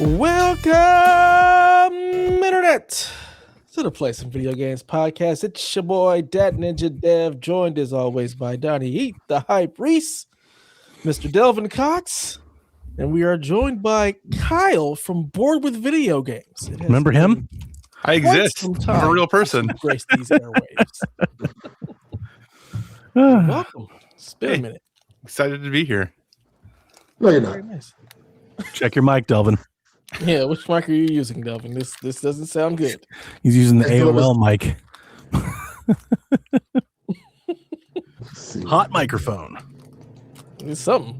Welcome, Internet, to the Play Some Video Games podcast. It's your boy, Dat Ninja Dev, joined as always by Donnie Heat, the Hype Reese, Mr. Delvin Cox, and we are joined by Kyle from Bored with Video Games. Remember him? I exist. I'm a real person. Grace these airwaves. Welcome. It's been a minute. Excited to be here. No, you're not. Very nice. Check your mic, Delvin. Yeah, which mic are you using, Delvin? This doesn't sound good. He's using the AOL mic. Hot microphone. It's something.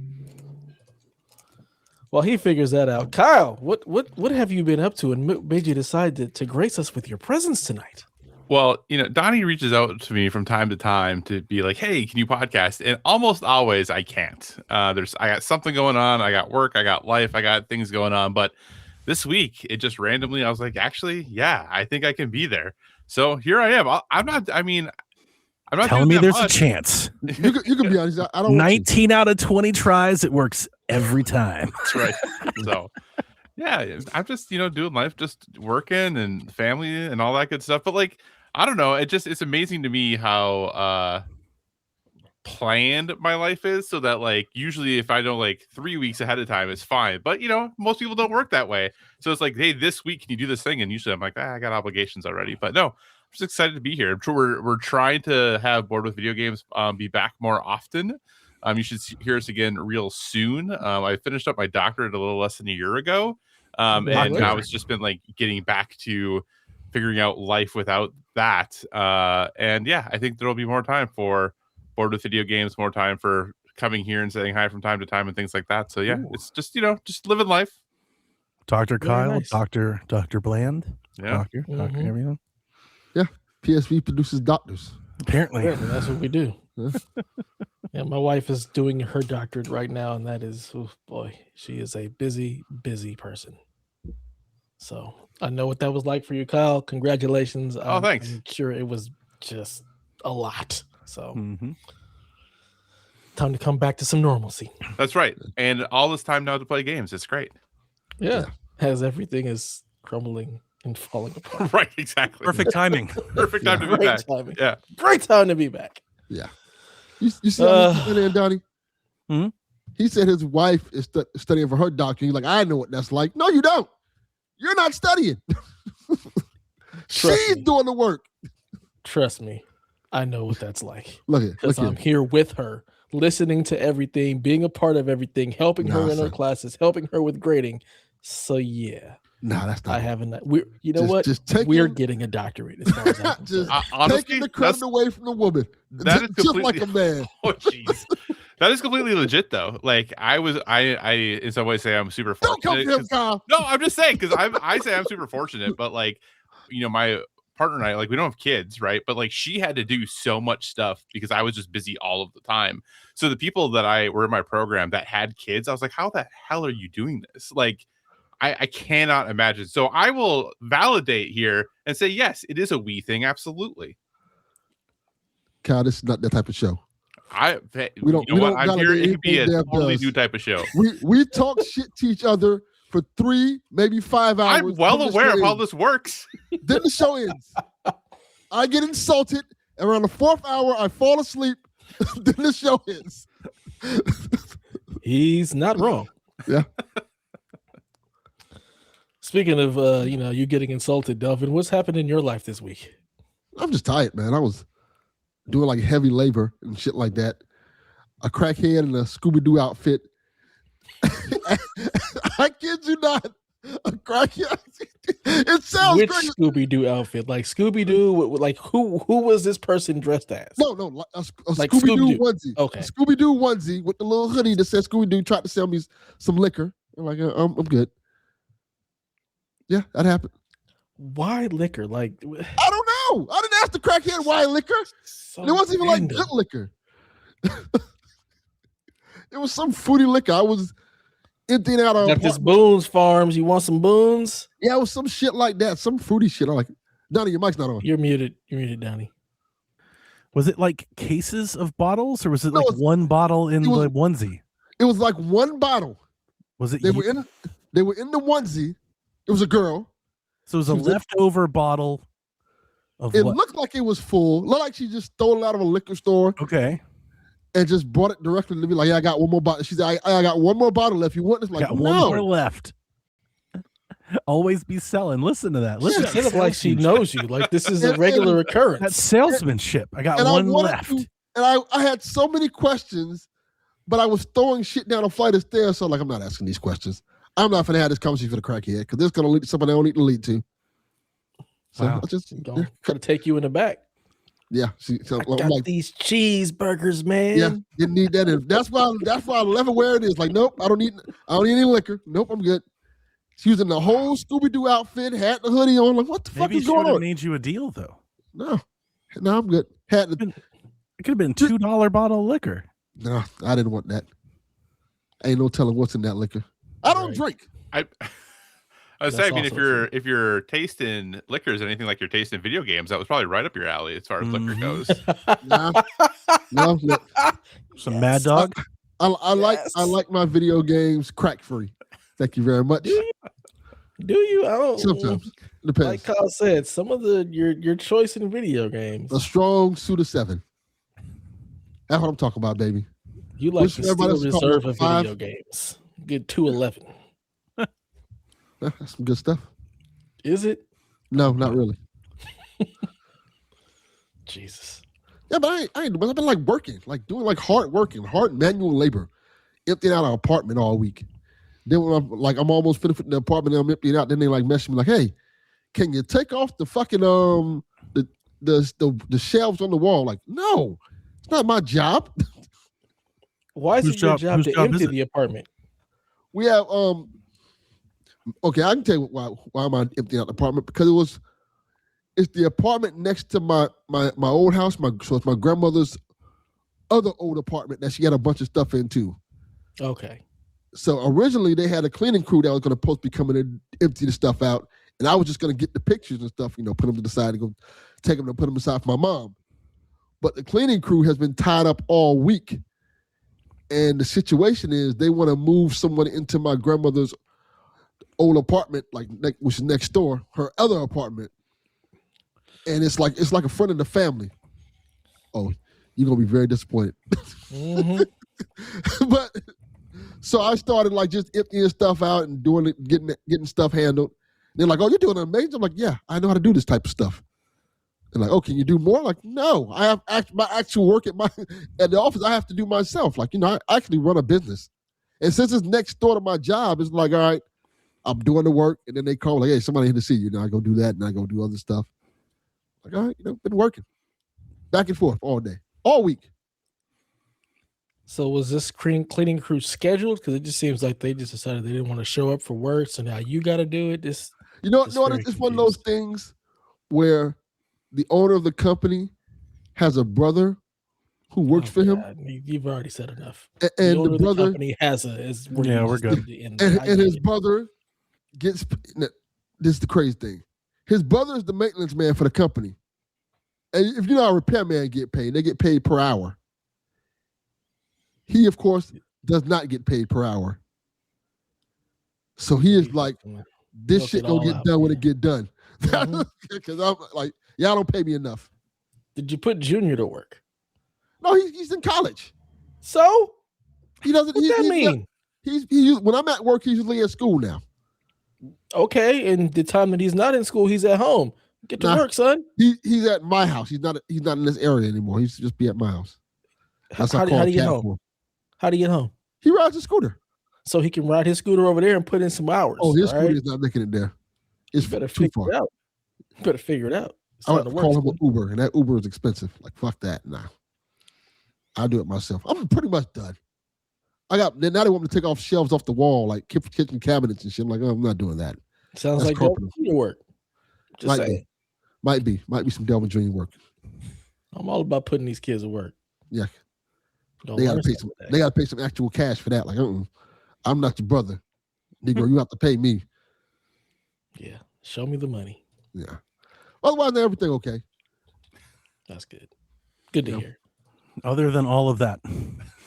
Well, he figures that out. Kyle, what have you been up to and made you decide to grace us with your presence tonight? Well, Donnie reaches out to me from time to time to be like, "Hey, can you podcast?" And almost always I can't. I got something going on. I got work. I got life. I got things going on. But this week, it just randomly, I was like, actually, yeah, I think I can be there. So here I am. I'm not telling me there's a chance. You can be honest. I don't. 19 out of 20 tries, it works every time. That's right. So, yeah, I'm just doing life, just working and family and all that good stuff. But like, I don't know. It's amazing to me how planned my life is, so that like usually if I know like 3 weeks ahead of time, it's fine. But most people don't work that way. So it's like, hey, this week can you do this thing? And usually I'm like, I got obligations already. But no, I'm just excited to be here. I'm sure we're trying to have Bored with Video Games be back more often. You should hear us again real soon. I finished up my doctorate a little less than a year ago. And now it's just been like getting back to figuring out life without that. And yeah, I think there'll be more time for Bored with Video Games, more time for coming here and saying hi from time to time and things like that. So yeah, It's just, just living life. Dr. Kyle, nice. Dr. Bland. Yeah. Doctor, everyone. Yeah. PSV produces doctors. Apparently. Yeah, that's what we do. Yeah, my wife is doing her doctorate right now, and that is, oh boy, she is a busy, busy person. So I know what that was like for you, Kyle. Congratulations. Oh, thanks. I'm sure it was just a lot. So Mm-hmm. time to come back to some normalcy. That's right. And all this time now to play games. It's great. Yeah. As everything is crumbling and falling apart. Right. Exactly. Perfect timing. Perfect time to be Great back. timing. Yeah. Great time to be back. Yeah. You see how he said Donnie? Hmm? He said his wife is studying for her doctorate. He's like, I know what that's like. No, you don't. You're not studying. She's doing the work. Trust me. I know what that's like. Look at Because I'm here with her, listening to everything, being a part of everything, helping her in her classes, helping her with grading. So yeah. Nah, that's not. I haven't. We're getting a doctorate as far as I'm concerned. Honestly, taking the credit away from the woman. That is just like a man. Oh, jeez. That is completely legit, though. Like I in some ways say I'm super Don't fortunate. come for him, Kyle. No, I'm just saying because I say I'm super fortunate, but like, my partner and I, like, we don't have kids, right? But like, she had to do so much stuff because I was just busy all of the time. So the people that were in my program that had kids, I was like, how the hell are you doing this? Like, I cannot imagine. So I will validate here and say, yes, it is a we thing. Absolutely. Kyle, this is not that type of show. I'm here. It could be a totally new type of show. We talk shit to each other for 3, maybe 5 hours. I'm well aware of how this works. Then the show ends. I get insulted. And around the 4th hour, I fall asleep. Then the show ends. He's not wrong. Yeah. Speaking of, you getting insulted, Delvin, what's happened in your life this week? I'm just tired, man. I was doing like heavy labor and shit like that. A crackhead in a Scooby-Doo outfit. I kid you not. A crackhead. It sounds Which crazy. Scooby-Doo outfit? Like Scooby-Doo? Like who was this person dressed as? No, a Like Scooby-Doo Scooby-Doo. onesie. Okay. A Scooby-Doo onesie with the little hoodie that says Scooby-Doo tried to sell me some liquor. I'm like, I'm good. Yeah, that happened. Why liquor? Like, I don't know. I didn't ask the crackhead why liquor. so It wasn't even random. like good liquor. It was some fruity liquor. I was emptying out Got this Boone's Farms. You want some Boone's? Yeah, it was some shit like that. Some fruity shit. I'm like, Donnie, your mic's not on. You're muted. You're muted, Donnie. Was it like cases of bottles, or was it No, like one bottle in the onesie? It was like one bottle. Was it? They were in. They were in the onesie. It was a girl. So it was a She was in- leftover bottle of It what? looked like it was full. Looked like she just stole it out of a liquor store Okay. and just brought it directly to me. Like, yeah, I got one more bottle. She said, I got one more bottle left. You want this? Like, Got no. one more left. Always be selling. Listen to that. Listen. She said it like she knows you. Like this is a regular occurrence. That's salesmanship. I got And one I wanted left. to- and I had so many questions, but I was throwing shit down a flight of stairs. So, like, I'm not asking these questions. I'm not going to have this conversation for the crackhead because this is going to lead to somebody I don't need to lead to. So Wow. I just, Gonna take you in the back. yeah. So I I'm got like, these cheeseburgers, man. yeah, didn't need that. And that's why I left it where it is. Like, nope, I don't need any liquor. Nope, I'm good. She was in the whole Scooby-Doo outfit, hat and hoodie on. Like, what the fuck Maybe is she going would have on? made you a deal though. No, I'm good. Hat. It could have been $2 bottle of liquor. No, I didn't want that. Ain't no telling what's in that liquor. I don't Right. drink. I was That's saying, I mean, also if you're tasting liquors, anything like you're tasting video games, that was probably right up your alley as far as liquor Mhm. goes. No. Some Yes. Mad Dog. I Yes. like my video games crack free. Thank you very much. Do you? I don't. Sometimes depends. Like Kyle said, some of your choice in video games. A strong suit of 7. That's what I'm talking about, baby. You like Which the everybody Steel else is calling Reserve of number video games. Good 211. Yeah, that's some good stuff. Is it? No, not really. Jesus. Yeah, but I've been like working, like doing like hard manual labor, emptying out our apartment all week. Then when I'm almost finished with the apartment and I'm emptying out, then they like message me like, hey, can you take off the fucking the shelves on the wall? Like, no, it's not my job. Why is Whose it your job- job whose to job is empty it? the apartment? We have okay, I can tell you why am I emptying out the apartment, because it's the apartment next to my old house. So it's my grandmother's other old apartment that she had a bunch of stuff in too. Okay. So originally they had a cleaning crew that was going to supposed to be coming in, empty the stuff out, and I was just going to get the pictures and stuff, put them to the side and go take them and put them aside for my mom. But the cleaning crew has been tied up all week, and the situation is they want to move someone into my grandmother's old apartment, which is next door, her other apartment, and it's like a friend of the family. Oh, you're gonna be very disappointed. Mhm. But so I started like just emptying stuff out and doing it, getting stuff handled. They're like, "Oh, you're doing amazing." I'm like, "Yeah, I know how to do this type of stuff." They're like, "Oh, can you do more?" I'm like, no, I have my actual work at the office. I have to do myself. Like, I actually run a business, and since it's next door to my job, it's like, all right, I'm doing the work, and then they call like, "Hey, somebody here to see you." Now I go do that, and I go do other stuff. Like, all right, been working back and forth all day, all week. So was this cleaning crew scheduled? Because it just seems like they just decided they didn't want to show up for work, so now you got to do it. Just It's very one of those things where the owner of the company has a brother who works for him, You've already said enough. and owner the of brother company has is where Yeah, you we're just good. did the end. I and get his it. brother gets. This is the crazy thing. His brother is the maintenance man for the company, and if you know how a repairman get paid, they get paid per hour. He, of course, does not get paid per hour. So he is like, this Work shit it gonna all get out, done when man. it get done. Mhm. Because I'm like, y'all don't pay me enough. Did you put Junior to work? No, he's in college. So He doesn't. what that mean? He's when I'm at work, he's usually at school now. Okay, and the time that he's not in school, he's at home. Get to Nah. work, son. He's at my house. He's not in this area anymore. He used to just be at my house. How That's I do call you get cab home? for him. How do you get home? He rides a scooter. So he can ride his scooter over there and put in some hours. Oh, his all right? scooter is not making it there. It's You better too figure far. it out. You better figure it out. It's I time would to work, call him son. an Uber, and that Uber is expensive. Like, fuck that. Nah. I'll do it myself. I'm pretty much done. Now they want me to take off shelves off the wall, like kitchen cabinets and shit. I'm like, oh, I'm not doing that. Sounds That's like carpenter. your work. Just Might saying. be. Might be some Delvin Jr. work. I'm all about putting these kids to work. Yeah. Gonna They gotta learn pay something some. today. They gotta pay some actual cash for that. Like, I'm not your brother, Negro. You have to pay me. Yeah. Show me the money. Yeah. Otherwise, everything okay. That's good. Good to Yeah. hear. Other than all of that.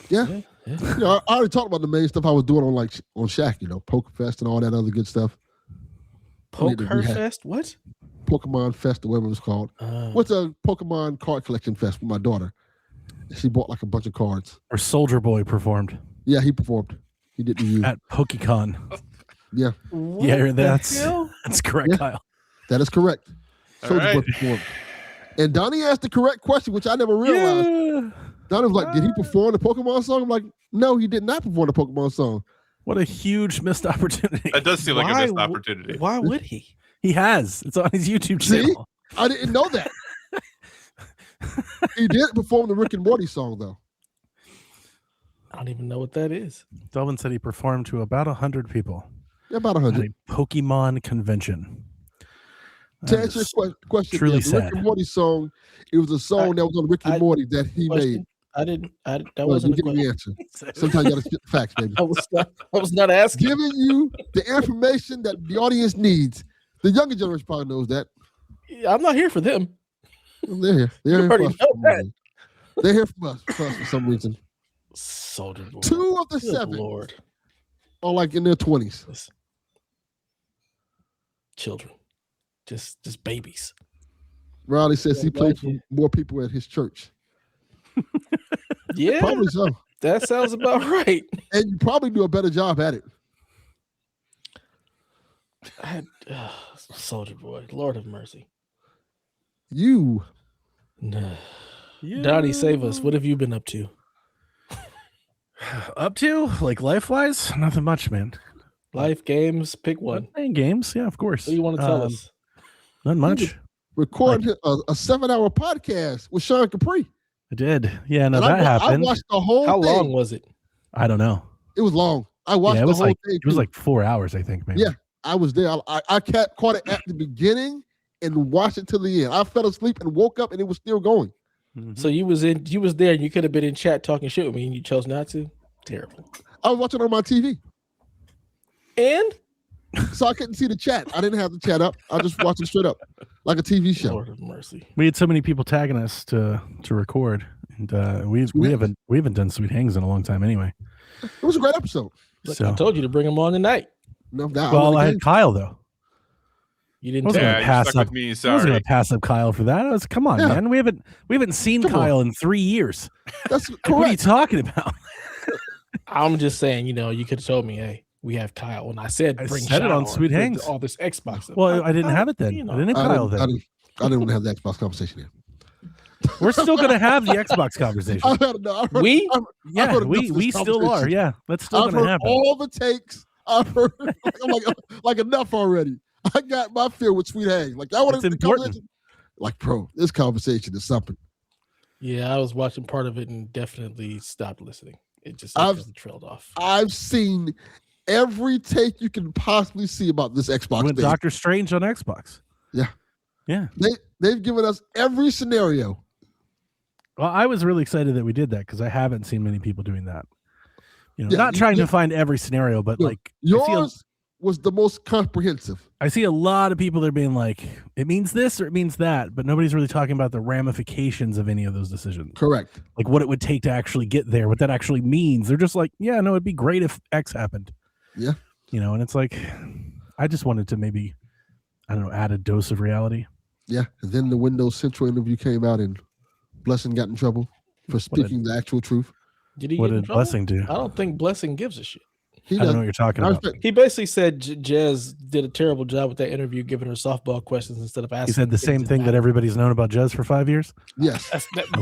Yeah. You know, I already talked about the main stuff I was doing on Shaq, you know, Poker Fest and all that other good stuff. Poker Fest? What? Pokemon Fest, or whatever it was called. What's a Pokemon card collection fest with my daughter? She bought like a bunch of cards. Or Soldier Boy performed. Yeah, he performed. He did the U. At PokeCon. Yeah. Yeah, that's correct, Yeah. Kyle. That is correct. All Soldier Boy right. performed. And Donnie asked the correct question, which I never realized. Yeah. Donnie was like, did he perform the Pokemon song? I'm like, no, he did not perform the Pokemon song. What a huge missed opportunity. That does seem like a missed opportunity. Why would he? He has. It's on his YouTube See? channel. I didn't know that. He did perform the Rick and Morty song, though. I don't even know what that is. Delvin said he performed to about 100 people Yeah, about at 100. a Pokemon convention. To That answer is your question, truly the Rick sad. and Morty song, it was a song that was on Rick and I- Morty that he made. Question? That Well, wasn't you a give me question. the answer. Sometimes you got to spit the facts, baby. I was not asking. Giving you the information that the audience needs. The younger generation probably knows that. I'm not here for them. They're here. They're here already for us. know For some that. reason. They're here for us for some reason. Soldier Boy. 2 of the Good 7 Lord. are like in their 20s. Listen. Children. Just babies. Riley says he Yeah, played glad for you- more people at his church. Yeah, Probably so. that sounds about right. And you probably do a better job at it. Soldier Boy. Lord have mercy. You. Nah. Donnie, save us. What have you been up to? Up to? Like life-wise? Nothing much, man. Life, games, pick one. Playing games, yeah, of course. What do you want to tell us? Not much. Recording a 7-hour podcast with Sean Capri. I did. Yeah, no, And that happened. I watched the whole How thing. long was it? I don't know. It was long. I watched Yeah, it the was whole like thing. it was too. like 4 hours, I think, maybe. Yeah. I was there. I caught it at the beginning and watched it till the end. I fell asleep and woke up and it was still going. Mhm. So you was there and you could have been in chat talking shit with me and you chose not to? Terrible. I was watching on my TV, And so I couldn't see the chat. I didn't have the chat up. I just watched it straight up, like a TV show. Lord have mercy. We had so many people tagging us to record, and we haven't done Sweet Hangs in a long time anyway. It was a great episode. Look, So I told you to bring him on tonight. No doubt. well, I had Kyle though. You I didn't wasn't tell gonna Yeah, pass you stuck up. with me. I wasn't Sorry. gonna pass up Kyle for that. I was come on, Yeah. man. We haven't seen Come on. Kyle in 3 years. That's Like, what are you correct. talking about? I'm just saying, you could have told me, hey, we have Kyle. And I said, I bring said it Sean on Sweet with Hangs. all this Xbox stuff. Well, I didn't have it then. I didn't have Kyle then. I didn't want to have the Xbox conversation here. We're still gonna have the Xbox conversation. I've heard We? Yeah, heard enough we of this still are. conversation. Yeah, that's still I've gonna heard happen. all the takes. I've heard like enough already. I got my fill with Sweet Hang. Like I want It's to important. Like, bro, this conversation is something. Yeah, I was watching part of it and definitely stopped listening. It just I've- trailed off. I've seen every take you can possibly see about this Xbox Went thing. Doctor Strange on Xbox. Yeah. Yeah. They've given us every scenario. Well, I was really excited that we did that because I haven't seen many people doing that. Yeah, Not trying to find every scenario, but Look, like Yours was the most comprehensive. I see a lot of people that are being like, it means this or it means that, but nobody's really talking about the ramifications of any of those decisions. Correct. Like what it would take to actually get there, what that actually means. They're just like, yeah, no, it'd be great if X happened. Yeah. And it's like, I just wanted to maybe, I don't know, add a dose of reality. Yeah. And then the Windows Central interview came out and Blessing got in trouble for speaking the actual truth. Did he What get in did trouble? Blessing do? I don't think Blessing gives a shit. He I don't does. know what you're talking I about. respect. He basically said Jez did a terrible job with that interview, giving her softball questions instead of asking. He said the same thing that everybody's known about Jez for 5 years. Yes.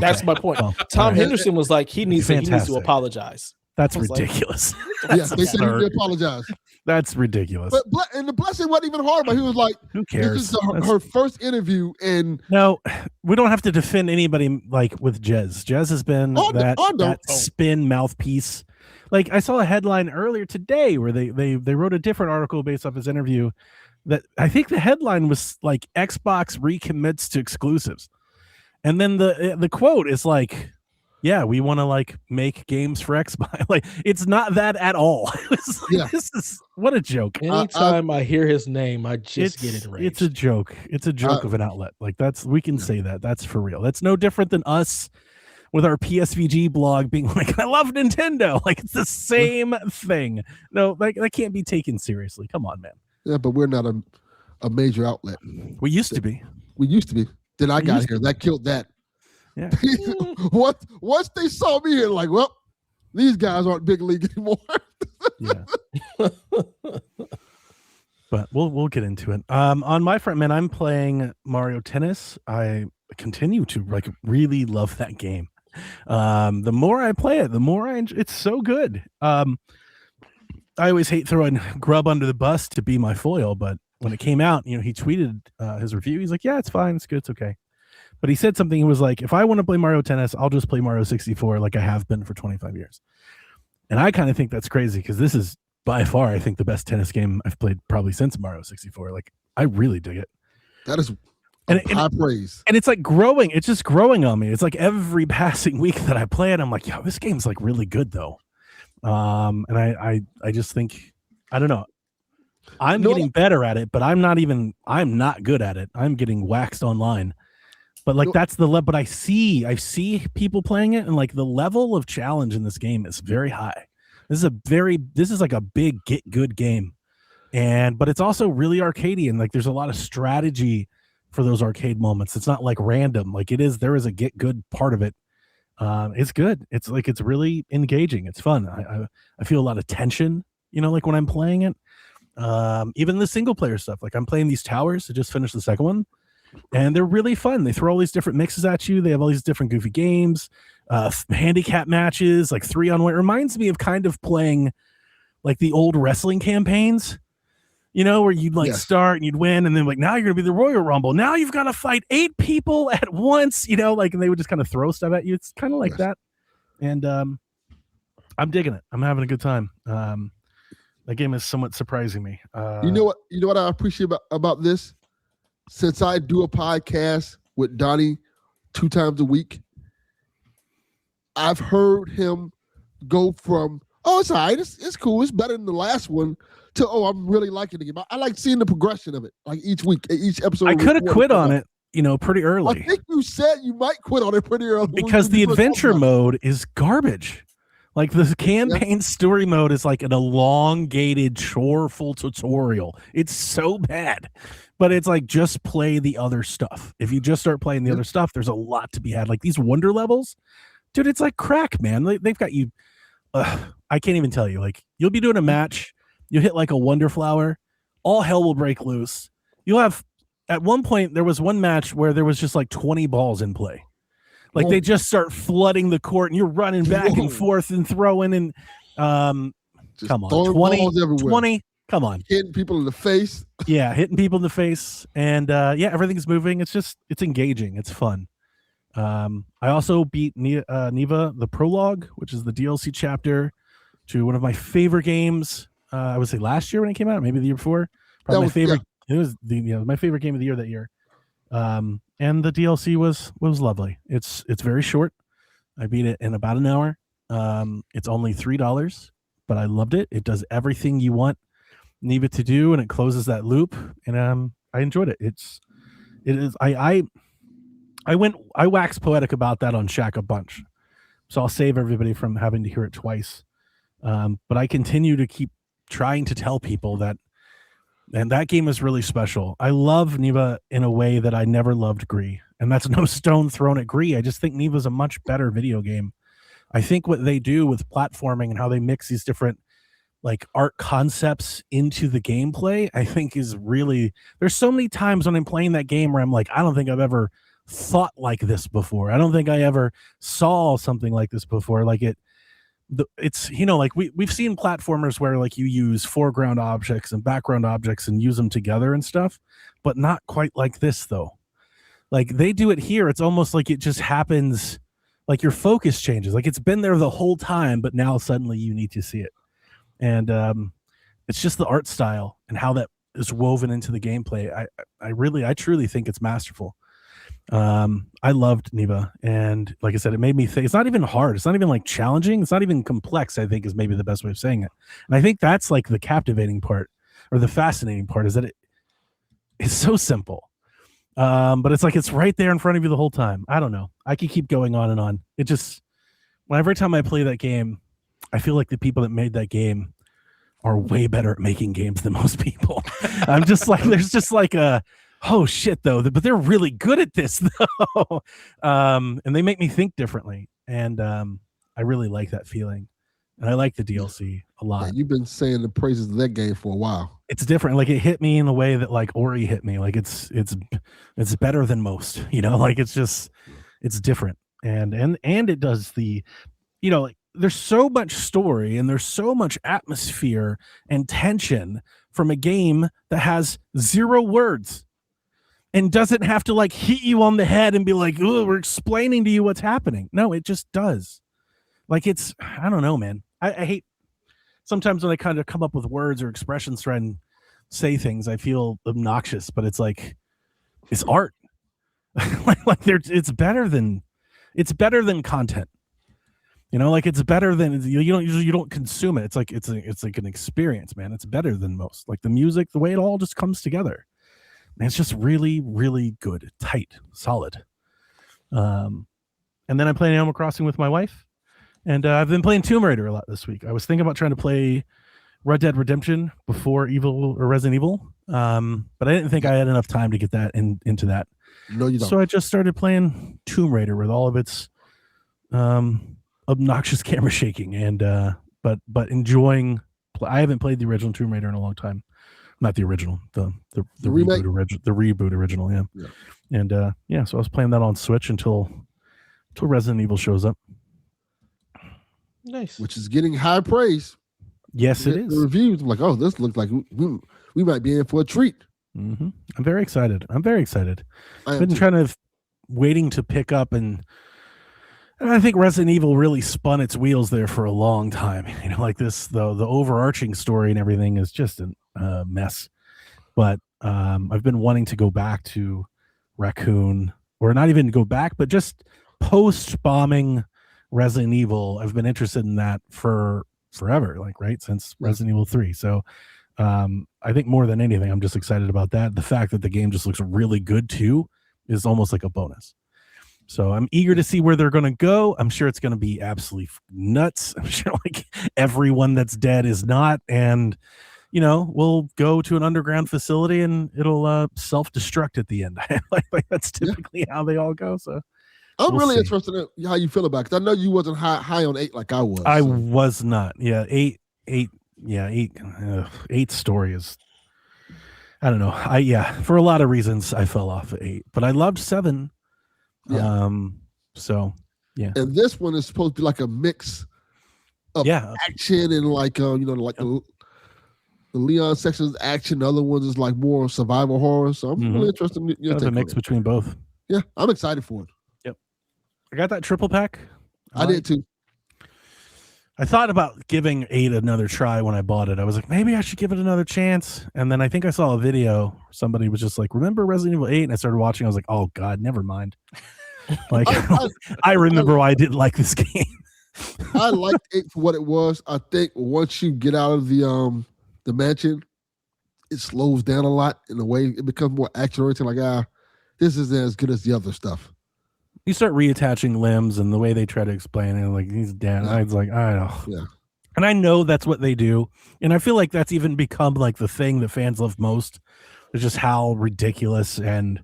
That's my point. Well, Tom all right. Henderson was like, he needs to Fantastic. apologize. That's I was like- ridiculous. Yes. They said he absurd. did apologize. That's ridiculous. And the Blessing wasn't even hard, but he was like, Who this cares? is her first interview and No, we don't have to defend anybody like with Jez. Jez has been Oh, no, that, oh, no. that spin mouthpiece. Like I saw a headline earlier today where they wrote a different article based off his interview that I think the headline was like Xbox recommits to exclusives. And then the quote is like, yeah, we want to like make games for Xbox. Like it's not that at all. It's like, Yeah. This is what a joke. Anytime I hear his name, I just get enraged. It's a joke. It's a joke of an outlet. Like we can say that. That's for real. That's no different than us with our PSVG blog being like, I love Nintendo. Like, it's the same thing. No, like that can't be taken seriously. Come on, man. Yeah, but we're not a major outlet. We used to be. We used to be. Then I We got used here. That killed that. Yeah. Once they saw me here, like, well, these guys aren't big league anymore. Yeah. But we'll get into it. On my front, man, I'm playing Mario Tennis. I continue to like really love that game. The more I play it, the more I enjoy. It's so good. I always hate throwing Grub under the bus to be my foil, but when it came out, he tweeted his review. He's like, yeah, it's fine. It's good. It's okay. But he said something. He was like, if I want to play Mario Tennis, I'll just play Mario 64 like I have been for 25 years. And I kind of think that's crazy because this is by far, I think, the best tennis game I've played probably since Mario 64. Like, I really dig it. That is high praise. And it's like growing. It's just growing on me. It's like every passing week that I play it, I'm like, yo, this game's like really good though. And I just think, I don't know. I'm getting better at it, but I'm not good at it. I'm getting waxed online. But like that's the level. But I see people playing it, and like the level of challenge in this game is very high. This is like a big get good game, but it's also really arcadey, and like there's a lot of strategy for those arcade moments. It's not like random. Like it is. There is a get good part of it. It's good. It's like it's really engaging. It's fun. I feel a lot of tension. Like when I'm playing it. Even the single player stuff. Like I'm playing these towers. I just finished the second one. And they're really fun. They throw all these different mixes at you. They have all these different goofy games, handicap matches, like 3-on-1. It reminds me of kind of playing like the old wrestling campaigns, where you'd like start and you'd win. And then like, now you're going to be the Royal Rumble. Now you've got to fight 8 people at once, and they would just kind of throw stuff at you. It's kind of like that. And I'm digging it. I'm having a good time. That game is somewhat surprising me. You know what I appreciate about this? Since I do a podcast with Donnie 2 times a week, I've heard him go from, oh, it's all right, it's cool, it's better than the last one, to, oh, I'm really liking the game. I like seeing the progression of it, like each week, each episode. I could have quit on it, pretty early. I think you said you might quit on it pretty early. Because the adventure mode is garbage. Like the campaign story mode is like an elongated, choreful tutorial. It's so bad. But it's like, just play the other stuff. If you just start playing the other stuff, there's a lot to be had. Like these wonder levels, dude, it's like crack, man. They've got you. I can't even tell you. Like you'll be doing a match, you hit like a wonder flower, all hell will break loose. You'll have, at one point, there was one match where there was just like 20 balls in play. Like they just start flooding the court, and you're running back and forth and throwing and come on, 20. Come on. Hitting people in the face. Yeah, hitting people in the face. And everything's moving. It's engaging. It's fun. I also beat Neva, the prologue, which is the DLC chapter to one of my favorite games. I would say last year when it came out, maybe the year before. Probably my favorite. Yeah. It was my favorite game of the year that year. And the DLC was lovely. It's very short. I beat it in about an hour. It's only $3, but I loved it. It does everything you want Neva to do, and it closes that loop, and I enjoyed it. I wax poetic about that on Shack a bunch, so I'll save everybody from having to hear it twice. But I continue to keep trying to tell people that, and that game is really special. I love Neva in a way that I never loved Gree, and that's no stone thrown at Gree. I just think Neva's a much better video game. I think what they do with platforming and how they mix these different like art concepts into the gameplay, I think is really, there's so many times when I'm playing that game where I'm like, I don't think I've ever thought like this before. I don't think I ever saw something like this before. Like it's like we've seen platformers where like you use foreground objects and background objects and use them together and stuff, but not quite like this though. Like they do it here. It's almost like it just happens, like your focus changes. Like it's been there the whole time, but now suddenly you need to see it. And it's just the art style and how that is woven into the gameplay. I truly think it's masterful. I loved Neva, and like I said, it made me think. It's not even hard. It's not even like challenging. It's not even complex, I think is maybe the best way of saying it. And I think that's like the captivating part or the fascinating part, is that it's so simple. But it's like it's right there in front of you the whole time. I don't know. I could keep going on and on. It just every time I play that game, I feel like the people that made that game are way better at making games than most people. I'm just like, there's just like oh shit though, but they're really good at this though. And they make me think differently. And I really like that feeling. And I like the DLC a lot. Yeah, you've been saying the praises of that game for a while. It's different. Like it hit me in the way that like Ori hit me. Like it's better than most, like it's different. And it does the, like there's so much story and there's so much atmosphere and tension from a game that has 0 words and doesn't have to like hit you on the head and be like, oh, we're explaining to you what's happening. No, it just does. Like I don't know, man. I hate sometimes when I kind of come up with words or expressions try and say things, I feel obnoxious, but it's like it's art. like it's better than content. Like it's better than you don't consume it. It's like an experience, man. It's better than most. Like the music, the way it all just comes together. And it's just really, really good, tight, solid. And then I'm playing Animal Crossing with my wife. And I've been playing Tomb Raider a lot this week. I was thinking about trying to play Red Dead Redemption before Resident Evil, but I didn't think I had enough time to get that into that. No, you don't. So I just started playing Tomb Raider with all of its obnoxious camera shaking, and but enjoying. I haven't played the original Tomb Raider in a long time. Not the original, the remake? the reboot original, yeah. And so I was playing that on Switch until Resident Evil shows up. Nice. Which is getting high praise. Yes, it is. The reviews, I'm like, oh, this looks like we might be in for a treat. Mm-hmm. I'm very excited. I've been waiting to pick up, and I think Resident Evil really spun its wheels there for a long time. Like this, the overarching story and everything is just a mess. But I've been wanting to go back to Raccoon, or not even go back, but just post-bombing Resident Evil. I've been interested in that for forever, since Resident Evil 3. So I think more than anything, I'm just excited about that. The fact that the game just looks really good too is almost like a bonus. So I'm eager to see where they're going to go. I'm sure it's going to be absolutely nuts. I'm sure like everyone that's dead is not. And, we'll go to an underground facility and it'll self-destruct at the end. like that's typically how they all go. So I'm really interested in how you feel about it, because I know you wasn't high on 8 like I was. I was not. Yeah, 8. Yeah, 8 story is. I don't know. For a lot of reasons, I fell off at 8, but I loved 7. Yeah. So yeah. And this one is supposed to be like a mix of action and the Leon section is action. The other ones is like more survival horror. So I'm really interested in your take. A mix between both. Yeah, I'm excited for it. Yep. I got that triple pack. I did too. I thought about giving 8 another try when I bought it. I was like, maybe I should give it another chance. And then I think I saw a video. Somebody was just like, remember Resident Evil 8? And I started watching. I was like, oh, God, never mind. Like, I remember why I didn't like this game. I liked 8 for what it was. I think once you get out of the mansion, it slows down a lot in a way. It becomes more action-oriented. Like, this isn't as good as the other stuff. You start reattaching limbs, and the way they try to explain it, like he's dead. Yeah. I was like, I know. Yeah. And I know that's what they do. And I feel like that's even become like the thing that fans love most. It's just how ridiculous and,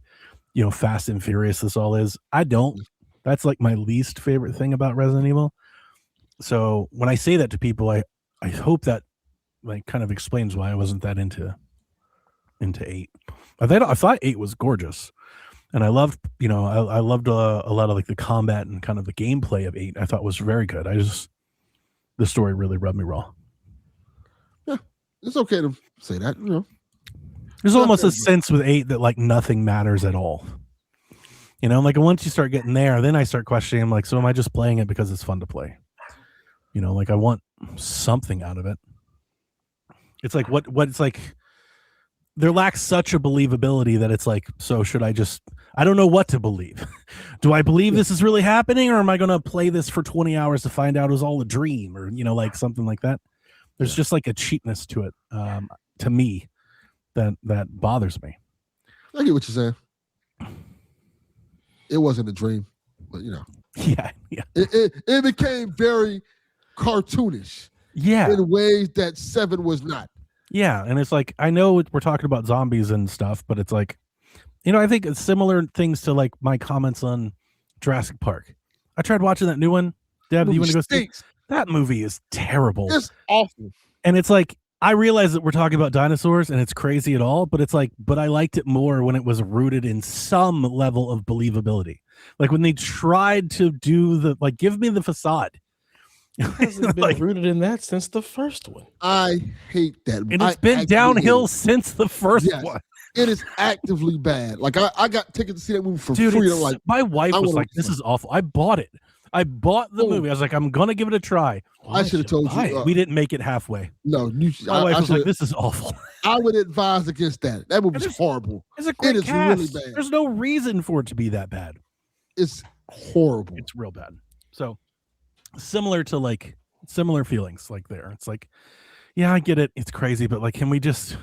Fast and Furious this all is. I don't. That's like my least favorite thing about Resident Evil. So when I say that to people, I hope that like kind of explains why I wasn't that into 8. I thought 8 was gorgeous. And I loved, I loved a lot of like the combat and kind of the gameplay of 8. I thought was very good. The story really rubbed me raw. Yeah, it's okay to say that. There's almost a sense with 8 that like nothing matters at all. Like once you start getting there, then I start questioning. I'm like, so am I just playing it because it's fun to play? Like I want something out of it. It's like what it's like. There lacks such a believability that it's like, so should I just, I don't know what to believe. Do I believe this is really happening, or am I going to play this for 20 hours to find out it was all a dream, or, like something like that? There's just like a cheapness to it, to me, that bothers me. I get what you're saying. it wasn't a dream, but Yeah. it became very cartoonish in ways that 7 was not. Yeah, and it's like I know we're talking about zombies and stuff, but it's like, I think it's similar things to like my comments on Jurassic Park. I tried watching that new one. Deb, you want to go see? That movie is terrible. It's awful. And it's like, I realize that we're talking about dinosaurs and it's crazy at all, but it's like, but I liked it more when it was rooted in some level of believability. Like when they tried to do give me the facade. It hasn't been rooted in that since the first one. I hate that. And it's been downhill since the first one. It is actively bad. Like I got tickets to see that movie for Dude, free. Like my wife was like, "This is awful." I bought it. I bought the movie. I was like, "I'm gonna give it a try." I should have told you. We didn't make it halfway. No, my wife was like, "This is awful." I would advise against that. That movie's horrible. It's a great cast. Really bad. There's no reason for it to be that bad. It's horrible. It's real bad. So similar feelings like there. It's like, yeah, I get it. It's crazy, but like, can we just?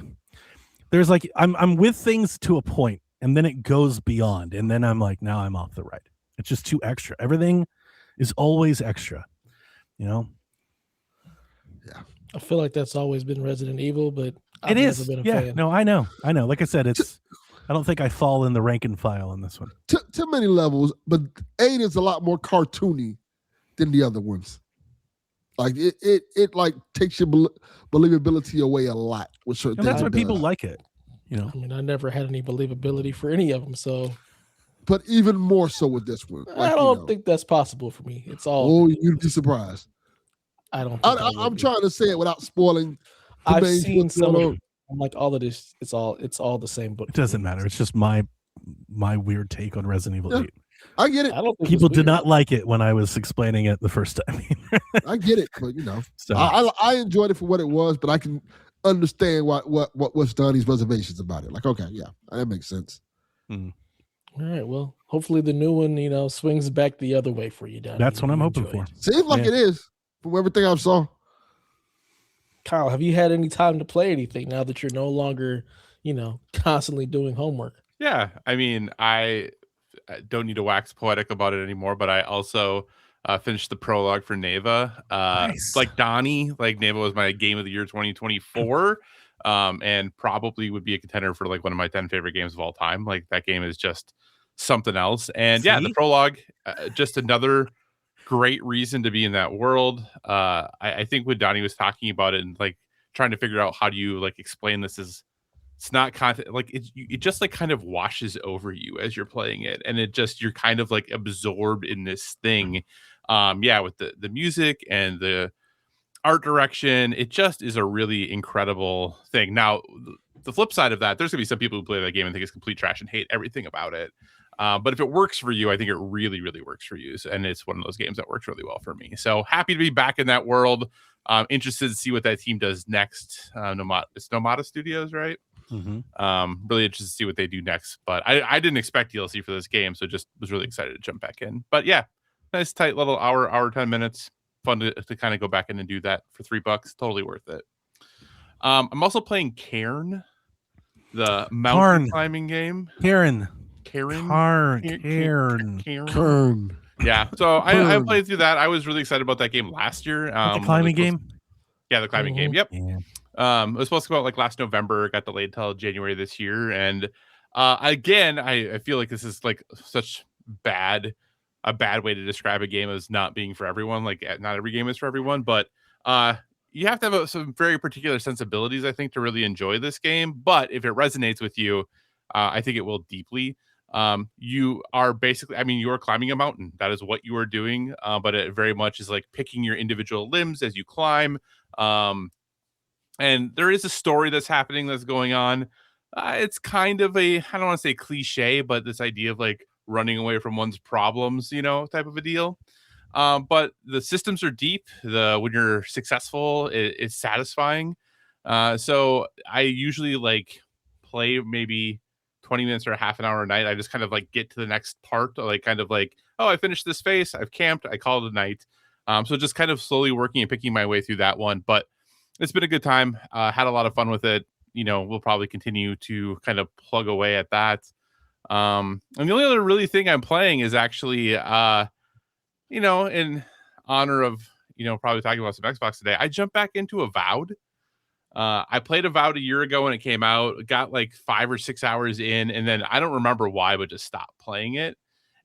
There's like, I'm with things to a point, and then it goes beyond, and then I'm like, now I'm off the ride. It's just too extra. Everything is always extra, Yeah. I feel like that's always been Resident Evil, but I've never been a fan. No, I know. Like I said, I don't think I fall in the rank and file in this one. To many levels, but 8 is a lot more cartoony than the other ones. Like it like takes your believability away a lot with certain things. That's why people like it. I mean, I never had any believability for any of them, so. But even more so with this one. I don't think that's possible for me. It's all. Oh, you'd be surprised. I don't. I'm trying to say it without spoiling. I've seen some of them. I'm like, all of this. It's all the same book. It doesn't matter. It's just my weird take on Resident Evil 8. I get it. I don't think people did not like it when I was explaining it the first time. I get it, but so. I enjoyed it for what it was, but I can understand what's Donnie's reservations about it. Like, okay, yeah, that makes sense. Mm. All right, well, hopefully the new one, swings back the other way for you, Donnie. That's what I'm hoping for. Seems like it is from everything I saw. Kyle, have you had any time to play anything now that you're no longer, constantly doing homework? Yeah, I mean, I don't need to wax poetic about it anymore, but I also finished the prologue for Neva. Nice. Like Donnie, like Neva was my game of the year 2024, and probably would be a contender for like one of my 10 favorite games of all time. Like that game is just something else. And yeah, the prologue, just another great reason to be in that world. I think when Donnie was talking about it and like trying to figure out how do you like explain this is, it's not content, like it just like kind of washes over you as you're playing it, and you're kind of like absorbed in this thing. With the music and the art direction, it just is a really incredible thing. Now, the flip side of that, there's gonna be some people who play that game and think it's complete trash and hate everything about it. But if it works for you, I think it really, really works for you. And it's one of those games that works really well for me. So happy to be back in that world. Interested to see what that team does next. It's Nomada Studios, right? Mm-hmm. Really interested to see what they do next. But I didn't expect DLC for this game, so just was really excited to jump back in. But yeah, nice tight little hour 10 minutes. Fun to kind of go back in and do that for $3. Totally worth it. I'm also playing Cairn, the mountain climbing game. Cairn. Yeah, so I played through that. I was really excited about that game last year. The climbing game? Yeah, the climbing game. Yep. Yeah. It was supposed to come out like last November. Got delayed till January this year. And again, I feel like this is like such a bad way to describe a game as not being for everyone. Like not every game is for everyone, but you have to have some very particular sensibilities, I think, to really enjoy this game. But if it resonates with you, I think it will deeply. You are basically, you are climbing a mountain. That is what you are doing. But it very much is like picking your individual limbs as you climb. And there is a story that's happening that's going on. It's kind of I don't want to say cliche, but this idea of like running away from one's problems, type of a deal. But the systems are deep. When you're successful, it's satisfying. So I usually like play maybe 20 minutes or a half an hour a night. I just kind of like get to the next part, like kind of like, oh, I finished this phase, I've camped, I call it a night. So just kind of slowly working and picking my way through that one. But it's been a good time. Had a lot of fun with it. We'll probably continue to kind of plug away at that. And the only other really thing I'm playing is actually, in honor of, probably talking about some Xbox today, I jumped back into Avowed. I played Avowed a year ago when it came out, got like 5 or 6 hours in, and then I don't remember why, but just stopped playing it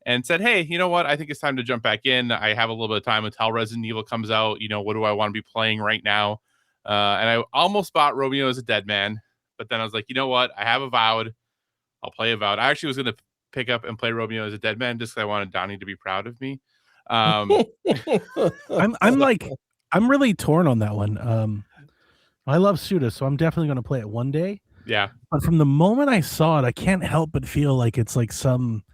and said, hey, you know what? I think it's time to jump back in. I have a little bit of time until Resident Evil comes out. What do I want to be playing right now? And I almost bought Romeo as a Dead Man, but then I was like, you know what? I have Avowed. I'll play Avowed. I actually was going to pick up and play Romeo as a Dead Man just because I wanted Donnie to be proud of me. I'm really torn on that one. I love Suda, so I'm definitely going to play it one day. Yeah. But from the moment I saw it, I can't help but feel like it's like some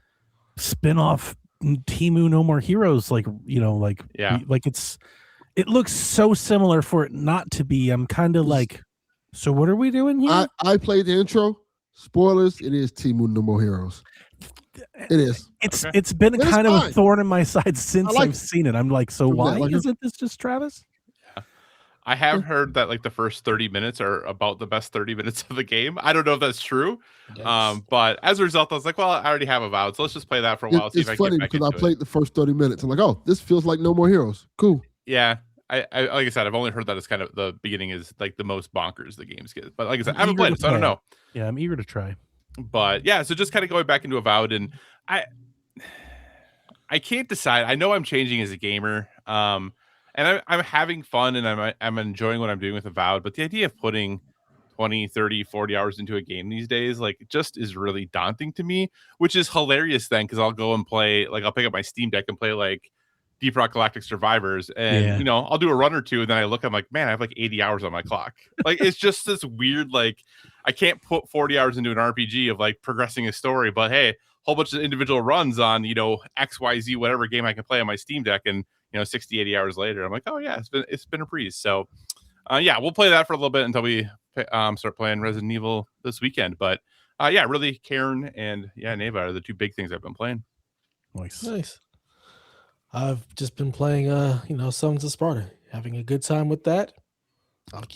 spin-off Temu No More Heroes, like it looks so similar for it not to be. I'm kind of like, so what are we doing here? I played the intro. Spoilers, it is Temu No More Heroes. It is. It's been kind of a thorn in my side since I've seen it. I'm like, so why isn't this just Travis? Yeah. I have heard that like the first 30 minutes are about the best 30 minutes of the game. I don't know if that's true. Yes. But as a result, I was like, well, I already have Avowed, so let's just play that for a while. It's funny because I played the first 30 minutes. I'm like, oh, this feels like No More Heroes. Cool. Yeah. I like I said, I've only heard that it's kind of the beginning is like the most bonkers the games get. But like I said, I haven't played it, so I don't know. Yeah, I'm eager to try. But yeah, so just kind of going back into Avowed, and I can't decide. I know I'm changing as a gamer, and I'm having fun, and I'm enjoying what I'm doing with Avowed. But the idea of putting 20, 30, 40 hours into a game these days, like, just is really daunting to me, which is hilarious then, because I'll go and play, like, I'll pick up my Steam Deck and play, like, Deep Rock Galactic Survivors, and, I'll do a run or two, and then I look, I'm like, man, I have, like, 80 hours on my clock. Like, it's just this weird, like, I can't put 40 hours into an RPG of, like, progressing a story, but, hey, whole bunch of individual runs on, XYZ, whatever game I can play on my Steam Deck, and, 60, 80 hours later, I'm like, oh, yeah, it's been a breeze. So, we'll play that for a little bit until we start playing Resident Evil this weekend. But really, Karen and Neva are the two big things I've been playing. Nice. I've just been playing Sons of Sparta, having a good time with that.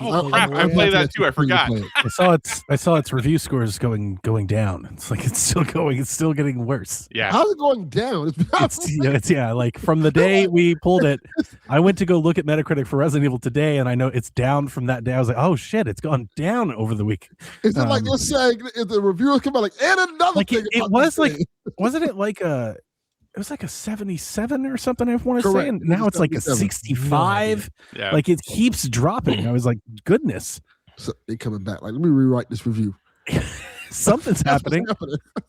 Oh crap! I played that too. I forgot. I saw its review scores going down. It's like it's still going. It's still getting worse. Yeah. How's it going down? It's like from the day we pulled it. I went to go look at Metacritic for Resident Evil today, and I know it's down from that day. I was like, oh shit, it's gone down over the week. Is it like they're saying if the reviewers come out like and another like thing? It was like, wasn't it like a? It was like a 77 or something, I want to say. And now it's like a 65. Yeah. Like it keeps dropping. I was like, goodness. So they coming back. Like, let me rewrite this review. Something's happening.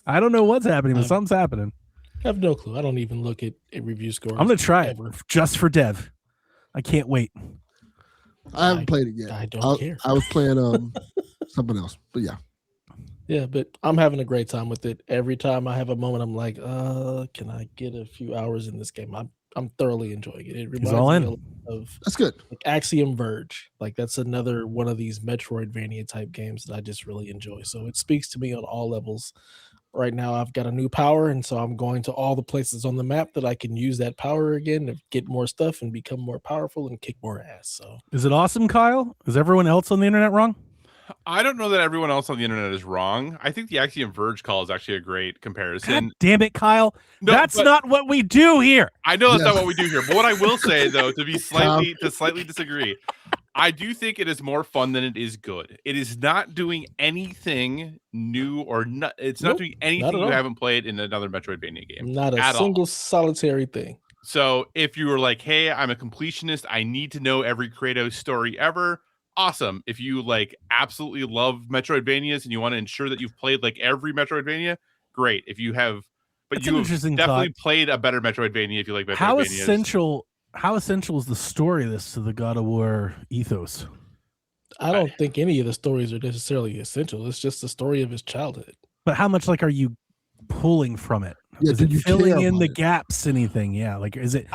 I don't know what's happening, but something's happening. I have no clue. I don't even look at review scores. I'm going to try it just for Dev. I can't wait. I haven't played it yet. I don't care. I was playing something else, but yeah. Yeah, but I'm having a great time with it. Every time I have a moment, I'm like, can I get a few hours in this game? I'm thoroughly enjoying it. It reminds me of that's good. Like Axiom Verge. Like that's another one of these Metroidvania type games that I just really enjoy. So it speaks to me on all levels. Right now, I've got a new power, and so I'm going to all the places on the map that I can use that power again to get more stuff and become more powerful and kick more ass. So is it awesome, Kyle? Is everyone else on the internet wrong? I don't know that everyone else on the internet is wrong. I think the Axiom Verge call is actually a great comparison. God damn it, Kyle. No, that's not what we do here. I know that's not what we do here. But what I will say, though, to slightly disagree, I do think it is more fun than it is good. It is not doing anything new or it's not doing anything you haven't played in another Metroidvania game. Not a single solitary thing. So if you were like, hey, I'm a completionist, I need to know every Kratos story ever. Awesome. If you like absolutely love Metroidvanias and you want to ensure that you've played like every Metroidvania, great. If you have, but you have definitely played a better Metroidvania if you like Metroidvanias. How essential is the story of this to the God of War ethos? I don't think any of the stories are necessarily essential. It's just the story of his childhood. But how much like are you pulling from it? Yeah, is it filling in the gaps? Anything? Yeah, like is it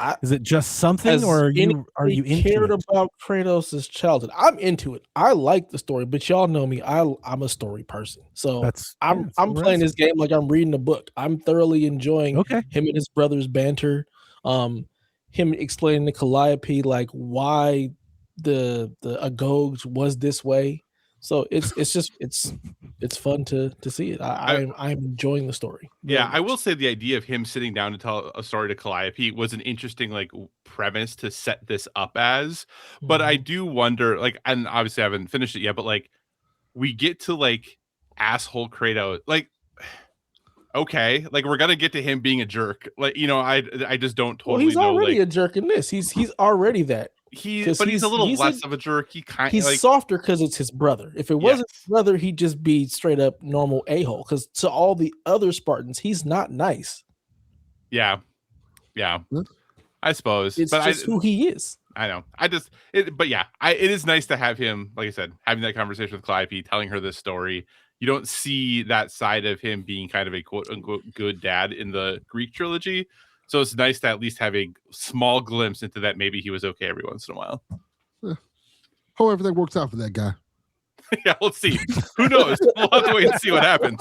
just something, or are you into cared it? About Kratos' childhood? I'm into it. I like the story, but y'all know me. I'm a story person, so I'm playing this game like I'm reading a book. I'm thoroughly enjoying him and his brother's banter. Him explaining to Calliope like why the Agoge was this way. So it's just it's fun to see it. I'm enjoying the story. Yeah, very I will much. say the idea of him sitting down to tell a story to Calliope was an interesting like premise to set this up as. But I Mhm. do wonder, like, and obviously I haven't finished it yet, but like we get to like asshole Kratos, like okay, like we're gonna get to him being a jerk. Like, I just don't Well, totally he's know. already Like a jerk in this. He's already that because but he's a little he's a less of a jerk. He kind he's like softer because it's his brother. If it yes, wasn't his brother, he'd just be straight up normal a-hole. Because to all the other Spartans, he's not nice. yeah, Yeah. I suppose. It's But just who he is. I know. But yeah, it is nice to have him, like I said, having that conversation with Calliope, telling her this story. You don't see that side of him being kind of a quote unquote good dad in the Greek trilogy. So it's nice to at least have a small glimpse into that. Maybe he was okay every once in a while. Hope everything works out for that guy. Yeah, we'll see. Who knows? We'll have to wait and see what happens.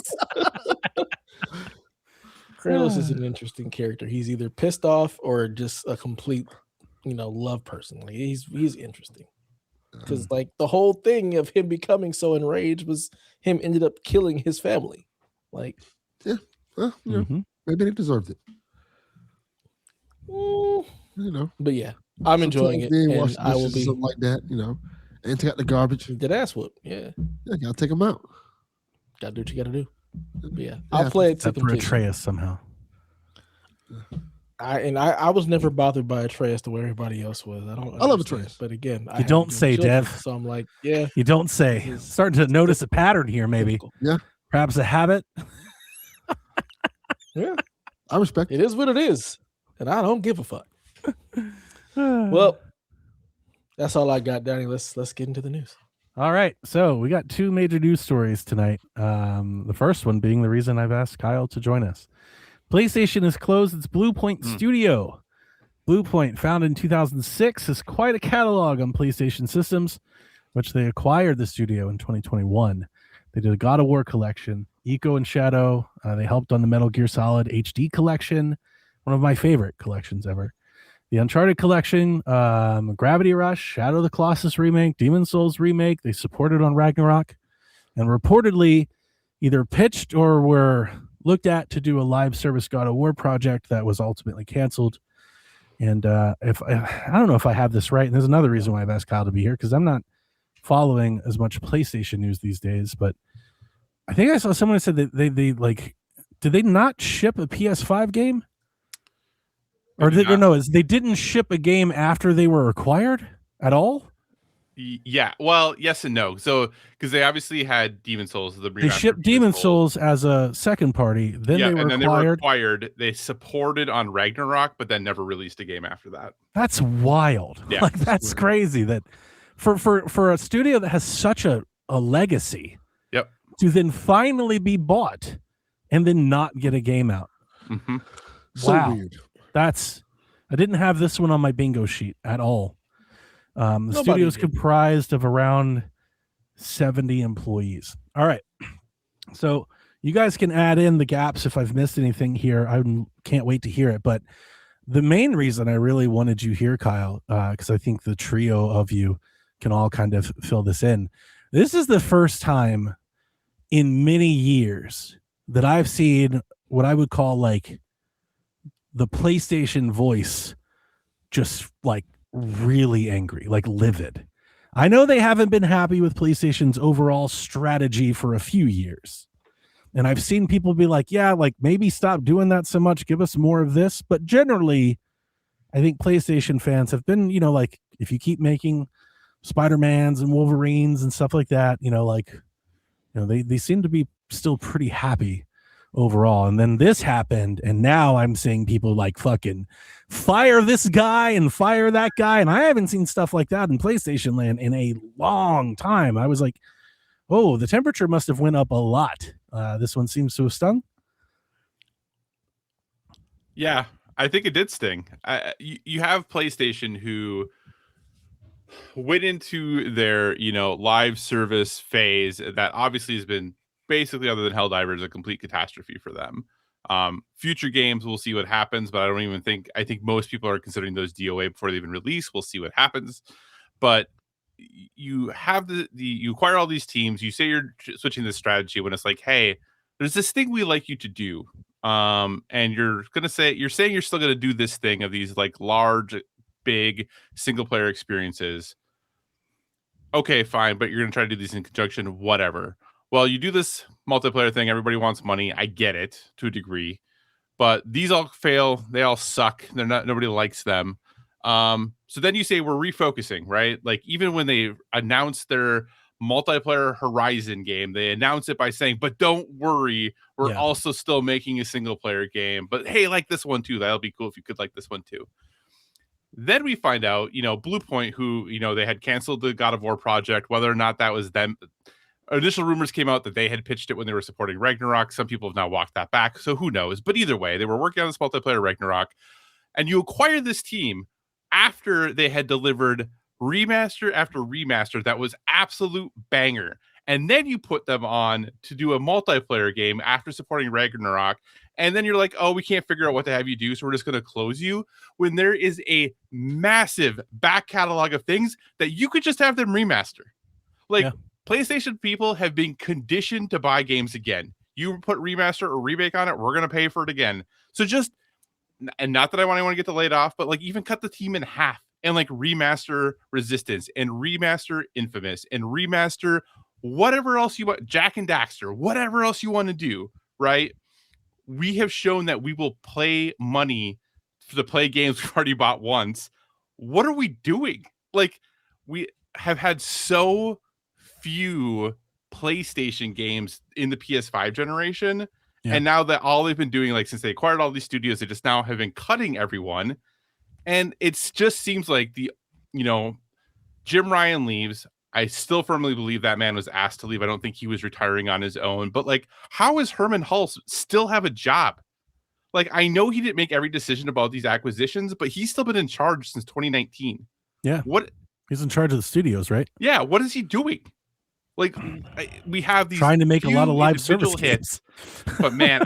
Kratos is an interesting character. He's either pissed off or just a complete, love person. Like he's interesting. Because like the whole thing of him becoming so enraged was him ended up killing his family. Like, Well, maybe they deserved it. But yeah, I'm enjoying it, and I will be something like that. And take out the garbage. Did ass whoop. Yeah, gotta take them out. gotta do what you gotta do. But yeah, I'll play it to Except for completion. Atreus somehow. I was never bothered by Atreus the way everybody else was. I love love Atreus, Atreus. but again, I You don't have say, children, Dev. So I'm like, yeah, You don't say. It's Starting to notice a pattern here, maybe. typical. Yeah. Perhaps a habit. Yeah, I respect it is what it is, and I don't give a fuck. Well, that's all I got, Danny. Let's get into the news. All right. So we got two major news stories tonight. The first one being the reason I've asked Kyle to join us. PlayStation has closed its Bluepoint studio. Bluepoint, founded in 2006, has quite a catalog on PlayStation systems, which they acquired the studio in 2021. They did a God of War collection, Eco and Shadow. They helped on the Metal Gear Solid HD collection, one of my favorite collections ever. The Uncharted collection, Gravity Rush, Shadow of the Colossus remake, Demon Souls remake. They supported on Ragnarok, and reportedly either pitched or were looked at to do a live service God of War project that was ultimately canceled. And if I don't know if I have this right, and there's another reason why I've asked Kyle to be here, because I'm not following as much PlayStation news these days, but I think I saw someone that said that they like, did they not ship a PS5 game? Or they didn't ship a game after they were acquired at all? Yeah, well, yes and no. So because they obviously had Demon Souls, they shipped Demon Souls as a second party, then they were acquired. They supported on Ragnarok, but then never released a game after that. That's wild. Yeah, like that's crazy. That for a studio that has such a legacy, yep, to then finally be bought and then not get a game out. Mm-hmm. So wow. weird. I didn't have this one on my bingo sheet at all. The studio is comprised of around 70 employees. All right. So you guys can add in the gaps if I've missed anything here. I can't wait to hear it. But the main reason I really wanted you here, Kyle, because I think the trio of you can all kind of fill this in. This is the first time in many years that I've seen what I would call like the PlayStation voice just like really angry, like livid. I know they haven't been happy with PlayStation's overall strategy for a few years. And I've seen people be like, yeah, like maybe stop doing that so much. Give us more of this. But generally, I think PlayStation fans have been, like if you keep making Spider-Mans and Wolverines and stuff like that, they seem to be still pretty happy overall. And then this happened, and now I'm seeing people like fucking fire this guy and fire that guy, and I haven't seen stuff like that in PlayStation land in a long time. I was like, oh, the temperature must have went up a lot. This one seems to have stung. Yeah, I think it did sting. You have PlayStation who went into their live service phase that obviously has been basically, other than Helldivers, a complete catastrophe for them. Future games, we'll see what happens, but I think most people are considering those DOA before they even release. We'll see what happens. But you have you acquire all these teams. You say you're switching this strategy when it's like, hey, there's this thing we like you to do, and you're saying you're still gonna do this thing of these like large, big single player experiences. Okay, fine, but you're gonna try to do these in conjunction, whatever. Well, you do this multiplayer thing. Everybody wants money. I get it to a degree, but these all fail. They all suck. Nobody likes them. So then you say we're refocusing, right? Like even when they announced their multiplayer Horizon game, they announce it by saying, but don't worry, we're also still making a single player game. But hey, like this one too. That'll be cool if you could like this one too. Then we find out, Bluepoint, who, they had canceled the God of War project, whether or not that was them. Initial rumors came out that they had pitched it when they were supporting Ragnarok. Some people have now walked that back. So who knows? But either way, they were working on this multiplayer Ragnarok. And you acquired this team after they had delivered remaster after remaster that was absolute banger. And then you put them on to do a multiplayer game after supporting Ragnarok. And then you're like, oh, we can't figure out what to have you do, so we're just going to close you. When there is a massive back catalog of things that you could just have them remaster. PlayStation people have been conditioned to buy games again. You put remaster or remake on it, we're going to pay for it again. So just, and not that I want to get laid off, but like even cut the team in half and like remaster Resistance and remaster Infamous and remaster whatever else you want, Jack and Daxter, whatever else you want to do, right? We have shown that we will play money to play games we've already bought once. What are we doing? Like, we have had so few PlayStation games in the PS5 generation. Yeah. And now that all they've been doing, like since they acquired all these studios, they just now have been cutting everyone. And it just seems like Jim Ryan leaves. I still firmly believe that man was asked to leave. I don't think he was retiring on his own. But like, how is Herman Hulse still have a job? Like, I know he didn't make every decision about these acquisitions, but he's still been in charge since 2019. Yeah. What? He's in charge of the studios, right? Yeah. What is he doing? Like, we have these trying to make a lot of live service hits, but man,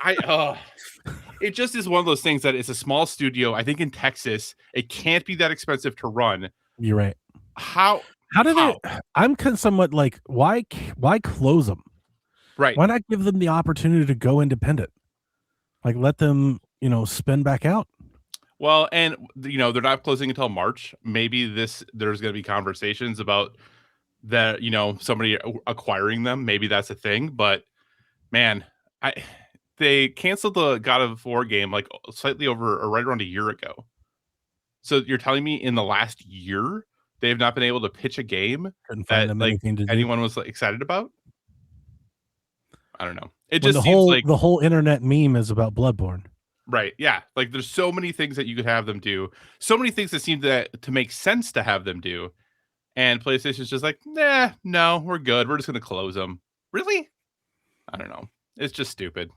it just is one of those things that it's a small studio. I think in Texas, it can't be that expensive to run. You're right. How do they? I'm somewhat like, why close them? Right. Why not give them the opportunity to go independent? Like, let them, spin back out. Well, and they're not closing until March. Maybe there's going to be conversations about that, somebody acquiring them. Maybe that's a thing. But man, they canceled the God of War game like slightly over or right around a year ago. So you're telling me in the last year they have not been able to pitch a game that like anyone was like, excited about? I don't know. It just seems like the whole internet meme is about Bloodborne. Right. Yeah. Like there's so many things that you could have them do. So many things that seem to make sense to have them do. And PlayStation's just like, nah, no, we're good. We're just going to close them. Really? I don't know. It's just stupid.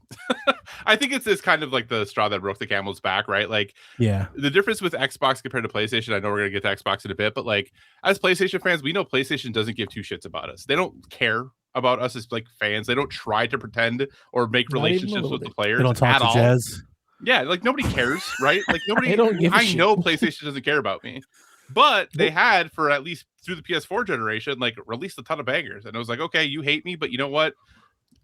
I think it's kind of like the straw that broke the camel's back, right? Like, yeah, the difference with Xbox compared to PlayStation, I know we're going to get to Xbox in a bit, but like, as PlayStation fans, we know PlayStation doesn't give two shits about us. They don't care about us as like fans. They don't try to pretend or make relationships with the players. They don't talk to Jazz. Yeah, like nobody cares, right? Like nobody. I know PlayStation doesn't care about me, but they had for at least through the PS4 generation, like released a ton of bangers, and I was like, okay, you hate me, but you know what?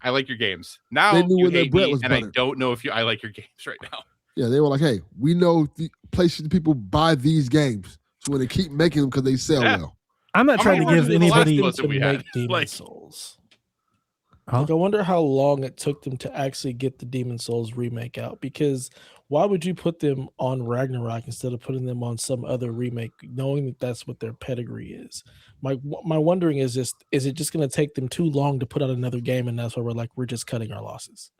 I like your games. Now you hate me, and I don't know if I like your games right now. Yeah, they were like, hey, we know the PlayStation people buy these games, so when they keep making them because they sell well. I'm not trying to give anybody to make Demon Souls. Huh? Like, I wonder how long it took them to actually get the Demon Souls remake out, because why would you put them on Ragnarok instead of putting them on some other remake, knowing that that's what their pedigree is? My wondering is it just going to take them too long to put out another game, and that's why we're just cutting our losses?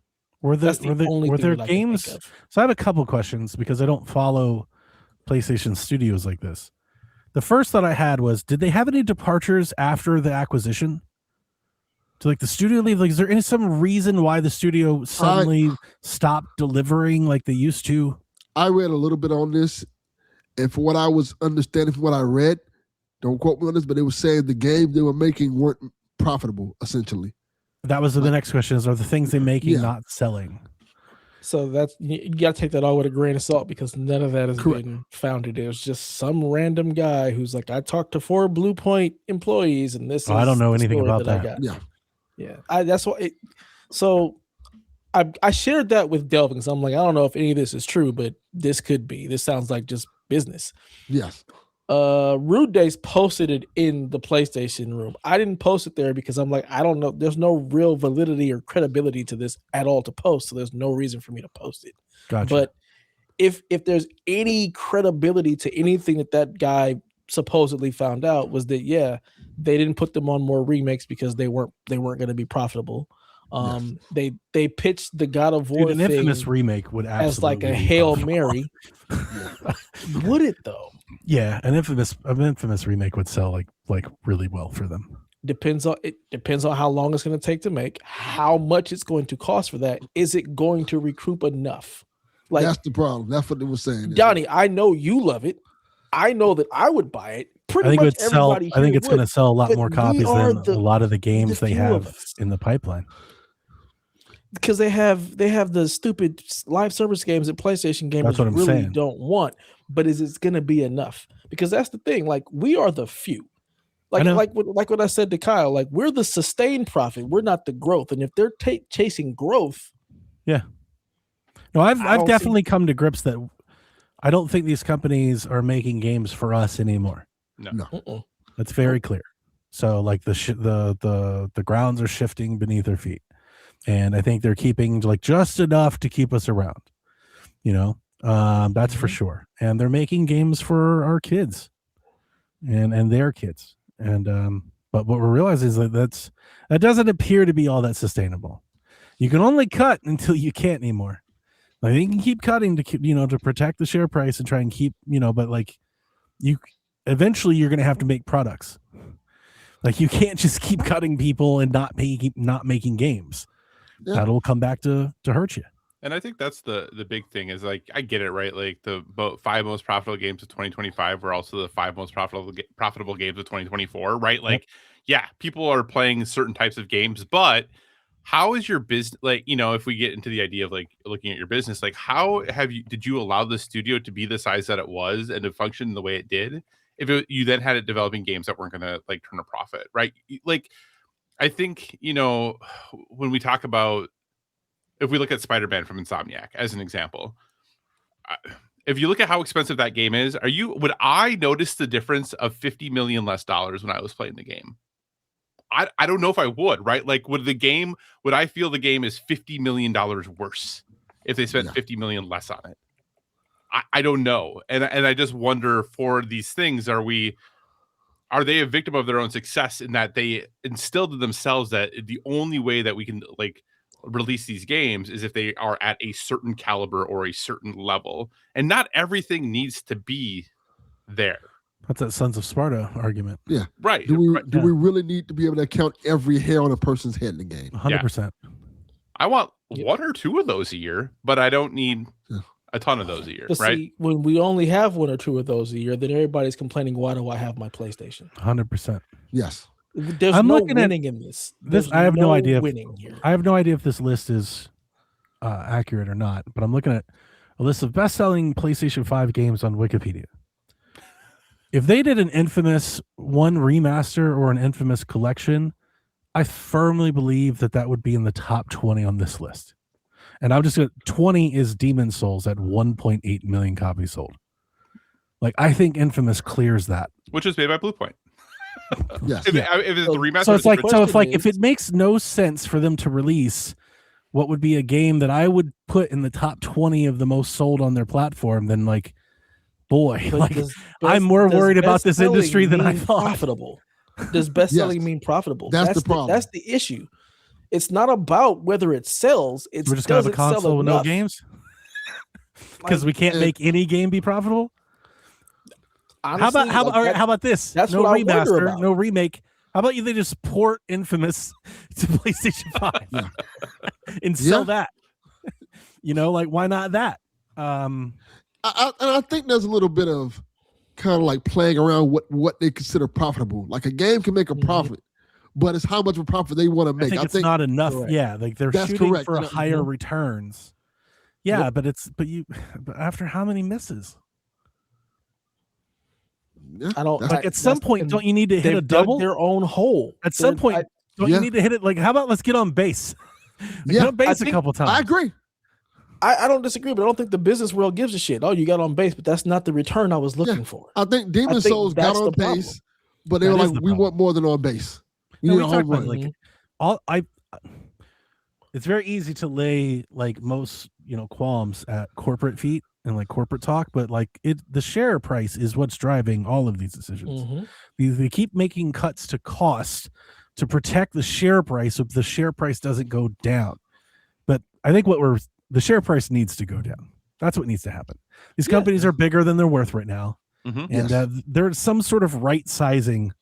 Were there games? So I have a couple questions because I don't follow PlayStation Studios like this. The first that I had was, did they have any departures after the acquisition? To like the studio leave? Like, is there some reason why the studio suddenly stopped delivering like they used to? I read a little bit on this, and for what I was understanding from what I read, don't quote me on this, but they were saying the games they were making weren't profitable, essentially. That was the next question: are the things they making not selling? So that's you got to take that all with a grain of salt because none of that has Correct. been founded. It was just some random guy who's like, I talked to 4 Bluepoint employees, and this is I don't know the anything story about I that. got. Yeah. That's why. So I shared that with Delvin because I'm like, I don't know if any of this is true, but this could be. This sounds like just business. Yes. Rude Days posted it in the PlayStation room. I didn't post it there because I'm like, I don't know. There's no real validity or credibility to this at all to post, so there's no reason for me to post it. Gotcha. But if there's any credibility to anything that guy supposedly found out was that they didn't put them on more remakes because they weren't going to be profitable. They pitched the God of War Dude, an Infamous thing remake would absolutely as like a be Hail profitable. Mary. Would it though? Yeah, an infamous remake would sell like really well for them. Depends on how long it's going to take to make, how much it's going to cost for that. Is it going to recoup enough? Like That's the problem. That's what they were saying. Donnie, I know you love it. I know that I would buy it. Pretty I think much it would sell. everybody I think here it's going to would, sell a lot but more we copies are than a lot of the games they few of have us. in the pipeline. because they have the stupid live service games that PlayStation gamers That's what I'm really saying. don't want. But is it going to be enough? Because that's the thing. Like we are the few. I know. Like what I said to Kyle. Like we're the sustained profit. We're not the growth. And if they're chasing growth, No, I've don't see- definitely come to grips that I don't think these companies are making games for us anymore. uh-uh. That's very clear. So like the grounds are shifting beneath their feet, and I think they're keeping like just enough to keep us around. You know, that's for sure. And they're making games for our kids, and their kids. And but what we're realizing is that doesn't appear to be all that sustainable. You can only cut until you can't anymore. Like you can keep cutting to keep, to protect the share price and try and keep, but like you eventually you're going to have to make products. Like you can't just keep cutting people and not making games. Yeah. That'll come back to hurt you. And I think that's the big thing is like, I get it, right? Like the 5 most profitable games of 2025 were also the 5 most profitable games of 2024, right? Like, yeah, people are playing certain types of games, but how is your business? Like, if we get into the idea of like looking at your business, like how did you allow the studio to be the size that it was and to function the way it did? If you then had it developing games that weren't going to like turn a profit, right? Like, I think, when we talk about, if we look at Spider-Man from Insomniac as an example, if you look at how expensive that game is, would I notice the difference of $50 million less when I was playing the game? I don't know if I would, right? Like, would I feel the game is $50 million worse if they spent $50 million less on it? I don't know. And I just wonder for these things, are they a victim of their own success in that they instilled in themselves that the only way that we can like release these games is if they are at a certain caliber or a certain level, and not everything needs to be there. That's that Sons of Sparta argument. Yeah. Right. Do we really need to be able to count every hair on a person's head in the game? 100%. I want 1 or 2 of those a year, but I don't need a ton of those a year, But right? see, when we only have 1 or 2 of those a year, then everybody's complaining, why do I have my PlayStation? 100%. Yes. There's I'm no looking at winning in this. I have no idea winning here. I have no idea if this list is accurate or not, but I'm looking at a list of best-selling PlayStation 5 games on Wikipedia. If they did an Infamous 1 remaster or an Infamous collection, I firmly believe that would be in the top 20 on this list. And I'm just going to 20 is Demon's Souls at 1.8 million copies sold. Like, I think Infamous clears that. Which is made by Bluepoint. Yes. If it's the remaster, So it's like, question if it makes no sense for them to release what would be a game that I would put in the top 20 of the most sold on their platform, then like, boy, But like does I'm more worried about this best-selling industry than I mean thought. Profitable. Does best selling mean profitable? That's the problem. That's the issue. It's not about whether it sells. It's We're just gonna have a does it sell console with no enough? games because we can't make any game be profitable. Honestly, How like about this? that's No what I wonder remaster, about. no remake. How about they just port Infamous to PlayStation 5 and sell that? Like why not that? I think there's a little bit of kind of like playing around what they consider profitable. Like a game can make a profit, but it's how much of a profit they want to make. I think it's not enough. Correct. Yeah, like they're That's shooting correct. for higher returns Yeah, but after how many misses? Yeah, I don't. Like at some point, don't you need to hit a they've dug double? their own hole. At some point, don't Yeah. you need to hit it? Like, how about let's get on base? Yeah, get on base a think- couple times. I agree. I don't disagree, but I don't think the business world gives a shit. Oh, you got on base, but that's not the return I was looking for. I think Demon Souls got that's on the problem. base, but they That were is like, the we problem. want more than on base. No, You we need a talked home about it, run. like it's very easy to lay like most qualms at corporate feet and like corporate talk, but like the share price is what's driving all of these decisions. Mhm. They keep making cuts to cost to protect the share price so the share price doesn't go down. But I think the share price needs to go down. That's what needs to happen. These companies are bigger than they're worth right now, Mhm. and there's some sort of right sizing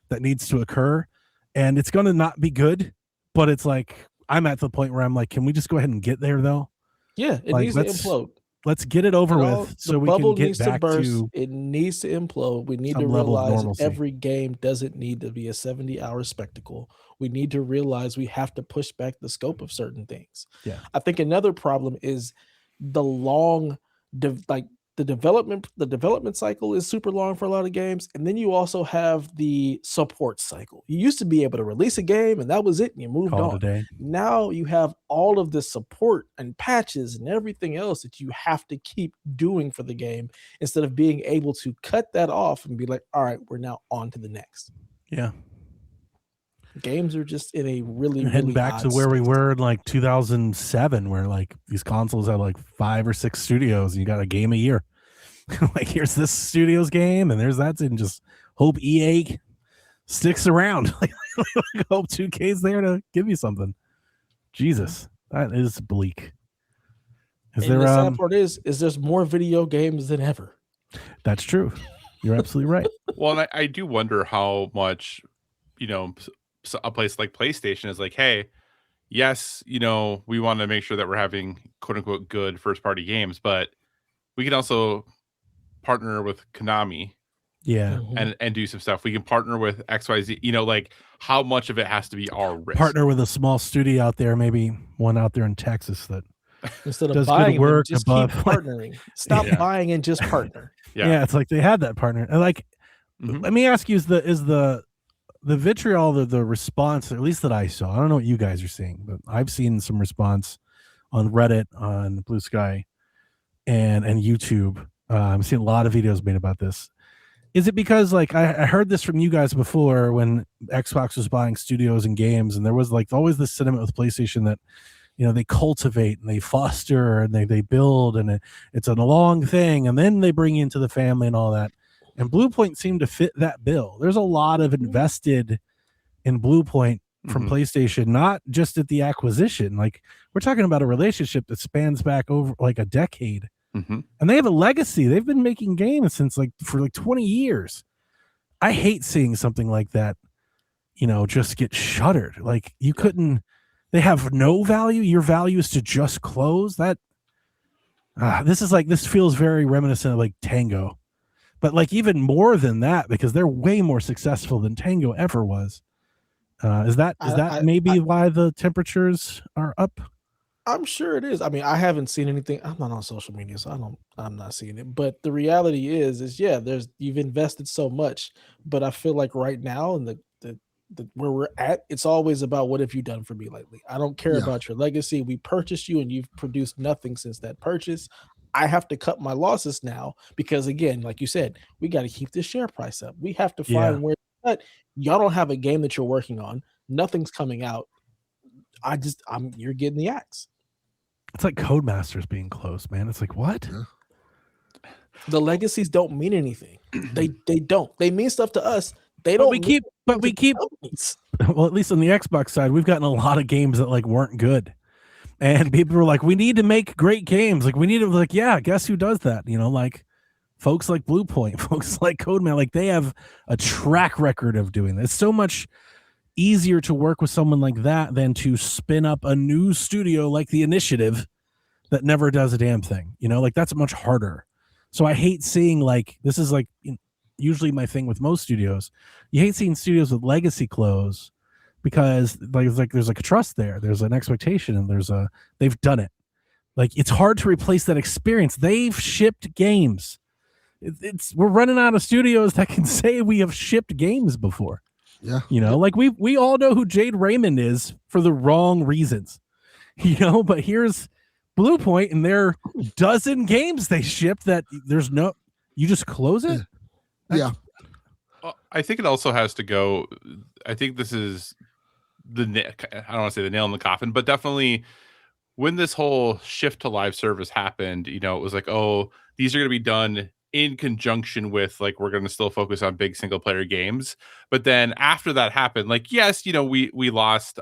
that needs to occur, and it's going to not be good. But it's like I'm at the point where I'm like, can we just go ahead and get there though? Yeah, it Like, needs to implode. Let's get it over You know, with, so the we can bubble get needs back to burst. to It needs to implode. We need some to level of realize normalcy. every game doesn't need to be a 70-hour spectacle. We need to realize we have to push back the scope of certain things. Yeah. I think another problem is the long, the development cycle is super long for a lot of games, and then you also have the support cycle. You used to be able to release a game and that was it, and you moved call on. today. Now you have all of this support and patches and everything else that you have to keep doing for the game instead of being able to cut that off and be like, all right, we're now on to the next. Yeah. Games are just in a really Heading really back odd to where we space. were in like 2007, where like these consoles had like 5 or 6 studios and you got a game a year. Like here's this studio's game and there's that, and just hope EA sticks around. Like hope 2K's there to give you something. Jesus, that is bleak. Is And there the sad part is there's more video games than ever. That's true. You're absolutely right. Well, and I do wonder how much, a place like PlayStation is like, hey, yes, we want to make sure that we're having quote unquote good first party games, but we can also partner with Konami Yeah. and do some stuff. We can partner with XYZ, like how much of it has to be our risk. Partner with a small studio out there, maybe one out there in Texas that Instead of does good buying work them, just above- keep partnering. Stop Yeah. buying and just partner. Yeah. it's like they had that partner. And like, Mhm. let me ask you, is the vitriol, the response, at least that I saw, I don't know what you guys are seeing, but I've seen some response on Reddit, on Blue Sky, and YouTube. I'm seeing a lot of videos made about this. Is it because like I heard this from you guys before when Xbox was buying studios and games, and there was like always this sentiment with PlayStation that they cultivate and they foster and they build, and it's a long thing, and then they bring you into the family and all that. And Bluepoint seemed to fit that bill. There's a lot of invested in Bluepoint from PlayStation, not just at the acquisition. Like we're talking about a relationship that spans back over like a decade. Mhm. And they have a legacy. They've been making games since for 20 years. I hate seeing something like that, just get shuttered. Like you couldn't, they have no value. Your value is to just close that. This feels very reminiscent of like Tango, but like even more than that, because they're way more successful than Tango ever was. Is that maybe why the temperatures are up? I'm sure it is. I mean, I haven't seen anything. I'm not on social media, so I'm not seeing it. But the reality is you've invested so much. But I feel like right now and the where we're at, it's always about what have you done for me lately? I don't care about your legacy. We purchased you and you've produced nothing since that purchase. I have to cut my losses now because again, like you said, we got to keep the share price up. We have to find where y'all don't have a game that you're working on. Nothing's coming out. You're getting the axe. It's like Codemasters being closed, man. It's like, what? The legacies don't mean anything. They don't. They mean stuff to us. They But don't. we keep well, at least on the Xbox side, we've gotten a lot of games that like weren't good. And people were like, we need to make great games. Like we need to guess who does that? Like folks like Bluepoint, folks like Codeman, like they have a track record of doing this. It's so much easier to work with someone like that than to spin up a new studio like the Initiative that never does a damn thing. Like that's much harder. So I hate seeing like, this is like usually my thing with most studios. You hate seeing studios with legacy close because there's like a trust there. There's an expectation and they've done it. Like, it's hard to replace that experience. They've shipped games. We're running out of studios that can say we have shipped games before. Yeah. You know, like we all know who Jade Raymond is for the wrong reasons. You know, but here's Bluepoint and their dozen games they ship that you just close it. Yeah. I think it also has to go. I think this is I don't want to say the nail in the coffin, but definitely when this whole shift to live service happened, you know, it was like, oh, these are going to be done in conjunction with, like, we're going to still focus on big single player games. But then after that happened, like, yes, you know, we lost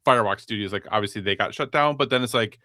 Firewalk Studios. Like, obviously they got shut down, but then it's like,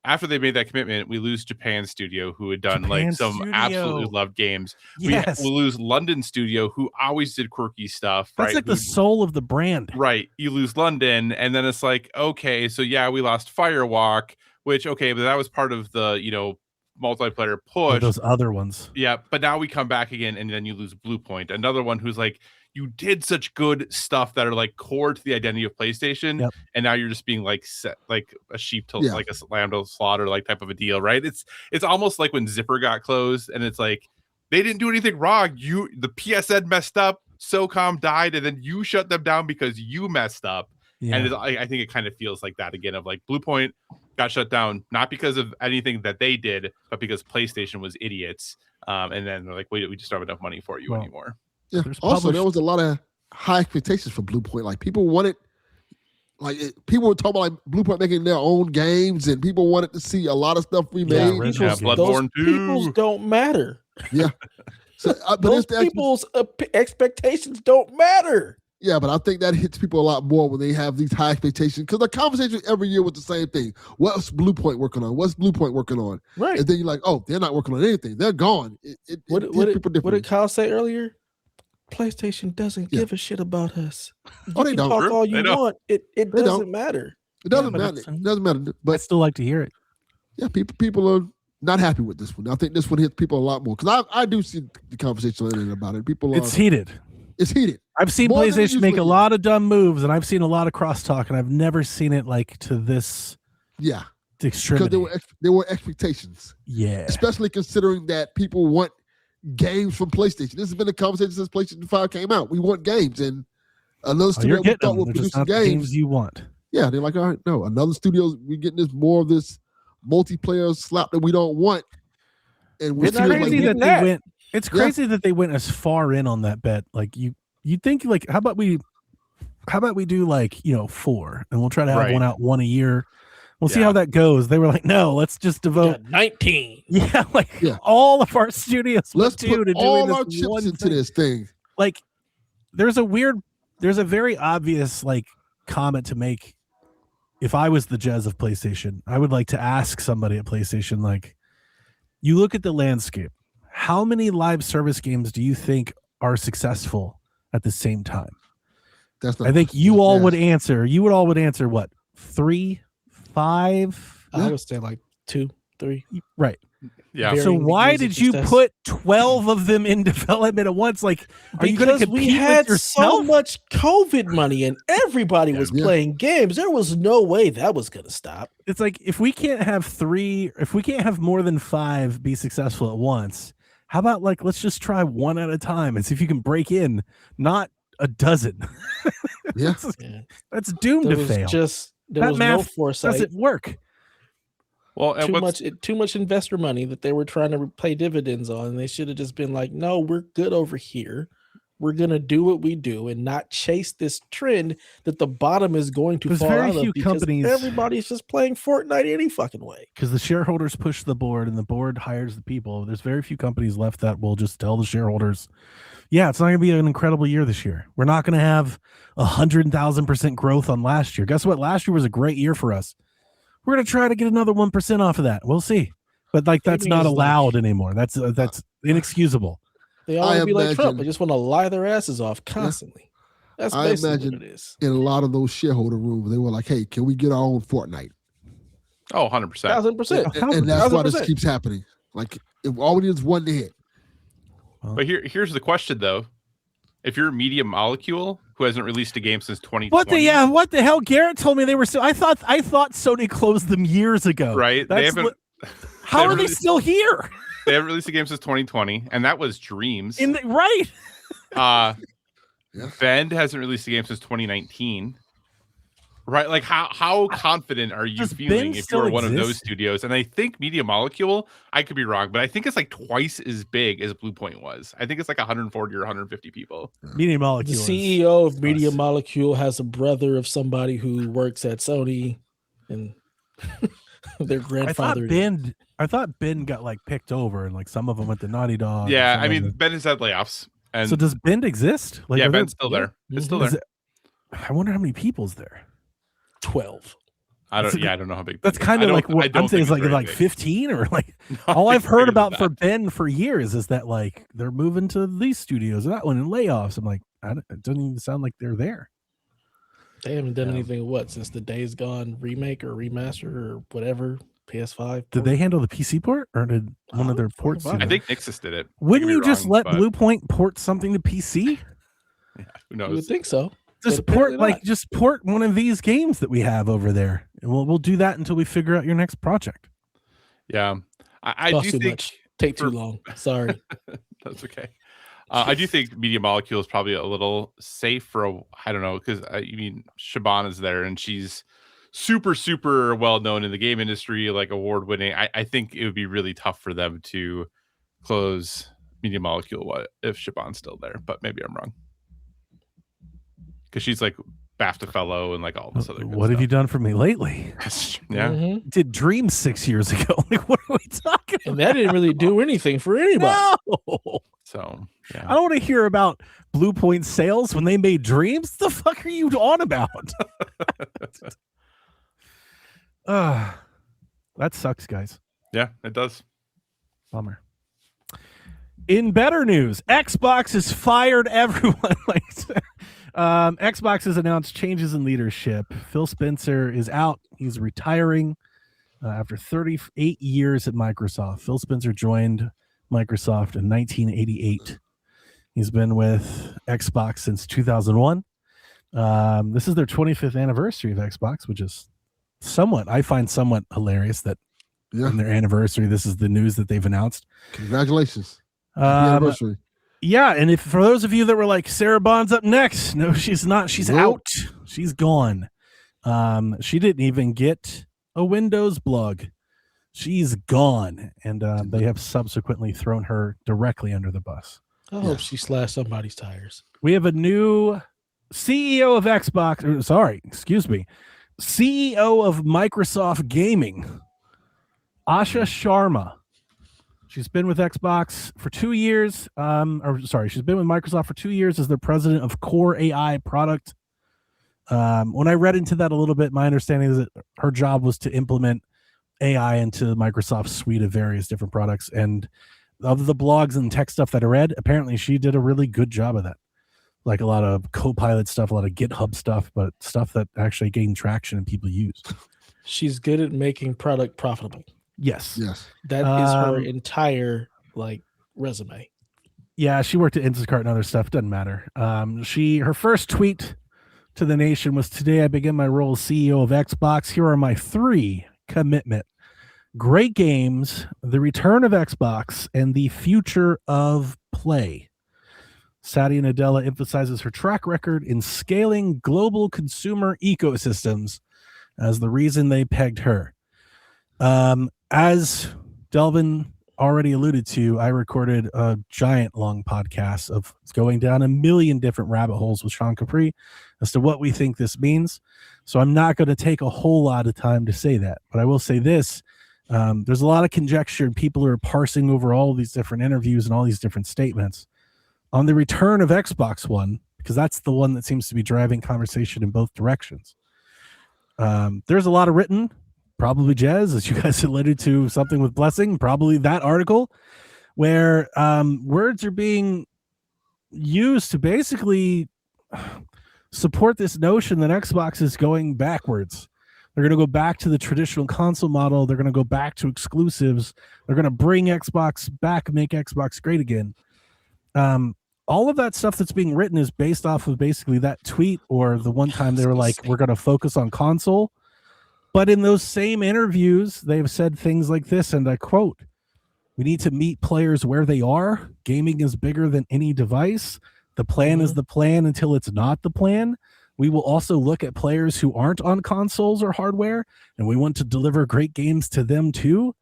after they made that commitment, we lose Japan Studio, who had done Japan like some Studio. absolutely loved games. Yes. We lose London Studio, who always did quirky stuff. That's right? like the soul of the brand. Right. You lose London, and then it's like, okay, so yeah, we lost Firewalk, which, okay, but that was part of the, you know, multiplayer push. Or those other ones. Yeah, but now we come back again, and then you lose Bluepoint, another one who's like, you did such good stuff that are like core to the identity of PlayStation, Yep. and now you're just being like set like a sheep to Yeah. like a lamb to slaughter, like type of a deal, right? It's almost like when Zipper got closed, and it's like they didn't do anything wrong. The PSN messed up, SOCOM died, and then you shut them down because you messed up. Yeah. And I think it kind of feels like that again, of like Bluepoint got shut down not because of anything that they did, but because PlayStation was idiots. And then they're like, wait, we just don't have enough money for you anymore. Yeah. There's Also, there published- was a lot of high expectations for Bluepoint. Like, people wanted, people were talking about like Bluepoint making their own games, and people wanted to see a lot of stuff remade. Yeah, Yeah, original games. Bloodborne Those people's 2. don't matter. So, but Those it's the people's expectations don't matter. yeah, but I think that hits people a lot more when they have these high expectations, because the conversation every year was the same thing. What's Bluepoint working on? What's Bluepoint working on? Right. And then you're like, oh, they're not working on anything. They're gone. It What hits did people what differently. did Kyle say earlier? PlayStation doesn't Yeah. give a shit about us. Oh, they You don't. can talk True. all They you don't. want. It They doesn't don't. matter. It doesn't but matter. it's- It doesn't matter. I But still like to hear it. yeah, people are not happy with this one. I think this one hits people a lot more, because I do see the conversation on the internet about it. People are, It's heated. it's heated. I've seen More than it PlayStation make a usually lot of dumb moves, and I've seen a lot of crosstalk, and I've never seen it like to this Yeah, because extremity. there were expectations, Yeah. especially considering that people want games from PlayStation. This has been a conversation since PlayStation 5 came out. We want games, and another Oh, studio you're we getting thought them. were They're just producing not the games. games you want. Yeah, they're like, all right, no, another studio, we getting this more of this multiplayer slap that we don't want. And we're It's not crazy even that getting they that. went. It's Yeah. crazy that they went as far in on that bet. Like you'd think, like, how about we do, like, you know, 4, and we'll try to have one a year. We'll see Yeah. how that goes. They were like, no, let's just devote. 19. Yeah, like Yeah. all of our studios let's went put to doing all this our chips one into thing. this thing. Like, there's a very obvious, like, comment to make. If I was the Jez of PlayStation, I would like to ask somebody at PlayStation, like, you look at the landscape, how many live service games do you think are successful at the same time? That's not I think a question you like all that. would answer. You would all would answer what? 3, 5? I would say like 2, 3. Right. Yeah. Very- So Varying why degrees of did you success. put 12 of them in development at once? Like, are you going to Because compete we had with so yourself? much COVID money and everybody was Yeah. playing games. There was no way that was going to stop. It's like, if we can't have more than 5 be successful at once, how about, like, let's just try one at a time and see if you can break in, not a dozen. Yeah. Yeah. That's doomed There to was fail. there That was no math foresight. Doesn't work. Well, and Too much investor money that they were trying to pay dividends on. And they should have just been like, no, we're good over here. We're gonna do what we do and not chase this trend that the bottom is going to There's fall very out of few because companies- everybody's just playing Fortnite any fucking way. Because the shareholders push the board and the board hires the people. There's very few companies left that will just tell the shareholders, yeah, it's not going to be an incredible year this year. We're not going to have 100,000% growth on last year. Guess what? Last year was a great year for us. We're going to try to get another 1% off of that. We'll see. But, like, that's Maybe not it's like- allowed anymore. That's inexcusable. They all I want to be like Trump. imagine- They just want to lie their asses off constantly. That's I basically imagine- what it is. In a lot of those shareholder rooms, they were like, hey, can we get our own Fortnite? 100%. 1,000%. And that's why this 1,000%. keeps happening. Like, if all we need is one to hit. But here's the question though: if you're a Media Molecule, who hasn't released a game since 2020. What the hell? Garrett told me they were still. I thought Sony closed them years ago. Right? They haven't. How are they still here? They haven't released a game since 2020, and that was Dreams. Right. Bend hasn't released a game since 2019. Right? Like how confident are you feeling if you're one of those studios? And I think Media Molecule, I could be wrong, but I think it's like twice as big as Bluepoint was. I think it's like 140 or 150 people. Media Molecule. The CEO of Media Molecule has a brother of somebody who works at Sony, and their grandfather. I thought Ben got like picked over, and like some of them went to Naughty Dog. Yeah, I mean Ben has had layoffs. And so does Bend exist? Like, yeah, Ben's still there. It's still there. I wonder how many people's there. 12. I don't know how big. That's kind of like what I'm saying is like 15 or like all I've heard about for Ben for years is that like they're moving to these studios and that one and layoffs. I'm like, it doesn't even sound like they're there. They haven't done anything since the Days Gone remake or remaster or whatever. PS5. Did they handle the PC port or did one of their ports? I think Nixus did it. Wouldn't you just let Bluepoint port something to PC? Yeah, who knows? You would think so. Just port one of these games that we have over there, and we'll do that until we figure out your next project. Yeah, I do think take too long. Sorry, that's okay. I do think Media Molecule is probably a little safe for I don't know because Shaban is there and she's super well known in the game industry, like award winning. I think it would be really tough for them to close Media Molecule if Shaban's still there, but maybe I'm wrong. Because she's like BAFTA fellow and like all this other. What have you done for me lately? Yeah, did Dreams 6 years ago. Like, what are we talking about? And that didn't really do anything for anybody. No. So yeah. I don't want to hear about Bluepoint sales when they made Dreams. The fuck are you on about? That sucks, guys. Yeah, it does. Bummer. In better news, Xbox has fired everyone. Xbox has announced changes in leadership. Phil Spencer is out. He's retiring after 38 years at Microsoft. Phil Spencer joined Microsoft in 1988. He's been with Xbox since 2001. This is their 25th anniversary of Xbox, which is I find somewhat hilarious that on their anniversary, this is the news that they've announced. Congratulations. Anniversary. Yeah, and if for those of you that were like, Sarah Bond's up next, no, she's not. She's out. She's gone. She didn't even get a Windows blog. She's gone, and they have subsequently thrown her directly under the bus. I hope she slashed somebody's tires. We have a new CEO of Xbox. CEO of Microsoft Gaming, Asha Sharma. She's been with Xbox for 2 years. She's been with Microsoft for 2 years as their president of Core AI product. When I read into that a little bit, my understanding is that her job was to implement AI into Microsoft's suite of various different products. And of the blogs and tech stuff that I read, apparently she did a really good job of that. Like a lot of Copilot stuff, a lot of GitHub stuff, but stuff that actually gained traction and people use. She's good at making product profitable. Yes. That is her entire resume. Yeah, she worked at Instacart and other stuff. Doesn't matter. Her first tweet to the nation was, "Today I begin my role as CEO of Xbox. Here are my 3 commitment: great games, the return of Xbox, and the future of play." Satya Nadella emphasizes her track record in scaling global consumer ecosystems as the reason they pegged her. As Delvin already alluded to, I recorded a giant long podcast of going down a million different rabbit holes with Sean Capri as to what we think this means. So I'm not going to take a whole lot of time to say that, but I will say this. There's a lot of conjecture and people are parsing over all these different interviews and all these different statements on the return of Xbox One, because that's the one that seems to be driving conversation in both directions. There's a lot of written, probably Jez, as you guys alluded to, something with Blessing, probably that article where words are being used to basically support this notion that Xbox is going backwards. They're going to go back to the traditional console model. They're going to go back to exclusives. They're going to bring Xbox back, make Xbox great again. all of that stuff that's being written is based off of basically that tweet, or the one time they were like, we're going to focus on console. But in those same interviews, they've said things like this, and I quote, "We need to meet players where they are. Gaming is bigger than any device. The plan is the plan until it's not the plan. We will also look at players who aren't on consoles or hardware, and we want to deliver great games to them too."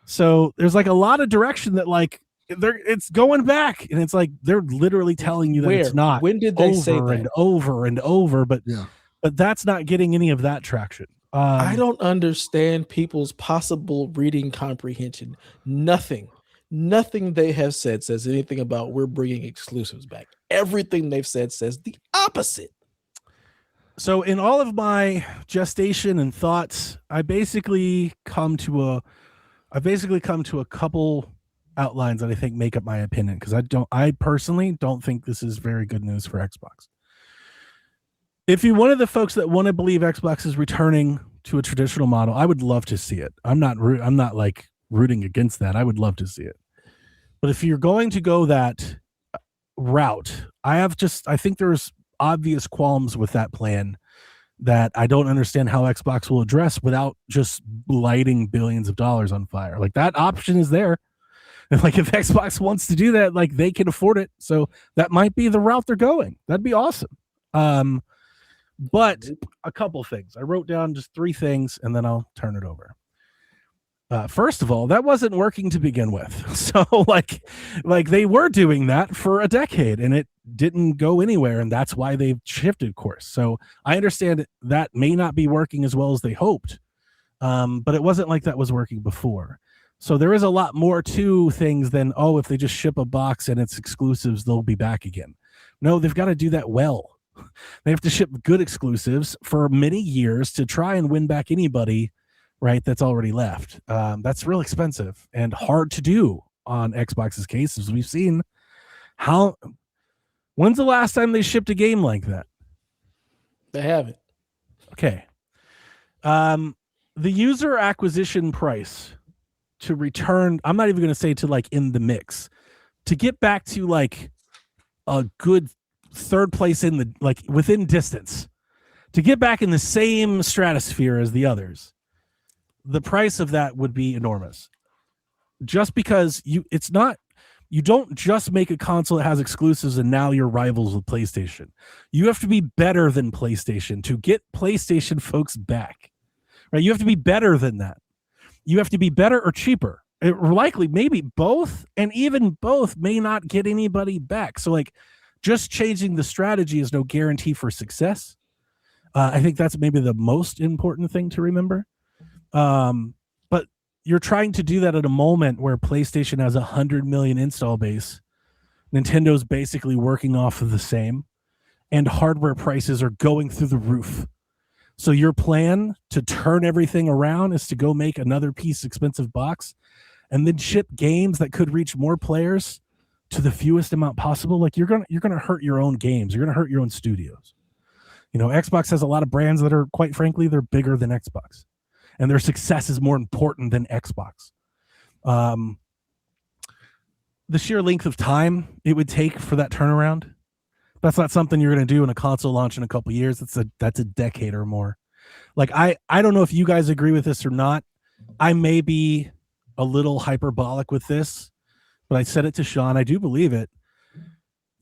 So there's like a lot of direction that like it's going back, and it's like they're literally telling you that it's not. When did they say that? And over and over, but that's not getting any of that traction. I don't understand people's possible reading comprehension. Nothing they have said says anything about we're bringing exclusives back. Everything they've said says the opposite. So in all of my gestation and thoughts, I basically come to a couple outlines that I think make up my opinion, because I personally don't think this is very good news for Xbox. If you're one of the folks that want to believe Xbox is returning to a traditional model, I would love to see it. I'm not like rooting against that. I would love to see it. But if you're going to go that route, I think there's obvious qualms with that plan that I don't understand how Xbox will address without just lighting billions of dollars on fire. Like, that option is there. And like, if Xbox wants to do that, like, they can afford it. So that might be the route they're going. That'd be awesome. But a couple things. I wrote down just 3 things, and then I'll turn it over. First of all, that wasn't working to begin with. So like they were doing that for a decade, and it didn't go anywhere, and that's why they've shifted course. So I understand that may not be working as well as they hoped, but it wasn't like that was working before. So there is a lot more to things than, oh, if they just ship a box and it's exclusives, they'll be back again. No, they've got to do that well. They have to ship good exclusives for many years to try and win back anybody, right, that's already left. That's real expensive and hard to do on Xbox's case, as we've seen. When's the last time they shipped a game like that? They haven't. Okay. The user acquisition price to return, I'm not even going to say to like in the mix, to get back to like a good third place in the, like, within distance, to get back in the same stratosphere as the others, the price of that would be enormous. Just because you don't just make a console that has exclusives and now you're rivals with PlayStation. You have to be better than PlayStation to get PlayStation folks back, right? You have to be better than that. You have to be better or cheaper. Likely, maybe both, and even both may not get anybody back. So like, just changing the strategy is no guarantee for success. I think that's maybe the most important thing to remember. But you're trying to do that at a moment where PlayStation has 100 million install base. Nintendo's basically working off of the same, and hardware prices are going through the roof. So your plan to turn everything around is to go make another expensive box and then ship games that could reach more players to the fewest amount possible. Like, you're gonna hurt your own games. You're gonna hurt your own studios. You know, Xbox has a lot of brands that are, quite frankly, they're bigger than Xbox, and their success is more important than Xbox. The sheer length of time it would take for that turnaround, that's not something you're going to do in a console launch in a couple of years. That's a decade or more. Like, I don't know if you guys agree with this or not. I may be a little hyperbolic with this, but I said it to Sean. I do believe it.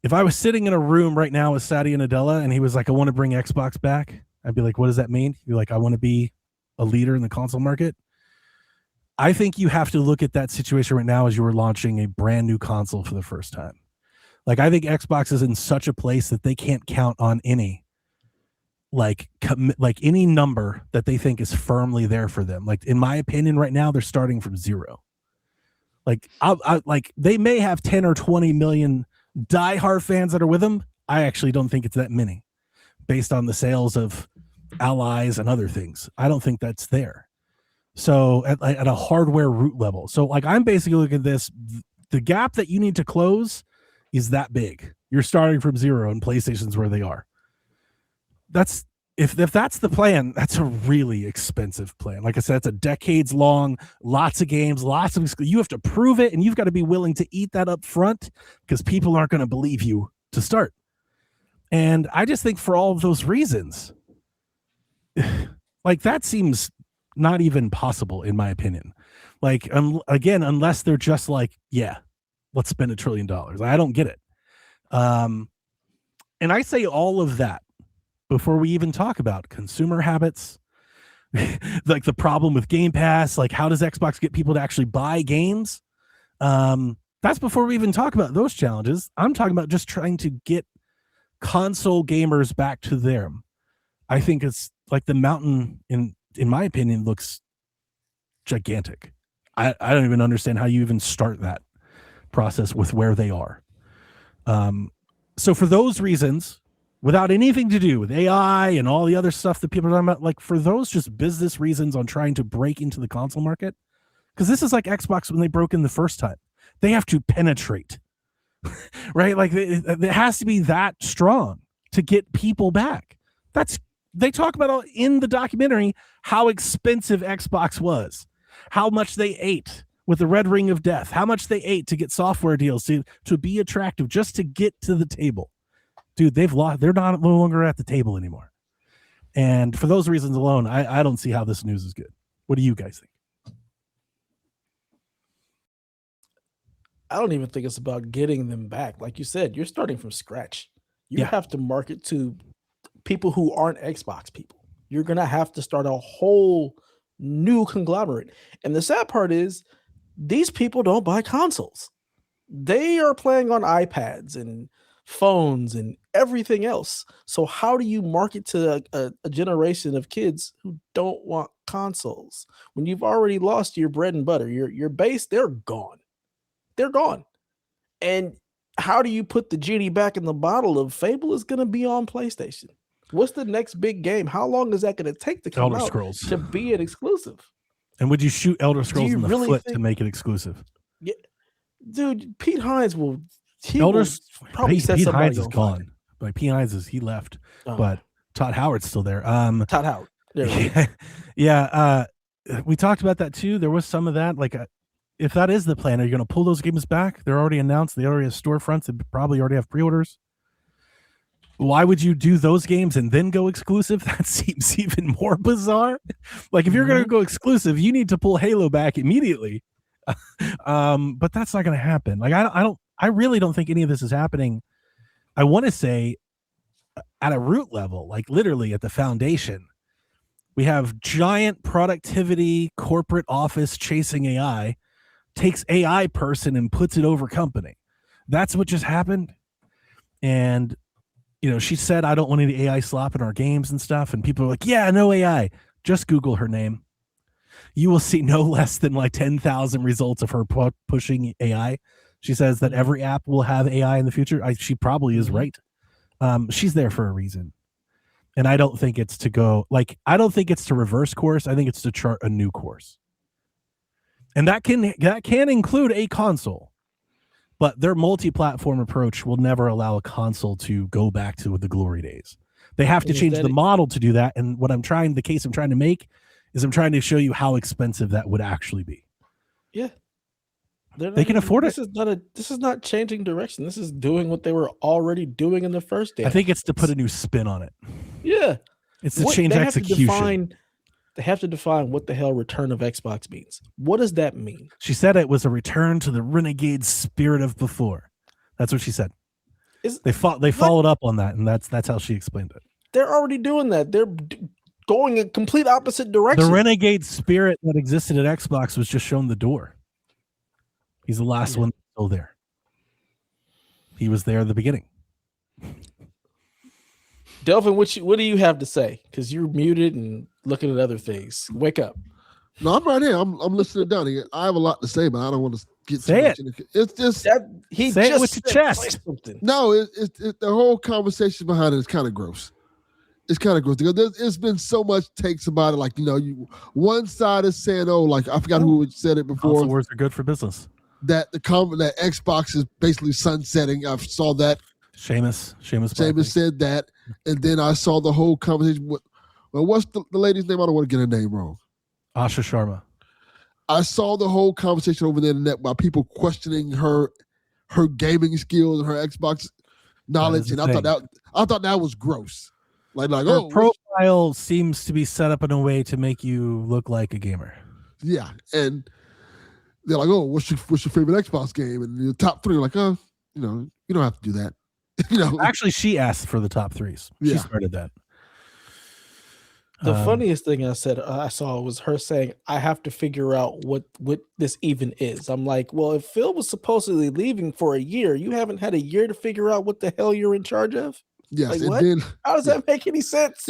If I was sitting in a room right now with Satya Nadella and he was like, I want to bring Xbox back, I'd be like, what does that mean? He'd be like, I want to be a leader in the console market. I think you have to look at that situation right now as you were launching a brand new console for the first time. Like, I think Xbox is in such a place that they can't count on any any number that they think is firmly there for them. Like, in my opinion, right now they're starting from zero. Like, they may have 10 or 20 million diehard fans that are with them. I actually don't think it's that many, based on the sales of Allies and other things. I don't think that's there. So at a hardware root level. So like, I'm basically looking at this, the gap that you need to close is that big. You're starting from zero and PlayStation's where they are. if that's the plan, that's a really expensive plan. Like I said, it's a decades long, lots of games, you have to prove it, and you've got to be willing to eat that up front because people aren't going to believe you to start. And I just think for all of those reasons, like that seems not even possible in my opinion. Like again, unless they're just like, yeah, let's spend $1 trillion. I don't get it. And I say all of that before we even talk about consumer habits, like the problem with Game Pass, like how does Xbox get people to actually buy games? That's before we even talk about those challenges. I'm talking about just trying to get console gamers back to them. I think it's like the mountain, in my opinion, looks gigantic. I don't even understand how you even start that process with where they are. So for those reasons, without anything to do with AI and all the other stuff that people are talking about, like for those just business reasons on trying to break into the console market, because this is like Xbox when they broke in the first time. They have to penetrate, right? Like it has to be that strong to get people back. They talk about in the documentary how expensive Xbox was, how much they ate with the Red Ring of Death, how much they ate to get software deals to be attractive just to get to the table. Dude, they've lost. They're no longer at the table anymore. And for those reasons alone, I don't see how this news is good. What do you guys think? I don't even think it's about getting them back. Like you said, you're starting from scratch. You have to market to people who aren't Xbox people. You're going to have to start a whole new conglomerate. And the sad part is these people don't buy consoles. They are playing on iPads and phones and everything else. So how do you market to a generation of kids who don't want consoles when you've already lost your bread and butter, your base? They're gone. They're gone. And how do you put the genie back in the bottle of Fable is going to be on PlayStation? What's the next big game? How long is that going to take to come Elder out Scrolls to be an exclusive? And would you shoot Elder Scrolls in the foot to make it exclusive? Yeah, dude, Pete Hines will. Probably Pete Hines is gone. Like Pete Hines he left, but Todd Howard's still there. Todd Howard. Yeah. We talked about that too. There was some of that. Like, if that is the plan, are you going to pull those games back? They're already announced. They already have storefronts. They probably already have pre-orders. Why would you do those games and then go exclusive? That seems even more bizarre. Like, if you're going to go exclusive, you need to pull Halo back immediately. But that's not going to happen. Like, I really don't think any of this is happening. I want to say at a root level, like literally at the foundation, we have giant productivity corporate office chasing AI, takes AI person and puts it over company. That's what just happened. And, you know, she said, I don't want any AI slop in our games and stuff. And people are like, yeah, no AI. Just Google her name. You will see no less than like 10,000 results of her pushing AI. She says that every app will have AI in the future. She probably is right. She's there for a reason. And I don't think it's to go I don't think it's to reverse course. I think it's to chart a new course. And that can include a console. But their multi-platform approach will never allow a console to go back to the glory days. They have to change the model to do that. And the case I'm trying to make is I'm trying to show you how expensive that would actually be. Yeah. They can afford it. This is not changing direction. This is doing what they were already doing in the first day. I think it's to put a new spin on it. Yeah. It's to change execution. They have to define what the hell return of Xbox means. What does that mean? She said it was a return to the renegade spirit of before. That's what she said. They followed up on that, and that's how she explained it. They're already doing that. They're going in complete opposite direction. The renegade spirit that existed at Xbox was just shown the door. He's the last one still there. He was there at the beginning. Delvin, what do you have to say? Because you're muted and looking at other things. Wake up. No, I'm right here. I'm listening down here. I have a lot to say, but I don't want to get say too much in it. It's just say it with your chest. No, it's the whole conversation behind it is kind of gross. It's kind of gross because it's been so much takes about it. Like, you know, one side is saying, "Oh, like I forgot who said it before." Console wars are good for business. That that Xbox is basically sunsetting. I saw that. Seamus said that, and then I saw the whole conversation Well, what's the lady's name? I don't want to get her name wrong. Asha Sharma. I saw the whole conversation over the internet about people questioning her gaming skills and her Xbox knowledge, and I thought that was gross. Like Her profile seems to be set up in a way to make you look like a gamer. Yeah, and they're like, "Oh, what's your favorite Xbox game?" And the top 3 are like, "Oh, you don't have to do that." Actually, she asked for the top 3s. She started that. The funniest thing I saw was her saying, "I have to figure out what this even is." I'm like, well, if Phil was supposedly leaving for a year, you haven't had a year to figure out what the hell you're in charge of? Yes, like, and what? then How does that make any sense?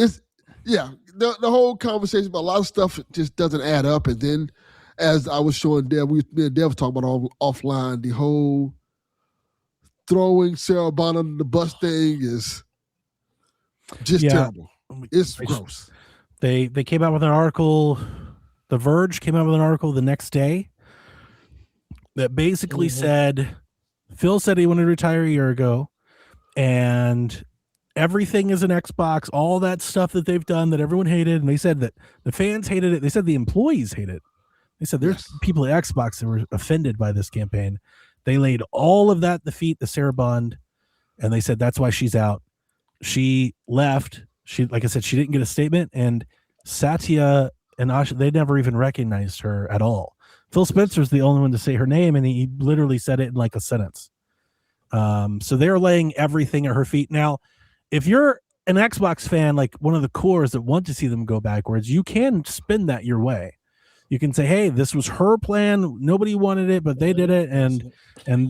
The whole conversation about a lot of stuff just doesn't add up. And then, as I was showing Dev, me and Dev talking about offline, the whole throwing Sarah Bond under the bus thing is just terrible. It's gross. They came out with an article. The Verge came out with an article the next day that basically said Phil said he wanted to retire a year ago, and everything is an Xbox. All that stuff that they've done that everyone hated, and they said that the fans hated it. They said the employees hate it. They said there's people at Xbox that were offended by this campaign. They laid all of that at the feet of Sarah Bond, and they said that's why she's out. She left. She, like I said, she didn't get a statement, and Satya and Asha, they never even recognized her at all. Phil Spencer's the only one to say her name, and he literally said it in like a sentence. So they're laying everything at her feet. Now, if you're an Xbox fan, like one of the cores that want to see them go backwards, you can spin that your way. You can say, hey, this was her plan. Nobody wanted it, but they did it, and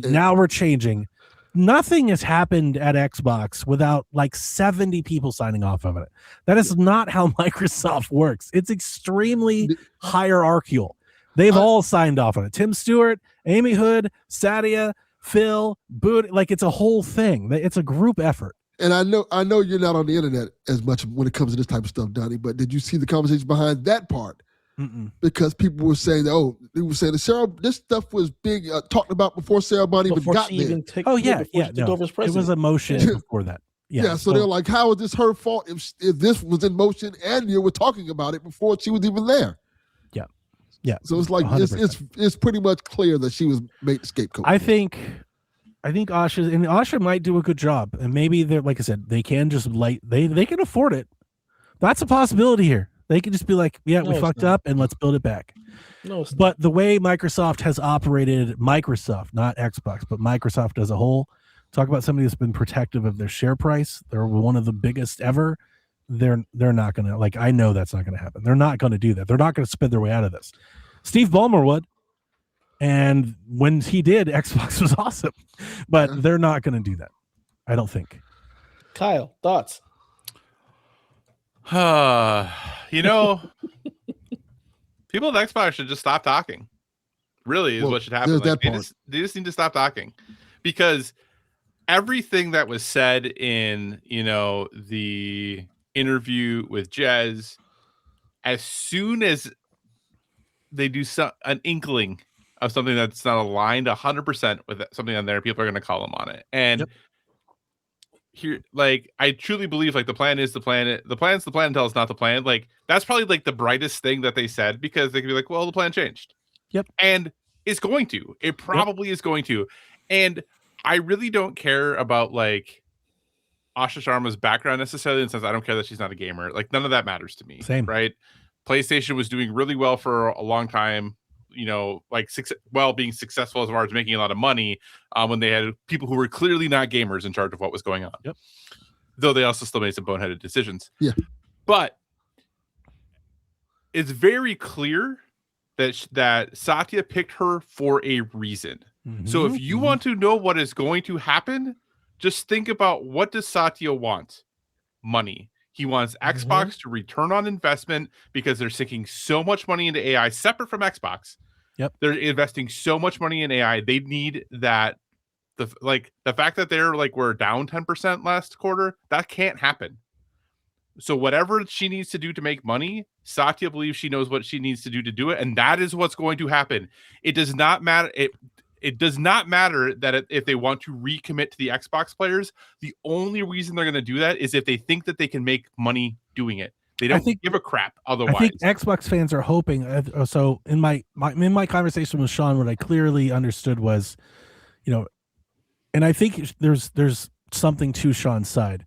now we're changing. Nothing has happened at Xbox without like 70 people signing off of it. That is not how Microsoft works. It's extremely hierarchical. They've all signed off on it. Tim Stewart, Amy Hood, Satya, Phil, Boot, like it's a whole thing. It's a group effort. And I know you're not on the internet as much when it comes to this type of stuff, Donnie, but did you see the conversation behind that part? Mm-mm. Because people were saying that, they were saying that this stuff was being talked about before Sarah Bond even got there. Took over as president. It was a motion before that. So they're like, how is this her fault if this was in motion and you were talking about it before she was even there? Yeah. So it's like it's pretty much clear that she was made the scapegoat. I think Asha might do a good job, and maybe they're, like I said, they can just they can afford it. That's a possibility here. They could just be like, we fucked up and let's build it back. But the way Microsoft has operated, Microsoft, not Xbox, but Microsoft as a whole, talk about somebody that's been protective of their share price. They're one of the biggest ever. They're not going to, like, I know that's not going to happen. They're not going to do that. They're not going to spin their way out of this. Steve Ballmer would. And when he did, Xbox was awesome. But they're not going to do that. I don't think. Kyle, thoughts? People at Xbox should just stop talking. Really is what should happen. Like, they just need to stop talking, because everything that was said in the interview with Jez, as soon as they do an inkling of something that's not aligned 100% with something on there, people are going to call them on it. And here, like, I truly believe, like, the plan is the plan. The plan's the plan until it's not the plan. Like, that's probably like the brightest thing that they said, because they could be like, well, the plan changed. Yep. And it's going to. It probably is going to. And I really don't care about, like, Asha Sharma's background necessarily, in the sense I don't care that she's not a gamer. Like, none of that matters to me. Same. Right? PlayStation was doing really well for a long time, being successful as far as making a lot of money, when they had people who were clearly not gamers in charge of what was going on. Yep. Though they also still made some boneheaded decisions. Yeah. But it's very clear that Satya picked her for a reason. Mm-hmm. So if you want to know what is going to happen, just think about, what does Satya want? Money. He wants Xbox to return on investment, because they're sinking so much money into AI separate from Xbox. Yep. They're investing so much money in AI. They need that. The fact that we're down 10% last quarter, that can't happen. So whatever she needs to do to make money, Satya believes she knows what she needs to do it, and that is what's going to happen. It does not matter. It does not matter that if they want to recommit to the Xbox players, the only reason they're going to do that is if they think that they can make money doing it. They don't give a crap otherwise. I think Xbox fans are hoping. So in my conversation with Sean, what I clearly understood was, and I think there's something to Sean's side.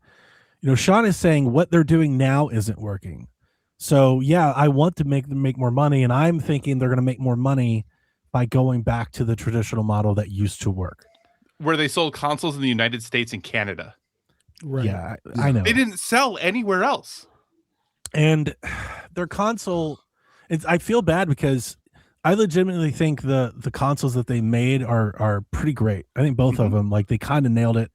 Sean is saying what they're doing now isn't working. So yeah, I want to make them make more money, and I'm thinking they're going to make more money by going back to the traditional model that used to work, where they sold consoles in the United States and Canada. Right. Yeah, I know. They didn't sell anywhere else. And their console, I feel bad because I legitimately think the consoles that they made are pretty great. I think both of them, like, they kind of nailed it.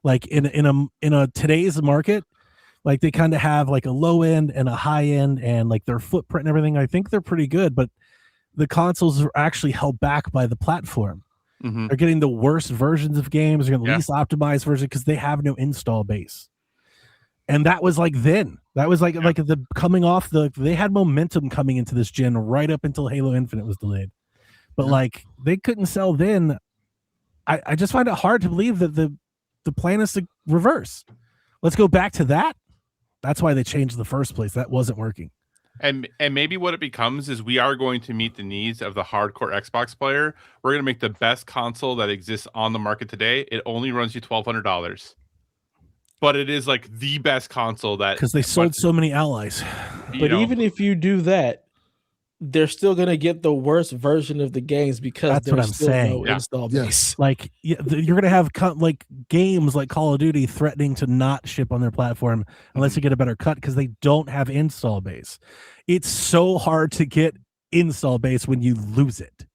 Like in a today's market, like they kind of have like a low end and a high end, and like their footprint and everything. I think they're pretty good, but the consoles are actually held back by the platform. They're getting the worst versions of games. They're getting the least optimized version because they have no install base. And that was like then. That was like the coming off they had momentum coming into this gen right up until Halo Infinite was delayed. But like they couldn't sell then. I just find it hard to believe that the plan is to reverse. Let's go back to that. That's why they changed in the first place. That wasn't working. And maybe what it becomes is we are going to meet the needs of the hardcore Xbox player. We're going to make the best console that exists on the market today. It only runs you $1,200. But it is like the best console because they sold so many allies. But even if you do that, they're still gonna get the worst version of the games because that's what I'm saying. No install base. Like you're gonna have like games like Call of Duty threatening to not ship on their platform unless you get a better cut because they don't have install base. It's so hard to get install base when you lose it.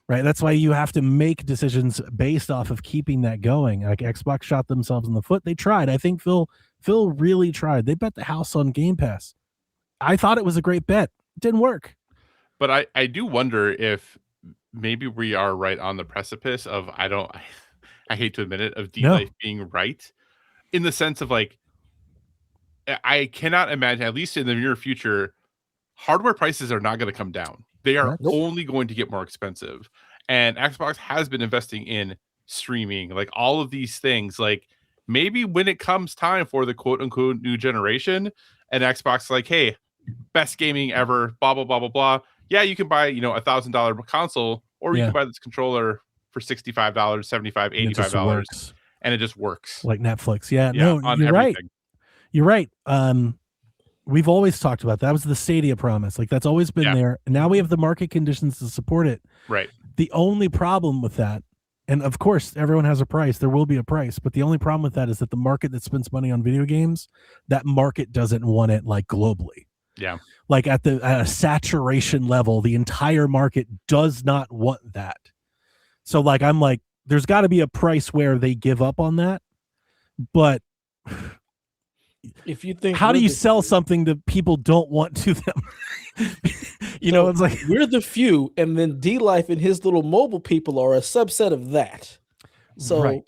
Right, that's why you have to make decisions based off of keeping that going. Like Xbox shot themselves in the foot. They tried. I think Phil really tried. They bet the house on Game Pass. I thought it was a great bet. It didn't work. But I do wonder if maybe we are right on the precipice of I hate to admit it, of D-Life being right, in the sense of like I cannot imagine, at least in the near future, hardware prices are not going to come down. They are only going to get more expensive. And Xbox has been investing in streaming, like all of these things. Like maybe when it comes time for the quote unquote new generation, and Xbox like, hey, best gaming ever, blah, blah, blah, blah, blah. Yeah, you can buy, $1,000 console, or you can buy this controller for $65, $75, $85, and it just works. Like Netflix. Yeah, no, you're right. You're right. We've always talked about that was the Stadia promise. Like that's always been there. And now we have the market conditions to support it. Right. The only problem with that, and of course everyone has a price, there will be a price, but the only problem with that is that the market that spends money on video games, that market doesn't want it like globally. Yeah. Like at a saturation level, the entire market does not want that. So like I'm like, there's got to be a price where they give up on that. But if you think, how do you sell something that people don't want to them? It's like we're the few, and then D-Life and his little mobile people are a subset of that. So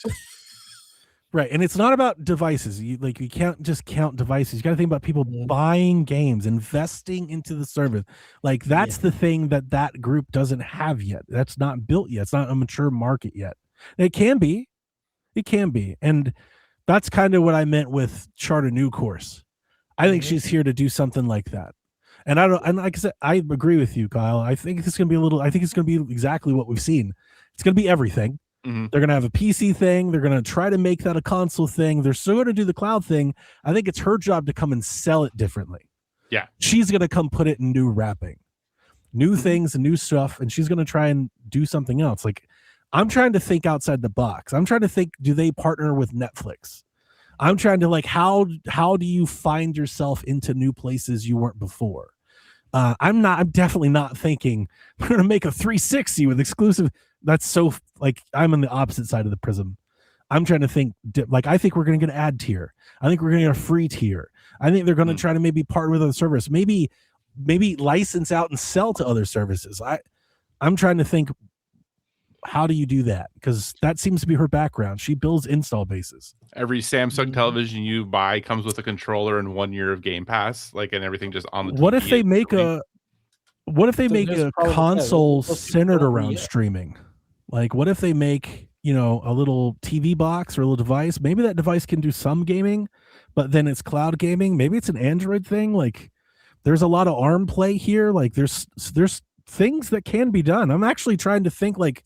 right. And it's not about devices. You can't just count devices. You got to think about people buying games, investing into the service. Like that's the thing that group doesn't have yet. That's not built yet. It's not a mature market yet. It can be. And that's kind of what I meant with chart a new course. I think she's here to do something like that. And like I said, I agree with you, Kyle. I think it's going to be exactly what we've seen. It's going to be everything. They're going to have a PC thing. They're going to try to make that a console thing. They're still going to do the cloud thing. I think it's her job to come and sell it differently. Yeah. She's going to come put it in new wrapping, new things and new stuff. And she's going to try and do something else. Like I'm trying to think outside the box. I'm trying to think, do they partner with Netflix? I'm trying to like, how do you find yourself into new places you weren't before? I'm definitely not thinking we're going to make a 360 with exclusive. That's so like, I'm on the opposite side of the prism. I'm trying to think like, I think we're going to get an ad tier. I think we're going to get a free tier. I think they're going to try to maybe partner with other service, maybe license out and sell to other services. I'm trying to think, how do you do that? Because that seems to be her background. She builds install bases. Every Samsung television you buy comes with a controller and 1 year of Game Pass, like, and everything just on the. What if they make a console centered around streaming? Like, what if they make a little TV box or a little device? Maybe that device can do some gaming, but then it's cloud gaming. Maybe it's an Android thing. Like, there's a lot of arm play here. Like there's things that can be done. I'm actually trying to think like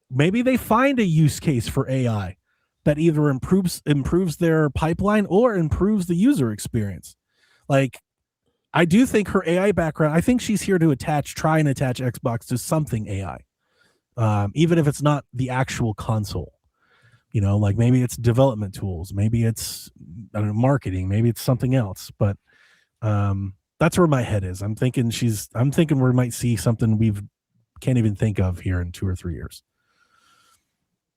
maybe they find a use case for AI that either improves their pipeline or improves the user experience. Like I do think her AI background, I think she's here to try and attach Xbox to something AI. Even if it's not the actual console. You know, like maybe it's development tools, maybe it's I don't know, marketing, maybe it's something else. But that's where my head is. I'm thinking we might see something we can't even think of here in 2 or 3 years.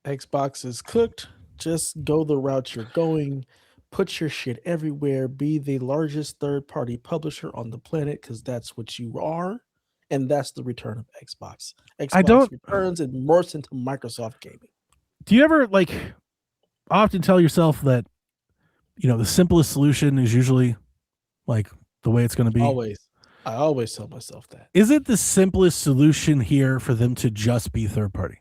Xbox is cooked. Just go the route you're going. Put your shit everywhere. Be the largest third-party publisher on the planet because that's what you are. And that's the return of Xbox. Xbox returns and morphs into Microsoft gaming. Do you ever like often tell yourself that, you know, the simplest solution is usually like the way it's going to be? Always. I always tell myself that. Is it the simplest solution here for them to just be third party?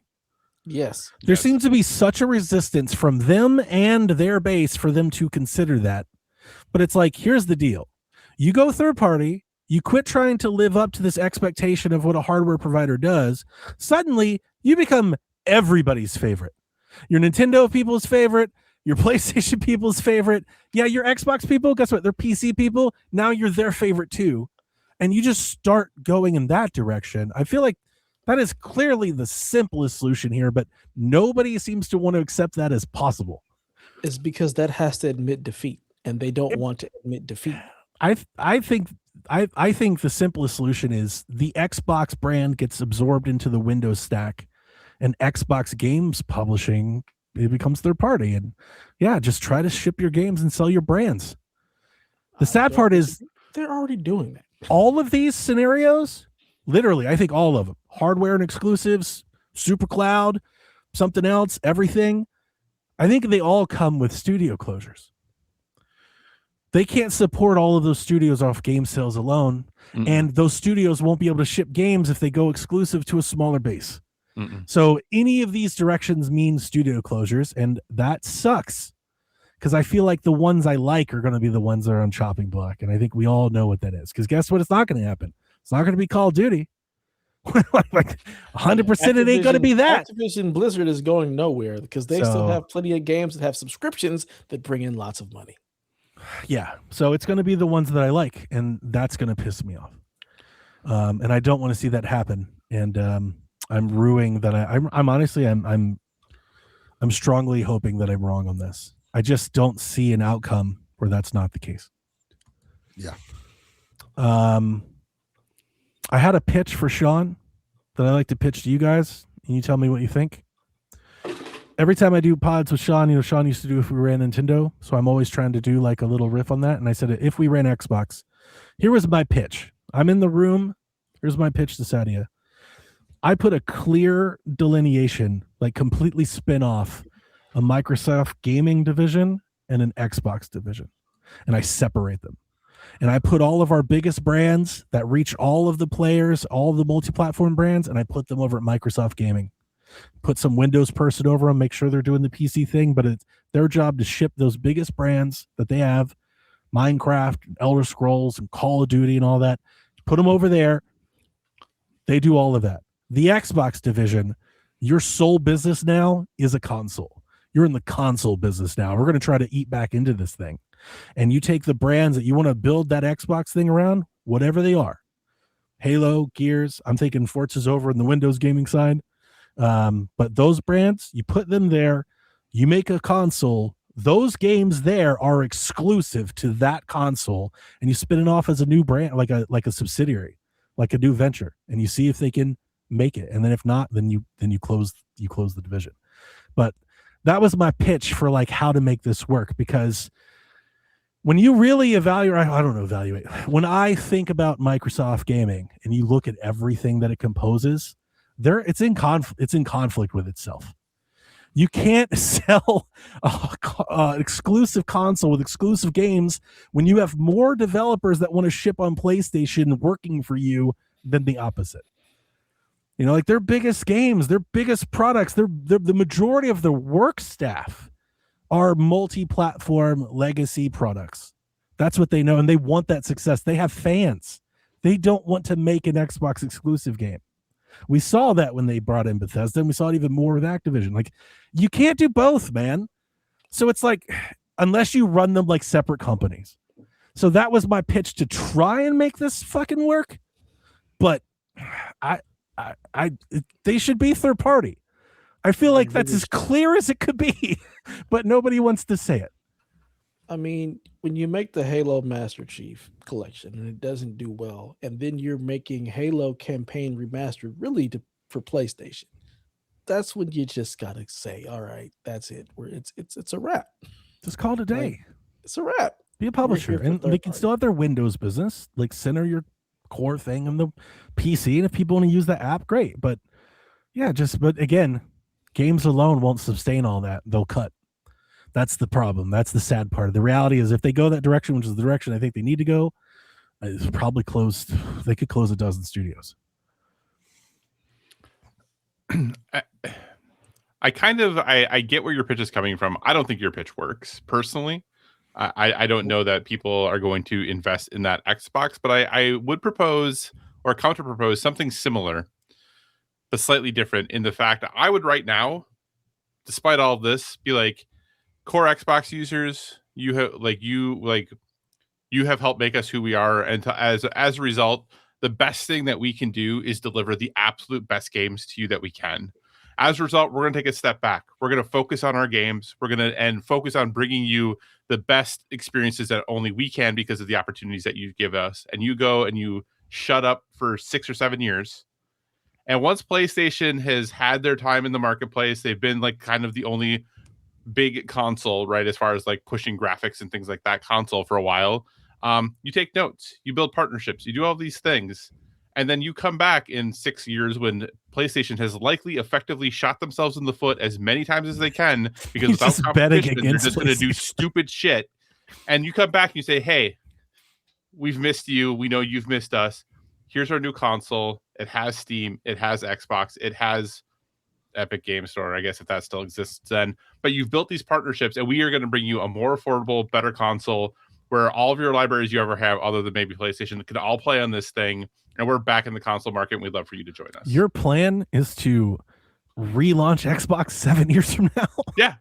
Yes. There seems to be such a resistance from them and their base for them to consider that. But it's like, here's the deal. You go third party, you quit trying to live up to this expectation of what a hardware provider does. Suddenly, you become everybody's favorite. Your Nintendo people's favorite, your PlayStation people's favorite. Yeah, your Xbox people, guess what? They're PC people. Now you're their favorite too. And you just start going in that direction. I feel like that is clearly the simplest solution here, but nobody seems to want to accept that as possible. It's because that has to admit defeat, and they don't want to admit defeat. I think the simplest solution is the Xbox brand gets absorbed into the Windows stack, and Xbox games publishing, it becomes third party. And yeah, just try to ship your games and sell your brands. The sad part is they're already doing that. All of these scenarios, literally, I think all of them, hardware and exclusives, super cloud, something else, everything, I think they all come with studio closures. They can't support all of those studios off game sales alone. And those studios won't be able to ship games if they go exclusive to a smaller base. So any of these directions mean studio closures, and that sucks because I feel like the ones I like are going to be the ones that are on chopping block, and I think we all know what that is. Because guess what? It's not going to happen. It's not going to be Call of Duty. Like 100%, it ain't going to be that. Activision Blizzard is going nowhere because they still have plenty of games that have subscriptions that bring in lots of money. Yeah, so it's going to be the ones that I like, and that's going to piss me off. And I don't want to see that happen. And I'm ruining that. I'm honestly, I'm strongly hoping that I'm wrong on this. I just don't see an outcome where that's not the case. Yeah. I had a pitch for Sean that I like to pitch to you guys, and you tell me what you think. Every time I do pods with Sean, you know, Sean used to do if we ran Nintendo, so I'm always trying to do like a little riff on that. And I said, if we ran Xbox, here was my pitch. I'm in the room. Here's my pitch to Sadia. I put a clear delineation, like completely spin off a Microsoft gaming division and an Xbox division. And I separate them. And I put all of our biggest brands that reach all of the players, all the multi-platform brands, and I put them over at Microsoft Gaming. Put some Windows person over them, make sure they're doing the PC thing, but it's their job to ship those biggest brands that they have, Minecraft, Elder Scrolls, and Call of Duty and all that. Put them over there. They do all of that. The Xbox division, your sole business now is a console. You're in the console business now. We're going to try to eat back into this thing. And you take the brands that you want to build that Xbox thing around, whatever they are. Halo, Gears, I'm thinking Forza's over in the Windows gaming side. But those brands, you put them there, you make a console, those games there are exclusive to that console, and you spin it off as a new brand, like a subsidiary, like a new venture, and you see if they can make it. And then if not, then you close the division. But that was my pitch for like how to make this work, because when you really evaluate, when I think about Microsoft Gaming and you look at everything that it composes, it's in conflict with itself. You can't sell an exclusive console with exclusive games when you have more developers that want to ship on PlayStation working for you than the opposite. You know, like their biggest games, their biggest products, the majority of their work staff are multi-platform legacy products. That's what they know, and they want that success. They have fans. They don't want to make an Xbox exclusive game. We saw that when they brought in Bethesda, and we saw it even more with Activision. Like, you can't do both, man. So it's like, unless you run them like separate companies. So that was my pitch to try and make this fucking work. But they should be third party. I feel like that's as clear as it could be, but nobody wants to say it. I mean, when you make the Halo Master Chief Collection and it doesn't do well, and then you're making Halo Campaign Remastered really for PlayStation, that's when you just gotta say, all right, that's it. It's a wrap. Just call it a day. Like, it's a wrap. Be a publisher, and they can still have their Windows business, like center your core thing on the PC, and if people want to use the app, great. But yeah, but again, games alone won't sustain all that. They'll cut. That's the problem. That's the sad part. The reality is, if they go that direction, which is the direction I think they need to go, it's probably closed. They could close a dozen studios. I get where your pitch is coming from. I don't think your pitch works personally. I don't know that people are going to invest in that Xbox, but I would propose or counter propose something similar, but slightly different in the fact that I would right now, despite all of this, be like, core Xbox users, you have helped make us who we are, and as a result, the best thing that we can do is deliver the absolute best games to you that we can. As a result, we're going to take a step back. We're going to focus on our games. We're going to focus on bringing you the best experiences that only we can because of the opportunities that you give us. And you go and you shut up for 6 or 7 years. And once PlayStation has had their time in the marketplace, they've been like kind of the only big console, right, as far as like pushing graphics and things like that console for a while. You take notes, you build partnerships, you do all these things, and then you come back in 6 years when PlayStation has likely effectively shot themselves in the foot as many times as they can, because without competition, they're just going to do stupid shit. And you come back and you say, hey, we've missed you. We know you've missed us. Here's our new console. It has Steam. It has Xbox. It has Epic Game Store, I guess, if that still exists then. But you've built these partnerships, and we are going to bring you a more affordable, better console where all of your libraries you ever have, other than maybe PlayStation, can all play on this thing. And we're back in the console market, and we'd love for you to join us. Your plan is to relaunch Xbox 7 years from now? Yeah,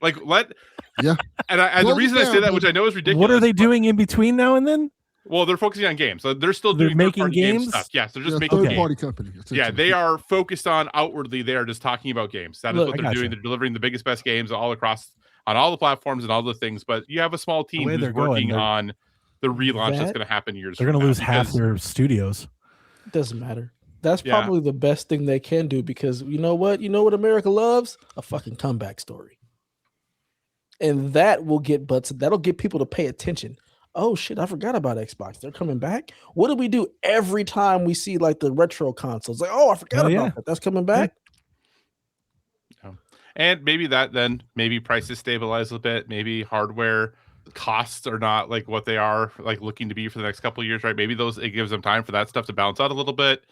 yeah. And the reason I say that, which I know is ridiculous. What are they doing in between now and then? Well, they're focusing on games. So they're still doing making games stuff. Yes, they're just making third-party company. Yeah, they are focused on outwardly. They are just talking about games. That is what they're doing. They're delivering the biggest, best games all across on all the platforms and all the things. But you have a small team who's working on the relaunch that's going to happen years. They're going to lose half their studios. It doesn't matter. That's probably the best thing they can do, because you know what? You know what America loves? A fucking comeback story. And that will get butts. That'll get people to pay attention. Oh shit, I forgot about Xbox. They're coming back. What do we do every time we see like the retro consoles? Like, oh, I forgot about that. That's coming back. Yeah. And maybe prices stabilize a bit. Maybe hardware costs are not like what they are like looking to be for the next couple of years, right? Maybe it gives them time for that stuff to balance out a little bit.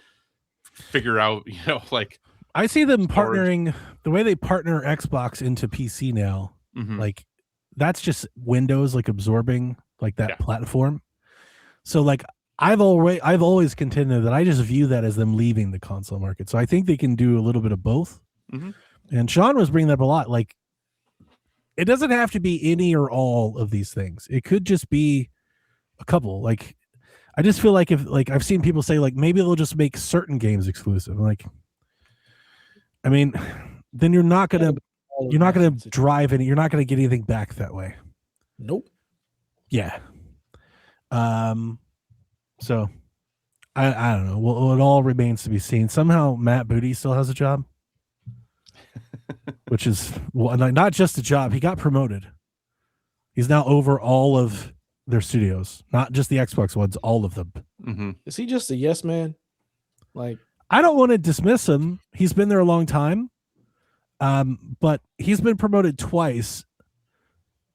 Figure out, like I see them partnering the way they partner Xbox into PC now. Mm-hmm. Like that's just Windows like absorbing like that platform. So like I've always contended that I just view that as them leaving the console market. So I think they can do a little bit of both. Mm-hmm. And Sean was bringing up a lot. Like it doesn't have to be any or all of these things. It could just be a couple. Like I just feel like if like I've seen people say like maybe they'll just make certain games exclusive. Like, I mean, then you're not gonna drive any. You're not gonna get anything back that way. Nope. Yeah. So I don't know. Well, it all remains to be seen. Somehow Matt Booty still has a job, which is not just a job. He got promoted. He's now over all of their studios, not just the Xbox ones, all of them. Mm-hmm. Is he just a yes man? Like, I don't want to dismiss him. He's been there a long time. But he's been promoted twice,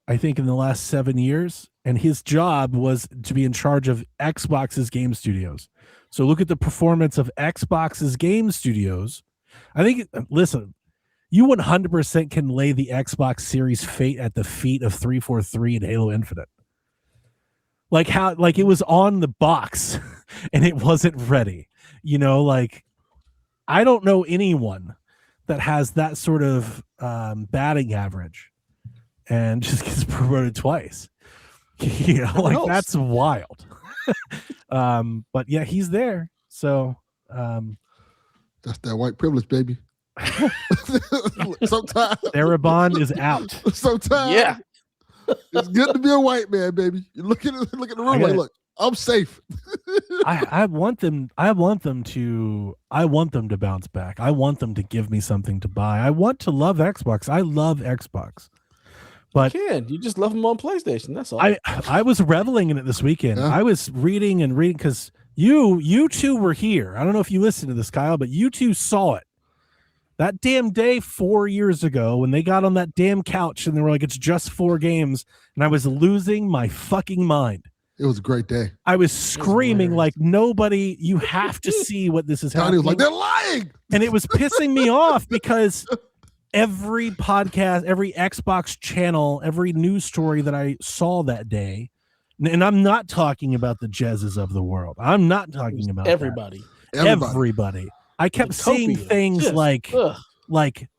I think, in the last 7 years. And his job was to be in charge of Xbox's game studios. So look at the performance of Xbox's game studios. I think, listen, you 100% can lay the Xbox Series fate at the feet of 343 and Halo Infinite. Like how like it was on the box and it wasn't ready. You know, like I don't know anyone that has that sort of batting average and just gets promoted twice. You know, like that's wild. But yeah, he's there. So that's that white privilege, baby. Sometimes Darabond is out. Sometimes Yeah. it's good to be a white man, baby. You look at the room like, look, I'm safe. I want them to bounce back. I want them to give me something to buy. I want to love Xbox. I love Xbox. But you just love them on PlayStation. That's all. I was reveling in it this weekend. Yeah. I was reading because you two were here. I don't know if you listened to this, Kyle, but you two saw it. That damn day 4 years ago when they got on that damn couch and they were like, it's just 4 games. And I was losing my fucking mind. It was a great day. I was screaming like nobody, you have to see what this is Donnie happening. was like, they're lying. And it was pissing me off because every podcast, every Xbox channel, every news story that I saw that day, and I'm not talking about the Jezzes of the world. I'm not talking about everybody. Everybody. I kept seeing things like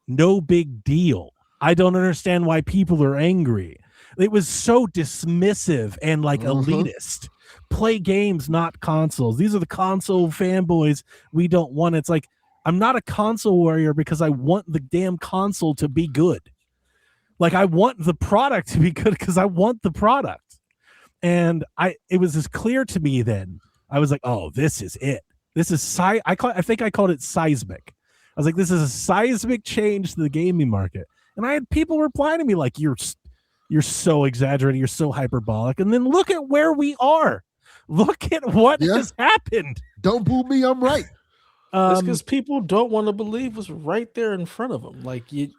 no big deal. I don't understand why people are angry. It was so dismissive and like elitist. Play games, not consoles. These are the console fanboys we don't want. It's like, I'm not a console warrior because I want the damn console to be good. Like I want the product to be good because I want the product. And it was as clear to me then. I was like, oh, this is it. This is I think I called it seismic. I was like, this is a seismic change to the gaming market. And I had people reply to me like, you're so exaggerating, you're so hyperbolic. And then look at where we are. Look at what has happened. Don't boo me, I'm right. It's because people don't want to believe what's right there in front of them. Like the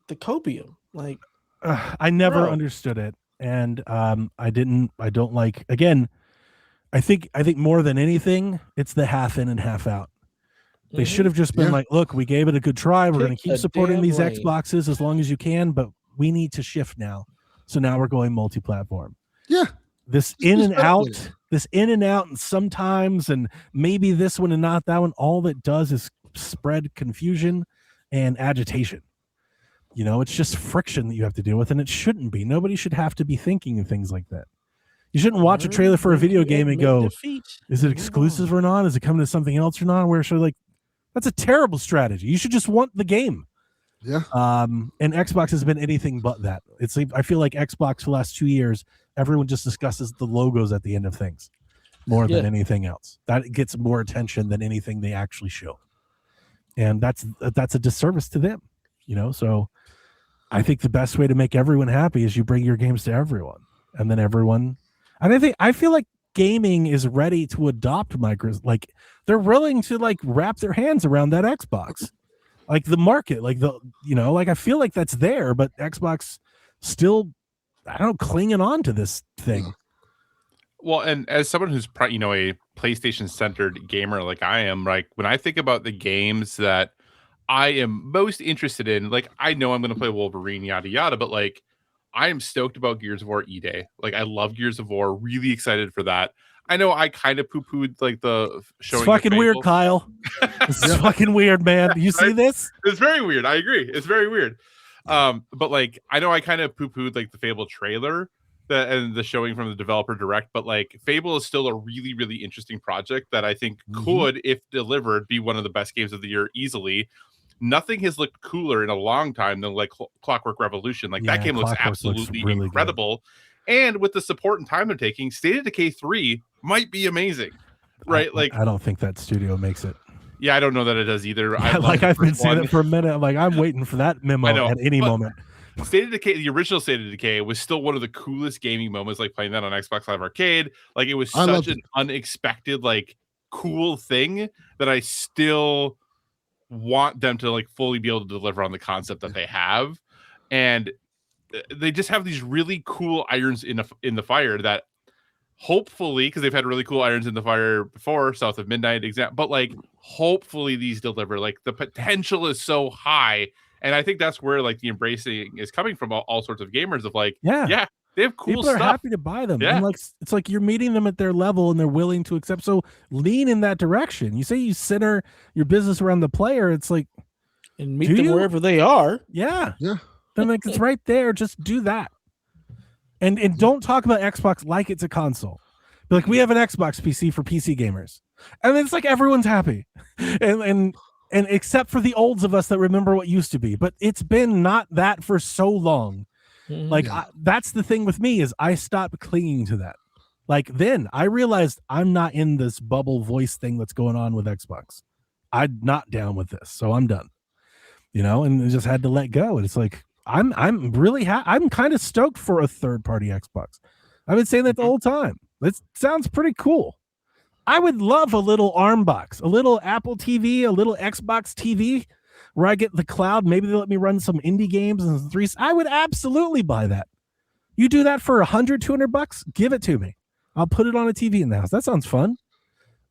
copium. Like I never understood it. And I don't like, again, I think more than anything, it's the half in and half out. They should have just been like, look, we gave it a good try. We're going to keep supporting these Xboxes as long as you can, but we need to shift now. So now we're going multi-platform. Yeah. This in and out, and sometimes, and maybe this one and not that one, all that does is spread confusion and agitation. You know, it's just friction that you have to deal with, and it shouldn't be. Nobody should have to be thinking of things like that. You shouldn't watch a trailer for a video game and go, is it exclusive or not? Is it coming to something else or not? Where should like, that's a terrible strategy. You should just want the game. Yeah. And Xbox has been anything but that. It's like, I feel like Xbox for the last 2 years, everyone just discusses the logos at the end of things more than anything else. That gets more attention than anything they actually show. And that's a disservice to them, you know? So I think the best way to make everyone happy is you bring your games to everyone, and then everyone. And I feel like gaming is ready to adopt micros. Like they're willing to like wrap their hands around that Xbox, like the market, like I feel like that's there, but Xbox still, I don't know, clinging on to this thing. Well, and as someone who's a PlayStation centered gamer like I am, like when I think about the games that I am most interested in, like I know I'm going to play Wolverine, yada yada, but like I am stoked about Gears of War E-Day. Like I love Gears of War, really excited for that. I know I kind of poo-pooed like the showing. It's fucking weird, Kyle. This is fucking weird, man. You see this? It's very weird. I agree. It's very weird. But like I know I kind of poo-pooed like the Fable trailer and the showing from the developer direct, but like Fable is still a really, really interesting project that I think could, if delivered, be one of the best games of the year easily. Nothing has looked cooler in a long time than like Clockwork Revolution. Like that game looks absolutely really incredible. Good. And with the support and time they're taking, State of Decay 3 might be amazing, right? I don't think that studio makes it. Yeah, I don't know that it does either. I've been saying it for a minute. I'm like, I'm waiting for that memo at any moment. State of Decay, the original State of Decay, was still one of the coolest gaming moments, like playing that on Xbox Live Arcade. Like it was such an unexpected, like cool thing that I still want them to like fully be able to deliver on the concept that they have. And they just have these really cool irons in the fire that hopefully, because they've had really cool irons in the fire before, South of Midnight example, but like hopefully these deliver. Like the potential is so high. And I think that's where like the embracing is coming from all sorts of gamers of like, yeah, They have cool People are stuff. happy to buy them. Yeah. And like it's like you're meeting them at their level and they're willing to accept. So lean in that direction. You say you center your business around the player. It's like, And meet Do them you? wherever they are. yeah. Yeah. Then like it's right there. Just do that. And don't talk about Xbox like it's a console. Be like, we have an Xbox PC for PC gamers. And then it's like everyone's happy. And except for the olds of us that remember what used to be. But it's been not that for so long. Like Yeah. that's the thing with me is I stopped clinging to that. Like then I realized I'm not in this bubble voice thing that's going on with Xbox. I'm not down with this, so I'm done. And I just had to let go. And it's like I'm really I'm kind of stoked for a third party Xbox. I've been saying that the whole time. It sounds pretty cool. I would love a little ARM box, a little Apple TV, a little Xbox TV. Where I get the cloud, maybe they let me run some indie games and threes. I would absolutely buy that. You do that for $100-$200, give it to me. I'll put it on a TV in the house. That sounds fun.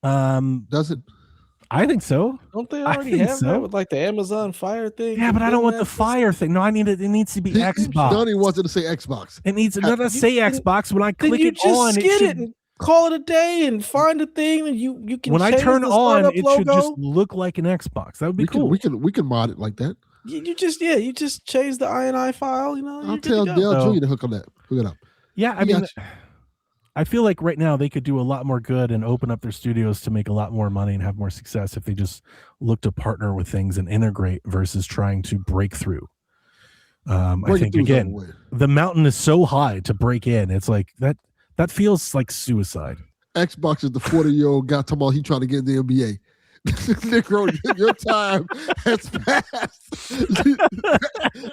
Does it? I think so. Don't they I already think have so. that with like the Amazon Fire thing? Yeah, but I don't want the That Fire thing. No, I need it. It needs to be Xbox. Donnie wanted to say Xbox. It needs to say Xbox. When I Then click you it just on, skid it it should. and call it a day and find a thing and you can. When I change turn the on, startup it logo. should just look like an Xbox. That would be cool. We can mod it like that. You just change the INI file. I'll you're good tell to go. Dale Jr. to hook on that. Hook it up. Yeah, I He mean, got I feel like right now they could do a lot more good and open up their studios to make a lot more money and have more success if they just look to partner with things and integrate versus trying to break through. I think again, the mountain is so high to break in. It's like that feels like suicide. Xbox is the 40-year-old guy talking about he trying to get in the NBA. Negro, your time has passed.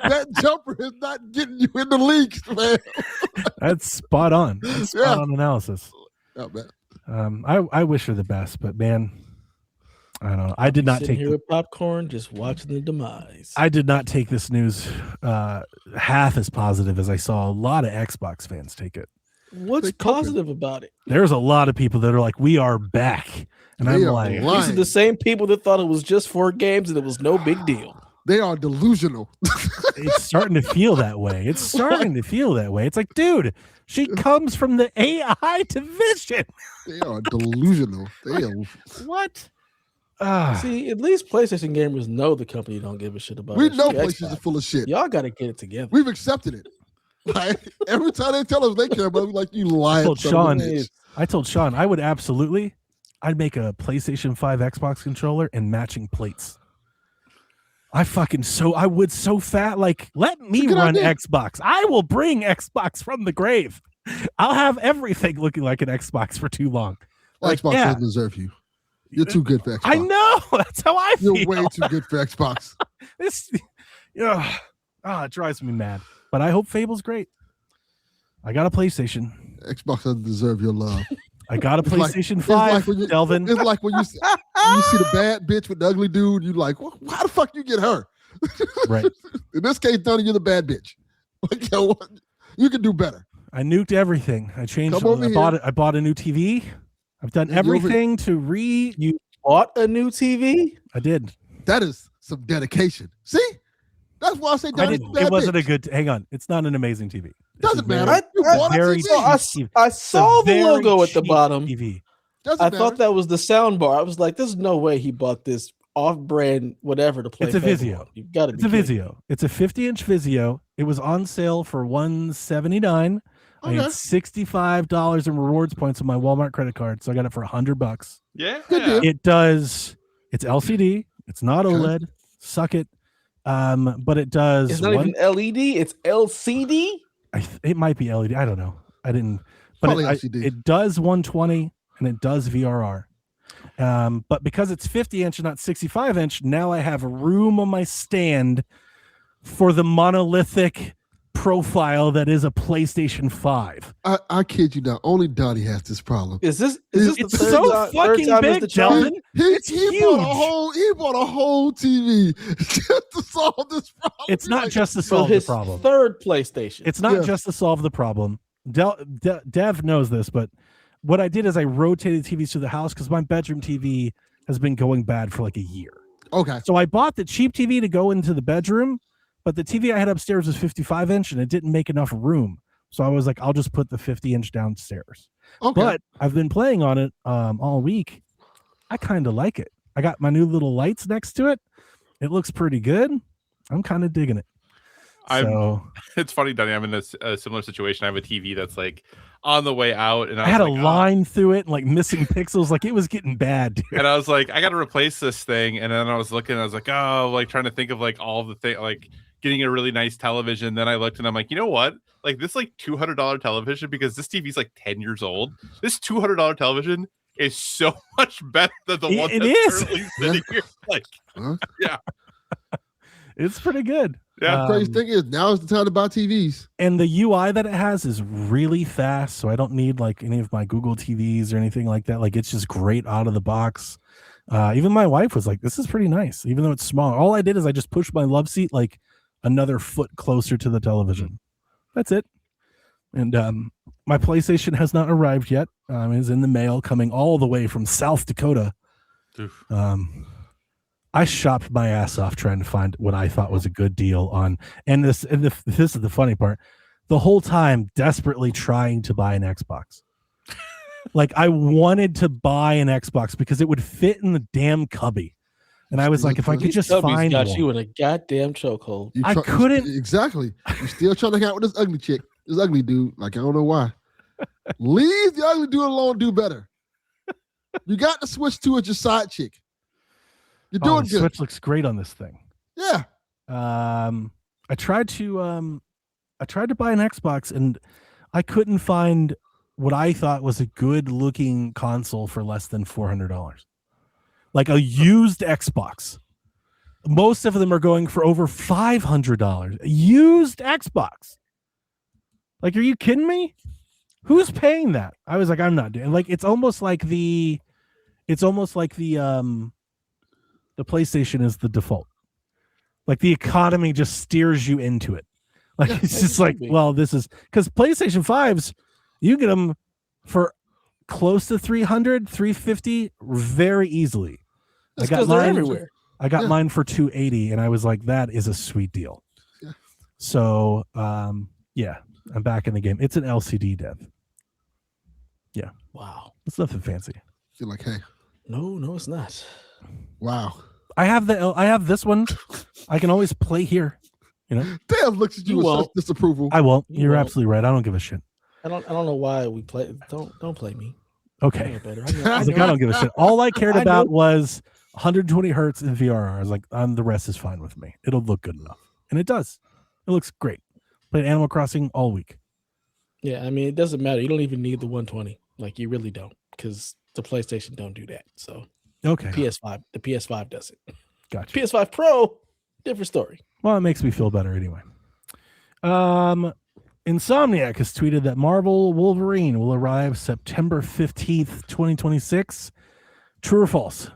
That jumper is not getting you in the leagues, man. That's spot on. That's spot on analysis. Oh, man. I wish her the best, but man, I don't know. I did not Sitting take here with popcorn, just watching the demise. I did not take this news half as positive as I saw a lot of Xbox fans take it. What's positive about it? There's a lot of people that are like, "We are back," and I'm like, these are the same people that thought it was just 4 games and it was no big deal. They are delusional. It's starting to feel that way. It's starting to feel that way. It's like, dude, she comes from the AI division. They are delusional. They are. What? See, at least PlayStation gamers know the company don't give a shit about. We it. know Xbox. PlayStation is full of shit. Y'all got to get it together. We've accepted it. Like, every time they tell us they care about it, we're like, you lying. I told Sean I would I'd make a PlayStation 5 Xbox controller and matching plates. I would so fat. Like, let me run idea. Xbox. I will bring Xbox from the grave. I'll have everything looking like an Xbox for too long. Like, Xbox doesn't deserve you. You're too good for Xbox. I know. That's how I feel. You're way too good for Xbox. It drives me mad. But I hope Fable's great. I got a PlayStation. Xbox doesn't deserve your love. I got a PlayStation 5, like when Delvin. It's like when you see the bad bitch with the ugly dude, you're like, well, how the fuck you get her? Right. In this case, Donnie, you're the bad bitch. Like, you can do better. I nuked everything. I changed. I bought a new TV. I've done everything to You bought a new TV? I did. That is some dedication. See? That's why I say Donnie's a bad it wasn't bitch. a good. Hang on. It's not an amazing TV. Doesn't matter. I saw the logo at the bottom. TV. I thought that was the sound bar. I was like, "There's no way he bought this off-brand whatever to play." It's a Vizio. You got it. It's a Vizio. It's a 50-inch Vizio. It was on sale for $179. I had $65 in rewards points on my Walmart credit card, so I got it for $100. Yeah. It does. It's LCD. It's not OLED. Suck it. But it does. It's not even LED. It's LCD. It might be LED. I don't know. I didn't. But it does 120 and it does VRR. But because it's 50-inch and not 65-inch, now I have room on my stand for the monolithic profile that is a PlayStation 5. I kid you not. Only Donnie has this problem. Is this the it's so fucking big, Delvin. It's huge. He bought a whole TV just to solve this problem. It's not just to solve the problem. Third PlayStation. It's not just to solve the problem. Dev knows this, but what I did is I rotated TVs to the house because my bedroom TV has been going bad for like a year. Okay. So I bought the cheap TV to go into the bedroom, but the TV I had upstairs was 55-inch and it didn't make enough room. So I was like, I'll just put the 50-inch downstairs. Okay. But I've been playing on it all week. I kind of like it. I got my new little lights next to it. It looks pretty good. I'm kind of digging it. It's funny, Donnie. I'm in a similar situation. I have a TV that's like on the way out, and I had like, a line through it and like missing pixels. Like it was getting bad, dude. And I was like, I got to replace this thing. And then I was looking, I was like, oh, like trying to think of like all the thing, like getting a really nice television. Then I looked and I'm like, you know what? Like this like $200 television, because this TV is like 10 years old. This $200 television is so much better than the one that's currently sitting here. Like, yeah, it's pretty good. Yeah. The crazy thing is, now is the time to buy TVs. And the UI that it has is really fast, so I don't need like any of my Google TVs or anything like that. Like it's just great out of the box. Even my wife was like, "This is pretty nice," even though it's small. All I did is I just pushed my love seat like another foot closer to the television. That's it. And my PlayStation has not arrived yet. It's in the mail, coming all the way from South Dakota. Oof. I shopped my ass off trying to find what I thought was a good deal on, this is the funny part. The whole time, desperately trying to buy an Xbox. Like I wanted to buy an Xbox because it would fit in the damn cubby, and I was like, if I could just find got one. you in a goddamn chokehold. I couldn't. Exactly. You're still trying to hang out with this ugly chick, this ugly dude. Like I don't know why. Leave the ugly dude alone. Do better. You got to switch to as your side chick. You're doing good. Switch looks great on this thing. Yeah. I tried to buy an Xbox and I couldn't find what I thought was a good looking console for less than $400. Like a used Xbox. Most of them are going for over $500. A used Xbox. Like, are you kidding me? Who's paying that? I was like, I'm not doing. Like, it's almost like the PlayStation is the default. Like the economy just steers you into it. Like it's just like, well, this is because PlayStation 5s, you get them for close to 300, 350 very easily. That's because they're everywhere. I got mine for 280 and I was like, that is a sweet deal. Yeah. So yeah, I'm back in the game. It's an LCD dev. Yeah. Wow. It's nothing fancy. You're like, hey. No, it's not. Wow. I have this one. I can always play here. You know. Dev looks at you with such disapproval. I won't. You're absolutely right. I don't give a shit. I don't know why we play. Don't play me. Okay. I know better. I was like, I don't give a shit. All I cared about was 120 hertz in VRR. I was like, the rest is fine with me. It'll look good enough, and it does. It looks great. Played Animal Crossing all week. Yeah, I mean, it doesn't matter. You don't even need the 120. Like, you really don't, because the PlayStation don't do that. So okay, the PS5 does it. Gotcha. PS5 Pro, different story. Well, it makes me feel better anyway. Insomniac has tweeted that Marvel Wolverine will arrive September 15th, 2026. True or false?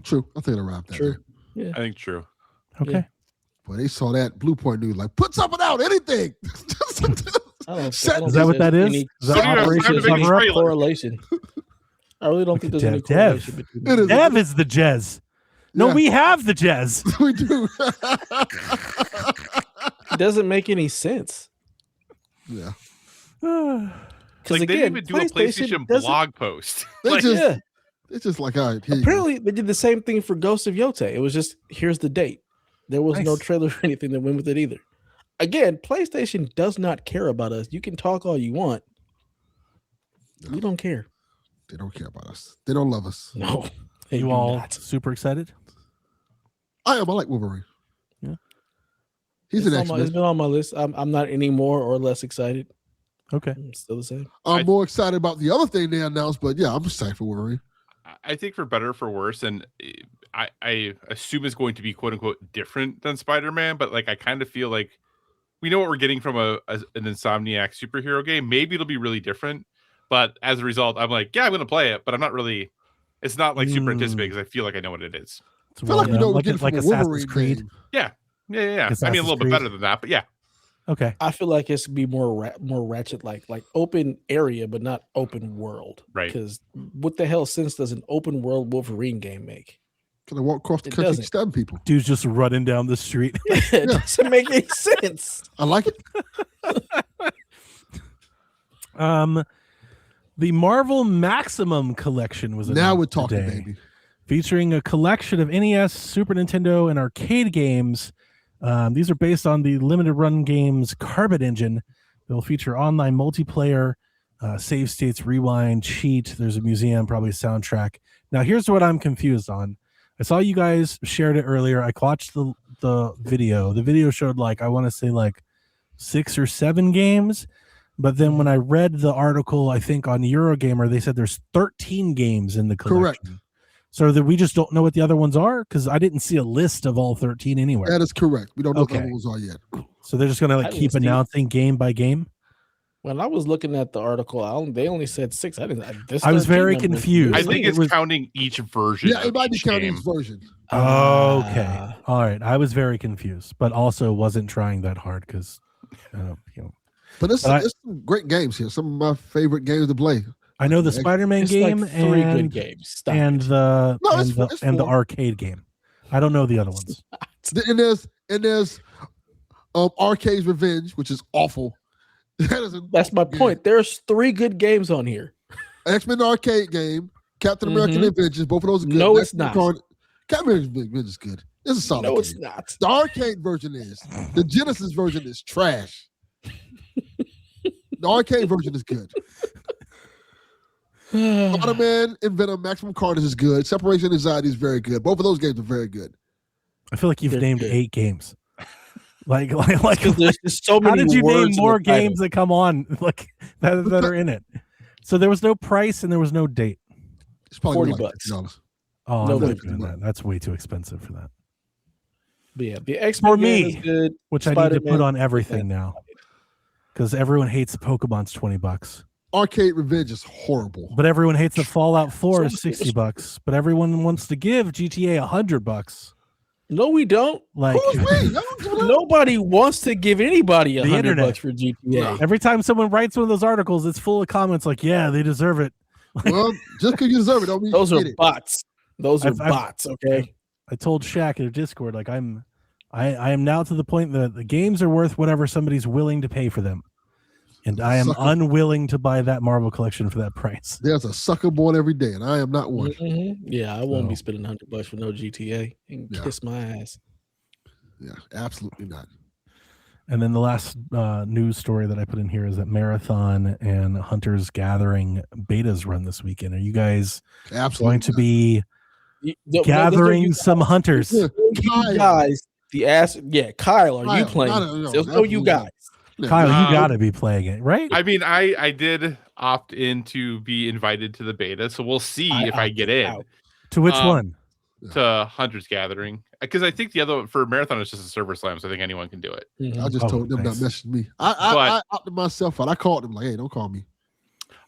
True. I think it arrived that True. day. Yeah. I think true. Okay. Yeah. Well, they saw that Bluepoint dude like, put something out, anything. Is that what that is? Is that Operation Cover Up? Correlation. I really don't think there's any correlation between them. Dev is the Jez. No, we have the Jez. We do. It doesn't make any sense. Yeah. Like again, they didn't even do a PlayStation blog post. It's just like, all right. Apparently, they did the same thing for Ghost of Yote. It was just, here's the date. There was no trailer or anything that went with it either. Again, PlayStation does not care about us. You can talk all you want. We don't care. They don't care about us. They don't love us. No. You all super excited? I am. I like Wolverine. Yeah. He's an X-Men. It's been on my list. I'm not any more or less excited. Okay. I'm still the same. I'm more excited about the other thing they announced, but yeah, I'm excited for Wolverine. I think for better or for worse, and I assume it's going to be quote unquote different than Spider-Man, but like I kind of feel like we know what we're getting from an Insomniac superhero game. Maybe it'll be really different, but as a result, I'm like, yeah, I'm going to play it, but I'm not really. It's not like super anticipated because I feel like I know what it is. I feel like we know what we're getting like from Assassin's Wolverine Creed. game. Yeah. I mean, a little bit better than that, but yeah. Okay. I feel like it's be more Ratchet like open area, but not open world. Right. Because what the hell sense does an open world Wolverine game make? Can I walk across the country and stab people? Dude's just running down the street. It doesn't make any sense. I like it. The Marvel Maximum Collection was Now announced we're talking, today, baby. featuring a collection of NES, Super Nintendo, and arcade games. These are based on the limited run games Carbon Engine. They'll feature online multiplayer, save states, rewind, cheat. There's a museum, probably a soundtrack. Now, here's what I'm confused on. I saw you guys shared it earlier. I watched the video. The video showed I want to say 6 or 7 games. But then when I read the article, I think on Eurogamer, they said there's 13 games in the collection. Correct. So that we just don't know what the other ones are, because I didn't see a list of all 13 anywhere. That is correct. We don't know Okay. what the rules are yet. So they're just going I to didn't keep see- announcing game by game. When I was looking at the article, they only said 6. I didn't. I was very confused. I It think it's was- counting each version. Yeah, of it might be each counting game. each version. Okay. All right. I was very confused, but also wasn't trying that hard because, But it's But some great games here. Some of my favorite games to play. I know the It's Spider-Man It's game like 3 good and games. Stop and it. the No, and it's the four. arcade game. I don't know the other ones. And there's Arcade's Revenge, which is awful. That's my point. There's 3 good games on here. X-Men arcade game, Captain American Mhm. Adventures. Both of those are good. No, it's X-Men not. Captain American Adventures is good. It's a solid No, game. it's not. The arcade version is. The Genesis version is trash. The arcade version is good. Spider-Man and Venom Maximum Carnage is good. Separation Anxiety is very good. Both of those games are very good. I feel like you've They're named good. 8 games. Like Because there's just so how many did you words name in the more title. games that come on that are in it? So there was no price and there was no date. It's probably $40. $50. Oh, No I'm not way. doing that. That's way too expensive for that. But yeah, the X-Men For game me, is good. Which I need to put Spider-Man on is everything good. now. Because everyone hates Pokemon's $20. Arcade Revenge is horrible. But everyone hates the Fallout 4 So is $60. But everyone wants to give GTA $100. No, we don't. Like Who's me? I don't give a damn. Nobody wants to give anybody The $100 internet. for GTA. every time someone writes one of those articles, it's full of comments like, yeah, they deserve it. Well, just because you deserve it, don't mean Those you are get it. bots. Those are I've- bots. Okay. I told Shaq in Discord, like I am now to the point that the games are worth whatever somebody's willing to pay for them. And I am Sucker. unwilling to buy that Marvel collection for that price. There's a sucker born every day, and I am not one. Mhm. Yeah, I won't be So- spending $100 for no GTA and Yeah. kiss my ass. Yeah, absolutely not. And then the last news story that I put in here is that Marathon and Hunter's Gathering betas run this weekend. Are you guys Absolutely going to be No, gathering you some hunters? not. Kyle. guys. The ass. Yeah, Kyle, are you Kyle, playing? no, There's no you absolutely guys. not. Yeah, Kyle, Um, you got to be playing it, right? I mean, I did opt in to be invited to the beta, so we'll see if I get in out. To which um, one? to Hunter's Gathering, because I think the other one for Marathon is just a server slam, so I think anyone can do it. Mhm. I just Oh, told them nice. not message me. I opted myself out. I called them like, hey, don't call me.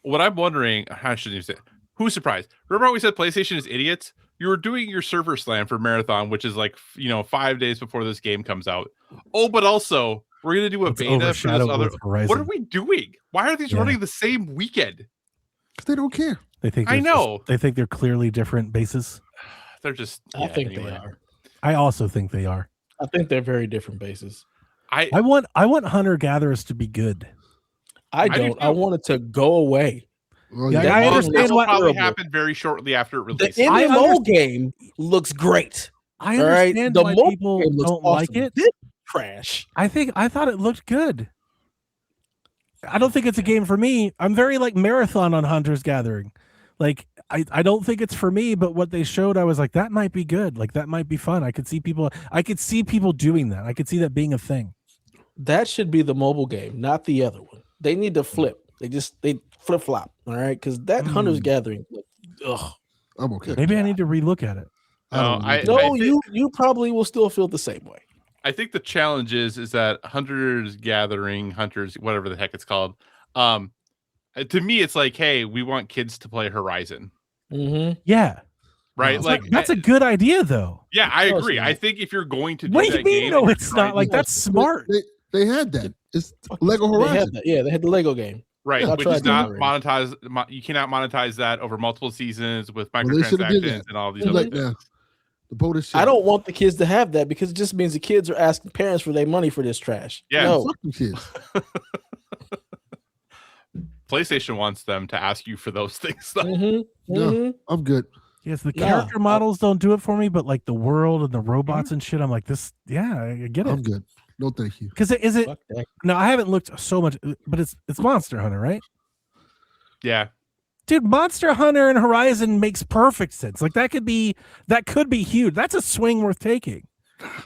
What I'm wondering, I shouldn't even say, who's surprised? Remember how we said PlayStation is idiots? You were doing your server slam for Marathon, which is 5 days before this game comes out. Oh, but also we're gonna do a It's beta for this overshadowed other. with Horizon. What are we doing? Why are these Yeah. running the same weekend? Because they don't care. They think I they're just- know. they think they're clearly different bases. They're just. I yeah, think anyway. they are. I also think they are. I think they're very different bases. I I want hunter gatherers to be good. I do don't. I too. want it to go away. Well, Yeah, That I game understand This will why- probably terrible. happen very shortly after it The releases. I MMO understand- game looks great. I All right, understand the why mobile people game looks don't like awesome. it. This trash. I thought it looked good. I don't think it's a game for me. I'm very like Marathon on Hunter's Gathering. Like I don't think it's for me, but what they showed, I was like, that might be good. Like that might be fun. I could see people doing that. I could see that being a thing. That should be the mobile game, not the other one. They need to flip. They flip flop. All right, because that Hunter's Gathering. Ugh. I'm okay. Maybe I need to relook at it. I don't No, I- need No, think- you probably will still feel the same way. I think the challenge is that Hunter's Gathering, Hunters, whatever the heck it's called. To me, it's like, hey, we want kids to play Horizon, Mm-hmm. Yeah. right? No, Like That's a good idea though. yeah, I course agree. it I is. think if you're going to do What do you that mean? game, No, and you're it's trying not to- like that's smart. They had that. It's Lego They Horizon. had that. Yeah, they had the Lego game. right, I which tried is that not already. monetized. You cannot monetize that over multiple seasons with Well, they should have did microtransactions that. and all these Too other late things. now. The boat is shit. I don't want the kids to have that because it just means the kids are asking parents for their money for this trash. Yeah. No. Fuck them kids. PlayStation wants them to ask you for those things. Though. No, I'm good. Yes, the character models don't do it for me, but like the world and the robots and shit, I'm like this. Yeah, I get it. I'm good. No, thank you. Because is it? Fuck that. No, I haven't looked so much, but it's Monster Hunter, right? Yeah. Dude, Monster Hunter and Horizon makes perfect sense. Like that could be huge. That's a swing worth taking.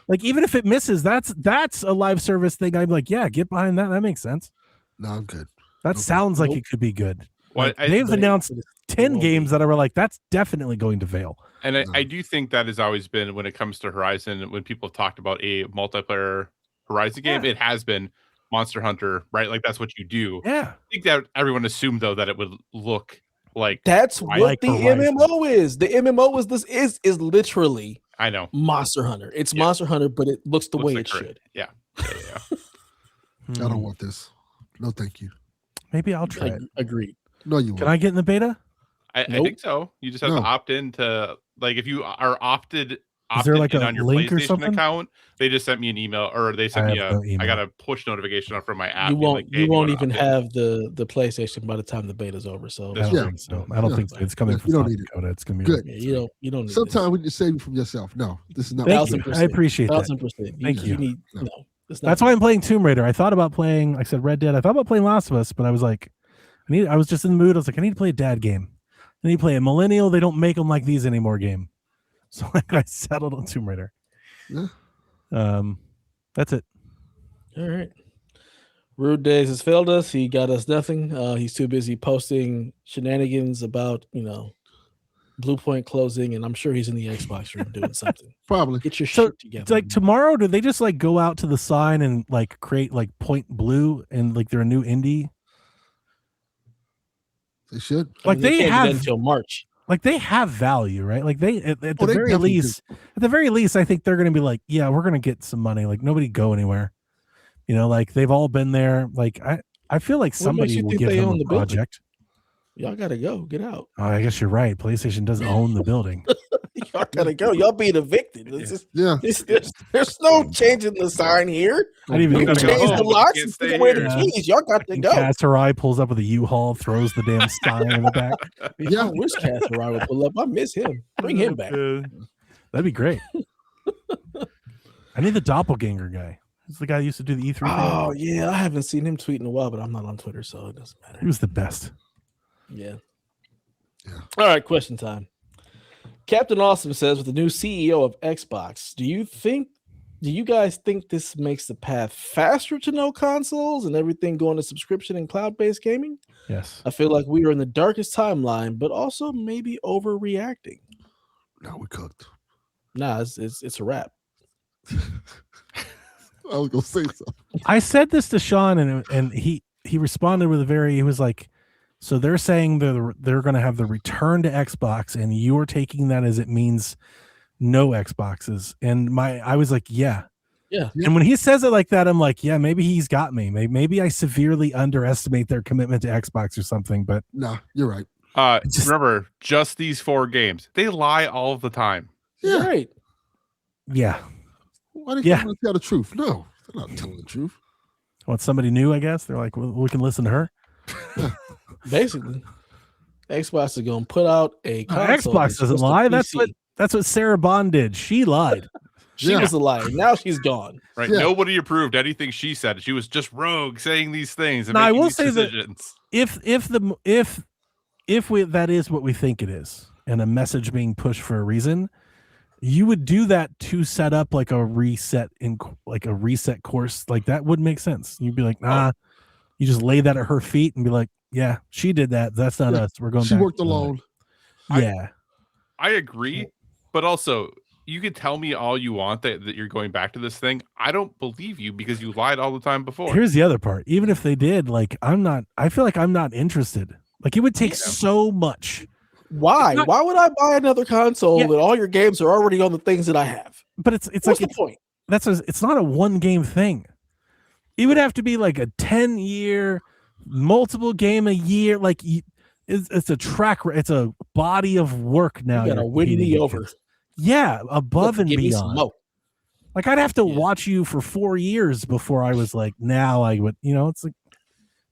Like even if it misses, that's a live service thing. I'm like, yeah, get behind that. That makes sense. No, I'm good. That Okay. sounds like it could be good. Well, Like, they've announced 10 won't games that are like, that's definitely going to fail. And I do think that has always been, when it comes to Horizon, when people have talked about a multiplayer Horizon game, it has been Monster Hunter, right? Like that's what you do. Yeah. I think that everyone assumed though that it would look like That's what like the Horizon. MMO is. The MMO is literally I know Monster Hunter. It's Monster Hunter, but it looks the way like it should. Yeah. I don't want this. No, thank you. Maybe I'll try it. Agreed. No, you Can won't. I get in the beta? I Nope. think so. You just have No. to opt in to, like, if you are opted there like in a on your link or PlayStation something? account, they just sent me an email, or they sent I me have no email. I got a push notification from my app. You being won't. like, hey, You do won't wanna even opt in? have the PlayStation by the time the beta's over. So That's I don't Yeah. think so. I don't Yeah. think so. It's coming Yeah, from you don't South need it. Dakota. It's gonna be Good. yeah, you don't. You don't. Need Sometimes we need to save you from yourself. No, this is not. Thank what you. we're I appreciate that. 1,000%. Thank you. need No. no. It's not That's why I'm playing Tomb Raider. I thought about playing, I said Red Dead. I thought about playing Last of Us, but I was like, I was just in the mood. I was like, I need to play a dad game. I need to play a millennial. They don't make them like these anymore game. So I settled on Tomb Raider. Yeah. That's it. All right. Rude Days has failed us. He got us nothing. He's too busy posting shenanigans about, Bluepoint closing, and I'm sure he's in the Xbox room doing something. Probably. Get your So, shit together. It's like tomorrow, do they just like go out to the sign and like create like Point Blue and like they're a new indie? They should. Like they can't do that have until March. like they have value, right? Like they at the Oh, they very definitely least, I think they're gonna be like, yeah, we're gonna get some money. Like nobody go anywhere. Like they've all been there. Like I feel like What makes somebody you will think give they them own a the building? project. Y'all gotta go. Get out. Oh, I guess you're right. PlayStation doesn't own the building. Y'all gotta go. Y'all being evicted. Yeah. There's no changing the sign here. I didn't even You can gotta change go the home, locks you and can't take stay away the here. keys. Y'all got to go. Castarai pulls up with a U-Haul, throws the damn sign in the back. Yeah, I wish Castarai would pull up. I miss him. Bring him back. That'd be great. I need the doppelganger guy. He's the guy who used to do the E3 thing. Oh yeah, I haven't seen him tweet in a while, but I'm not on Twitter, so it doesn't matter. He was the best. Yeah. Yeah. All right, question time. Captain Awesome says, with the new CEO of Xbox, do you guys think this makes the path faster to no consoles and everything going to subscription and cloud-based gaming? Yes. I feel like we are in the darkest timeline, but also maybe overreacting. No, we cooked. Nah, it's a wrap. I was gonna say something. I said this to Sean, and he responded with he was like, so they're saying they're going to have the return to Xbox, and you're taking that as it means no Xboxes. And I was like, yeah. And when he says it like that, I'm like, yeah, maybe he's got me. Maybe I severely underestimate their commitment to Xbox or something. But Nah, you're right. Remember, just these 4 games. They lie all the time. Yeah. Right. yeah, Why do you want to tell the truth? No, they're not telling the truth. want somebody new? I guess they're like, well, we can listen to her. Basically, Xbox is going to put out a console. Xbox doesn't lie. That's what Sarah Bond did. She lied. She was a liar. Now she's gone. Right? Yeah. Nobody approved anything she said. She was just rogue saying these things. And No, I making will these say that decisions. if that is what we think it is, and a message being pushed for a reason, you would do that to set up like a reset course. Like that would make sense. You'd be like, nah. You just lay that at her feet and be like, yeah, she did that. That's not us. We're going. She back worked to that." alone. Yeah. I agree, but also you could tell me all you want that you're going back to this thing. I don't believe you because you lied all the time before. Here's the other part. Even if they did, like, I feel like I'm not interested. Like, it would take so much. Why? Why would I buy another console when all your games are already on the things that I have? But it's What's like the point? it's not a one game thing. It would have to be like a 10-year, multiple game a year. Like it's a track. It's a body of work now. You gotta you're win competing me against. over. Yeah, above and Give me some beyond. more. Like I'd have to Yeah. watch you for 4 years before I was like, now I would, it's like,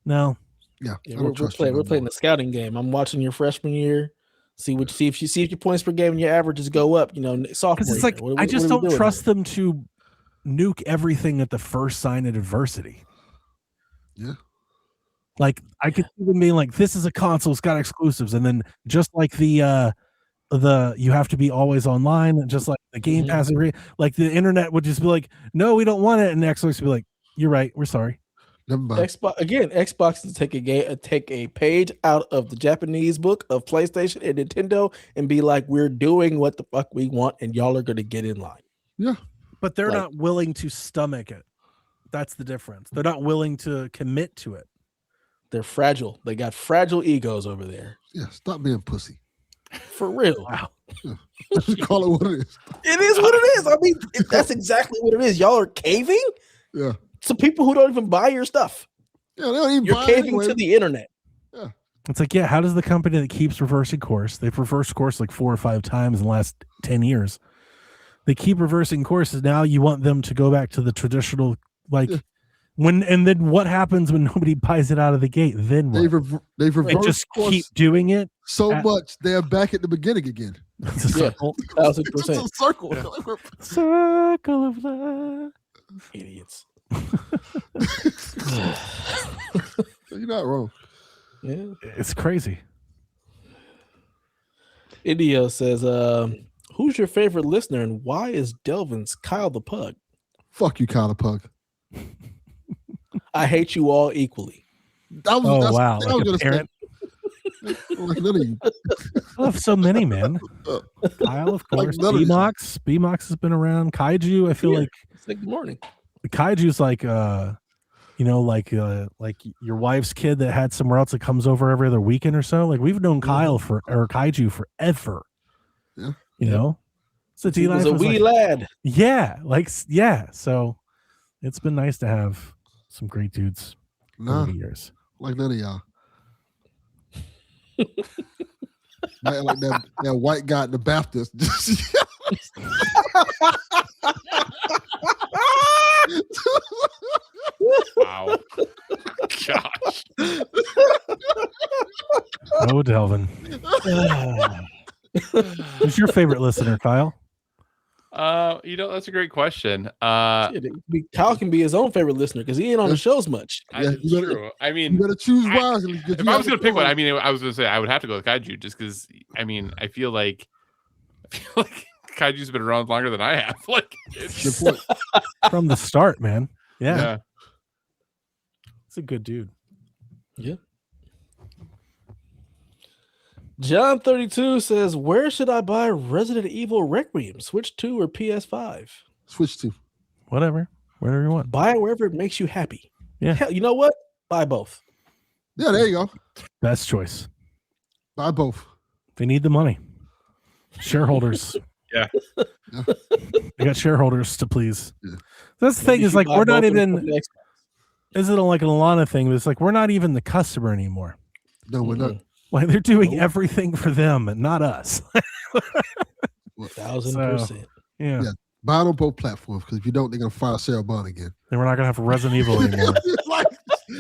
no. Yeah, Yeah, I don't trust you we're no playing more. the scouting game. I'm watching your freshman year. See if your points per game and your averages go up. Sophomore. Because it's like year. I just what are we don't doing trust here? them to nuke everything at the first sign of adversity. Yeah. Like I could see them being like, this is a console, it's got exclusives, and then just like the you have to be always online, and just like the Game Mhm. Pass, like the internet would just be like, no, we don't want it, and Xbox would be like, you're right, we're sorry. Never mind. Xbox is take a page out of the Japanese book of PlayStation and Nintendo and be like, we're doing what the fuck we want, and y'all are gonna get in line. Yeah. But they're Like- not willing to stomach it. That's the difference. They're not willing to commit to it. They're fragile. They got fragile egos over there. Yeah. Stop being pussy. For real. Wow. Just call it what it is. It is what it is. I mean, that's exactly what it is. Y'all are caving Yeah. to people who don't even buy your stuff. Yeah. They don't even You're buy it caving anyway. to the internet. It's like, yeah, how does the company that keeps reversing course, they've reversed course like 4 or 5 times in the last 10 years. They keep reversing courses. Now you want them to go back to the traditional, like Yeah. and then what happens when nobody buys it out of the gate? Then what? They've Like, reversed just course keep doing it. so at- much they're back at the beginning again. It's a Yeah. circle. 1,000%. It's a circle. Yeah. Circle of life. Idiots. You're not wrong. Yeah. It's crazy. Idio says, who's your favorite listener and why is Delvin's Kyle the Pug? Fuck you, Kyle the Pug. I hate you all equally. That was, Oh that's, wow! that was Like a gonna parent. say, like none of you. I love so many, man. Kyle, of Like course. none of you. BMox. BMox has been around. Kaiju. I feel Yeah. like It's like good morning. Kaiju's like like your wife's kid that had somewhere else that comes over every other weekend or so. Like we've known Kyle or Kaiju forever. Yeah. You know? So He was a wee like, lad. yeah, so it's been nice to have some great dudes Nah, over the years. like none of y'all. Like that white guy at the Baptist. Wow. Gosh. Oh, Delvin. Who's your favorite listener, Kyle? That's a great question. Kyle can be his own favorite listener because he ain't on the shows much. Yeah, It's you better- true. I You mean, better choose wisely. if I was gonna pick one, I mean, I was gonna say I would have to go with Kaiju, just because. I mean, I feel like Kaiju's been around longer than I have. Like, it's, Good point. From the start, man. Yeah, yeah. it's a good dude. John 32 says, where should I buy Resident Evil Requiem? Switch 2 or PS5? Switch to. Whatever you want. Buy it wherever it makes you happy. Yeah. Hell, you know what? Buy both. Yeah, there you go. Best choice. Buy both. They need the money. Shareholders. Yeah. They got shareholders to please. Yeah. That's the Maybe thing you is like buy we're not both and even. put the Xbox. Is it like an Alana thing? But it's like we're not even the customer anymore. No, we're not. Like they're doing Nope. everything for them and not us. 1,000%. Yeah. Yeah. Buy it on both platforms because if you don't, they're gonna fire Sarah Bond again. Then we're not gonna have Resident Evil anymore. Like,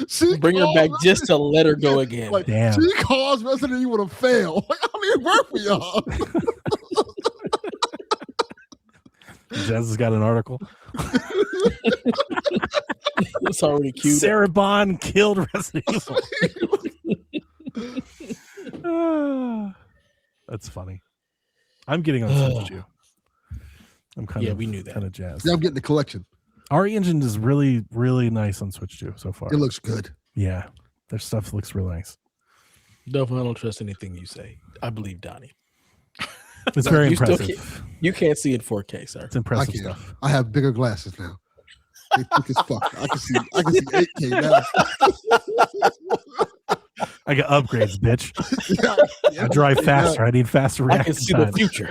she Bring her caused back just Resident- to let her go again. Like, Damn. she caused Resident Evil to fail. Like, I don't even work for y'all. Jazz has got an article. It's already cute. Sarah Bond killed Resident Evil. That's funny. I'm getting on Switch too. I'm kind Yeah, of we knew that. kind of jazzed. Yeah, I'm getting the collection. Our engine is really, really nice on Switch 2 so far. It looks good. Yeah, their stuff looks really nice. Definitely, I don't trust anything you say. I believe Donnie. It's very You still impressive. You can't see in 4K, sir. It's I impressive can. stuff. I have bigger glasses now. They thick as fuck. I can see 8K now. I got upgrades, bitch. Yeah. I drive faster. I need faster I reaction can see time. the future.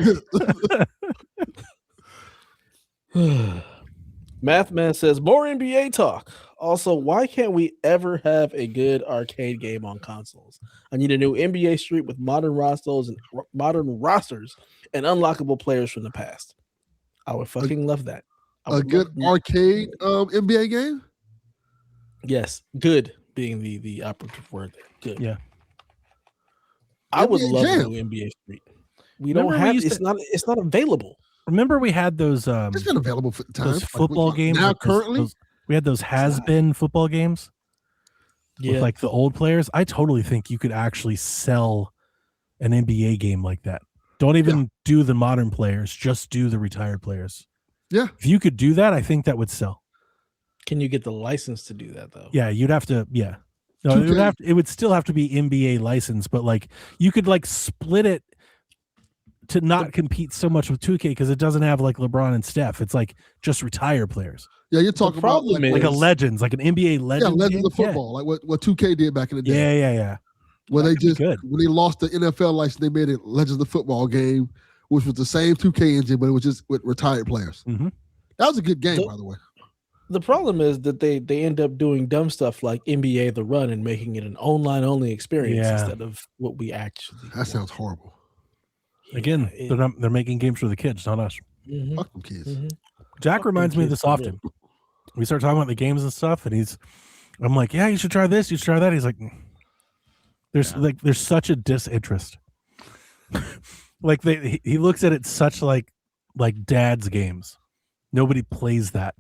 Mathman says more NBA talk. Also, why can't we ever have a good arcade game on consoles? I need a new NBA Street with modern rosters and unlockable players from the past. I would fucking love that. I A would good love- arcade NBA game? Yes, good being the operative word there. Good. Yeah. I would NBA love a Jam. new NBA Street. We Remember don't we have used it's to- not it's not available. Remember we had those It's been available for time. those football games. Now like those- currently, those- we had those has-been football games with like the old players. I totally think you could actually sell an NBA game like that. Don't even do the modern players, just do the retired players. Yeah. If you could do that, I think that would sell. Can you get the license to do that though? Yeah, you'd have to. Yeah, no, it would still have to be NBA license, but like you could like split it to not compete so much with 2K because it doesn't have like LeBron and Steph. It's like just retired players. yeah, you're talking about problem like, Like a is- Legends, like an NBA Legends. Legends game. of football, like what 2K did back in the day. Yeah. Where That they could be just good. when they lost the NFL license, they made it Legends of Football game, which was the same 2K engine, but it was just with retired players. Mhm. That was a good game, The- by the way. The problem is that they end up doing dumb stuff like NBA The Run and making it an online only experience Yeah. instead of what we actually That want. sounds horrible. Again, Yeah, they're making games for the kids, not us. mhm, Fuck them kids. mhm. Jack Fuck reminds them me of kids this for often. We start talking about the games and stuff, and I'm like, yeah, you should try this, you should try that. He's like, there's such a disinterest. Like he looks at it such like dad's games. Nobody plays that.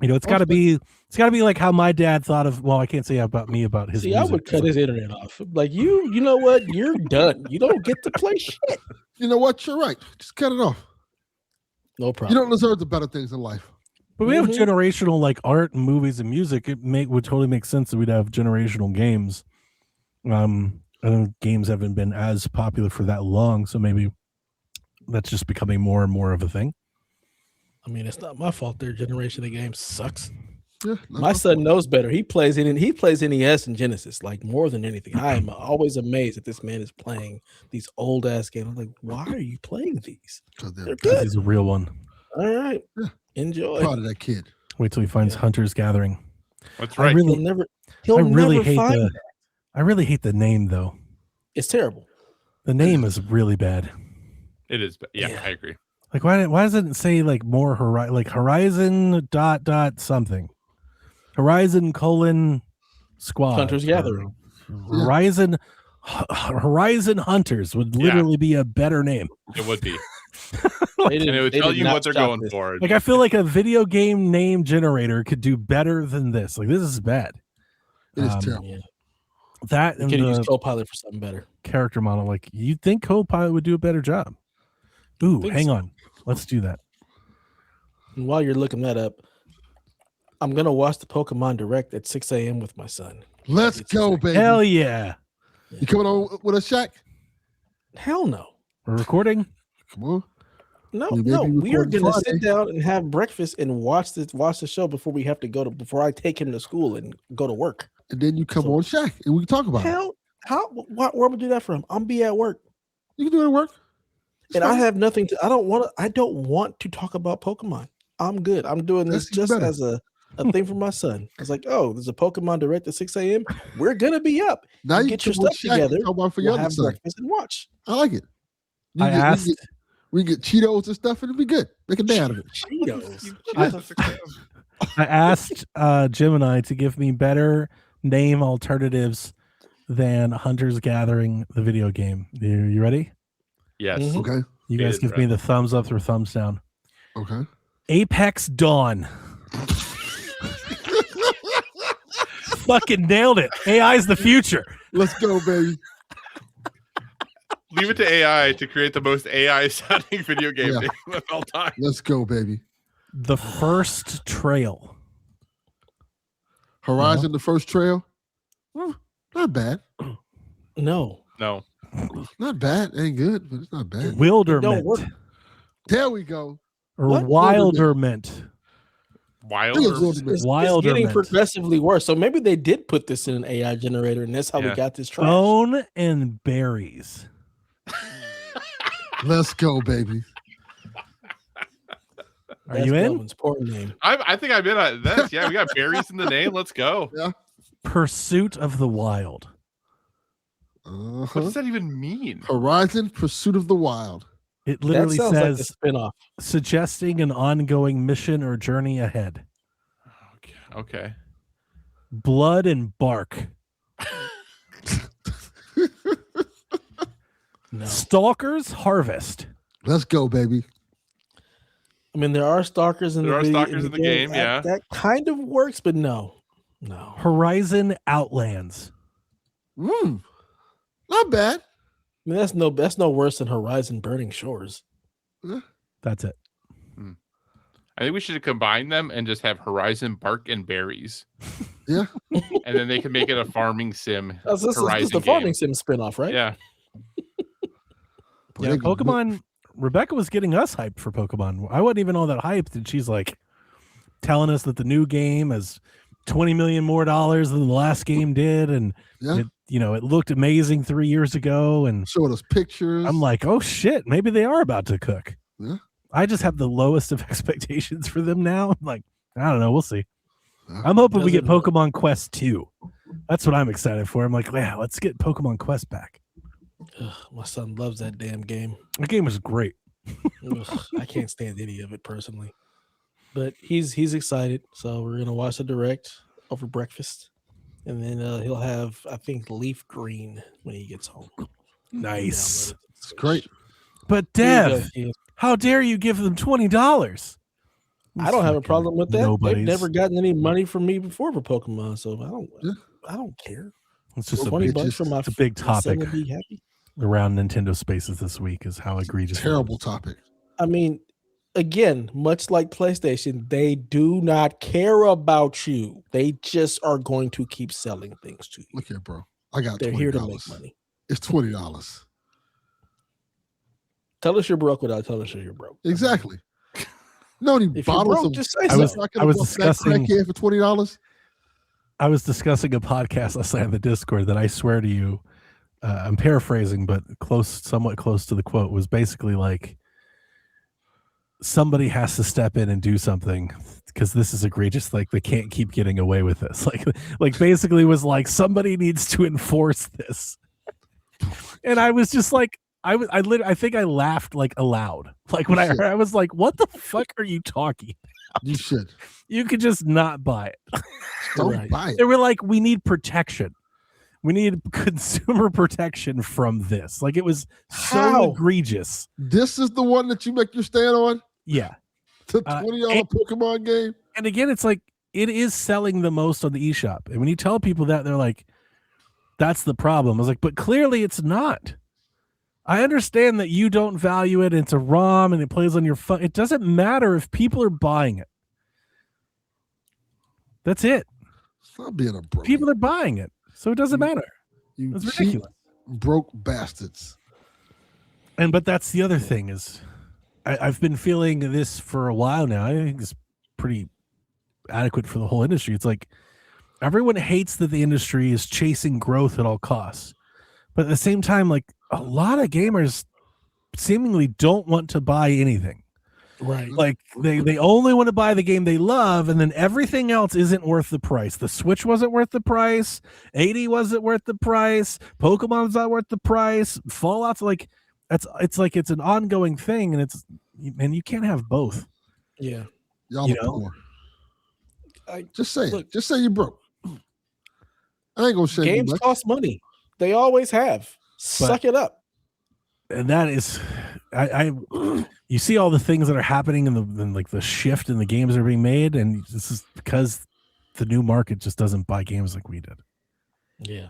You know, it's got to be like how my dad thought of. Well, I can't say about me about his. See, I music. would cut his internet off. Like you know what? You're done. You don't get to play shit. You know what? You're right. Just cut it off. No You problem. don't deserve the better things in life. But we have Mhm. generational like art and movies and music. Would totally make sense that we'd have generational games. I know games haven't been as popular for that long, so maybe that's just becoming more and more of a thing. I mean, it's not my fault. Their generation of games sucks. Yeah, My son knows better. He plays NES and Genesis like more than anything. I am always amazed that this man is playing these old ass games. I'm like, why are you playing these? because they're They're Because good. he's a real one. All right, Yeah. enjoy. proud of that kid. Wait till he finds Yeah. Hunter's Gathering. That's I right. really- He'll I really never hate find the. that. I really hate the name though. It's terrible. The name is really bad. It is. Yeah, Yeah. I agree. Like why doesn't it say like more Horizon dot something? Horizon : Squad. Hunter's or Gathering. Horizon Hunters would Yeah. literally be a better name. It would be. They did- And it would they tell did you not what they're stop going this. for. Like I feel like a video game name generator could do better than this. Like this is bad. It is Um, terrible. Yeah, That you and could have the used Copilot for something better. character model, like you'd think Copilot would do a better job. Ooh, Think hang so. on. Let's do that. And while you're looking that up, I'm gonna watch the Pokemon Direct at 6 a.m. with my son. Let's it's go, like- baby. Hell yeah. You coming on with us, Shaq? Hell no. We're recording. Come on. No, We may no, be we are recording gonna Friday. sit down and have breakfast and watch the show before we have to before I take him to school and go to work. And then you come So- on Shaq and we can talk about it. Hell, where would I do that from? I'm be at work. You can do it at work. It's And I fine. have nothing to I don't want to talk about Pokemon. I'm good. I'm doing this That's even just better. as a thing for my son. I was like, oh, there's a Pokemon Direct at 6 a.m. We're gonna be up. Now you get can your come on stuff Shaq and together. talk about it for We'll your other have son. breakfast and watch. I like it. You I get- asked we get Cheetos and stuff and it'll be good. Make a day out of it. Cheetos. I asked Gemini to give me better name alternatives than Hunter's Gathering, the video game. You ready? Yes. Mhm. Okay. You It guys is give me the thumbs up or thumbs down. Okay. Apex Dawn. Fucking nailed it. AI's the future. Let's go, baby. Leave it to AI to create the most AI sounding video game Yeah. name of all time. Let's go, baby. The First Trail. Horizon, the first trail. Well, not bad. No. No. Not bad. Ain't good, but it's not bad. Don't Wilderment. work. There we go. Or What? Wilderment. Wild. It was or- Wilderment. It's Wilderment. getting progressively worse. So maybe they did put this in an AI generator, and that's how we Yeah. got this trash. Bone and Berries. Let's go, baby. Are you in? Delvin's poor name. I think I'm in on this. Yeah, we got berries in the name. Let's go. Yeah. Pursuit of the Wild. What does that even mean? Horizon Pursuit of the Wild. It literally that sounds like a says spinoff. suggesting an ongoing mission or journey ahead. Okay. Blood and bark. No. Stalkers Harvest. Let's go, baby. I mean, there are stalkers in There the are video, stalkers in the game, yeah. That kind of works, but no. Horizon Outlands. Not bad. I mean, that's no worse than Horizon Burning Shores. That's it. I think we should combine them and just have Horizon Bark and Berries. Yeah. And then they can make it a farming sim. This is Horizon the farming game. sim spinoff, right? Yeah. Yeah, Pokemon. Rebecca was getting us hyped for Pokemon. I wasn't even all that hyped, and she's like telling us that the new game has $20 million more than the last game did, and it looked amazing 3 years ago. And showing us pictures. I'm like, oh shit, maybe they are about to cook. Yeah. I just have the lowest of expectations for them now. I'm like, I don't know, we'll see. I'm hoping we get Pokemon Quest 2. That's what I'm excited for. I'm like, yeah, let's get Pokemon Quest back. Ugh, my son loves that damn game. The game was great. Ugh, I can't stand any of it personally, but he's excited. So we're gonna watch the direct over breakfast, and then he'll have, I think, leaf green when he gets home. Nice. It's great. But Dev, how dare you give them $20? I don't have a problem with that. Nobody's. They've never gotten any money from me before for Pokemon, so I don't care. It's just $20 for my it's a big my son topic to be happy. around Nintendo Spaces this week is how egregious. Terrible topic. I mean, again, much like PlayStation, they do not care about you. They just are going to keep selling things to you. Look here, bro. I got They're $20. here to make money. It's $20. Tell us you're broke without telling us you're broke. Exactly. No, any If bottles you're broke, of just say I was- so. I was discussing- for $20. I was discussing a podcast last night on the Discord that I swear to you, I'm paraphrasing, but somewhat close to the quote, was basically like, somebody has to step in and do something because this is egregious. Like, they can't keep getting away with this. Like basically was like, somebody needs to enforce this. And I was just like, I think I laughed like aloud. Like when I heard, I was like, what the fuck are you talking about? You should. You could just not buy it. Don't buy it. They were like, we need protection. We need consumer protection from this. Like, it was so How? egregious. This is the one that you make your stand on? Yeah. The $20 Pokemon game? And again, it's like, it is selling the most on the eShop. And when you tell people that, they're like, that's the problem. I was like, but clearly it's not. I understand that you don't value it. And it's a ROM and it plays on your phone. It doesn't matter if people are buying it. That's it. Stop being a broke. People are buying it. So it doesn't matter. You It's cheap, ridiculous. broke bastards. But that's the other thing is I've been feeling this for a while now. I think it's pretty adequate for the whole industry. It's like everyone hates that the industry is chasing growth at all costs. But at the same time, like a lot of gamers seemingly don't want to buy anything. Right. Like they only want to buy the game they love, and then everything else isn't worth the price. The Switch wasn't worth the price. 80 wasn't worth the price. Pokemon's not worth the price. Fallout's like it's an ongoing thing, and you can't have both. Yeah. Y'all You are know? poor. Just say look- it. Just say you're broke. I ain't gonna say Games much. cost money. They always have. Suck it up. And that is, I you see all the things that are happening in like the shift in the games that are being made, and this is because the new market just doesn't buy games like we did. Yeah.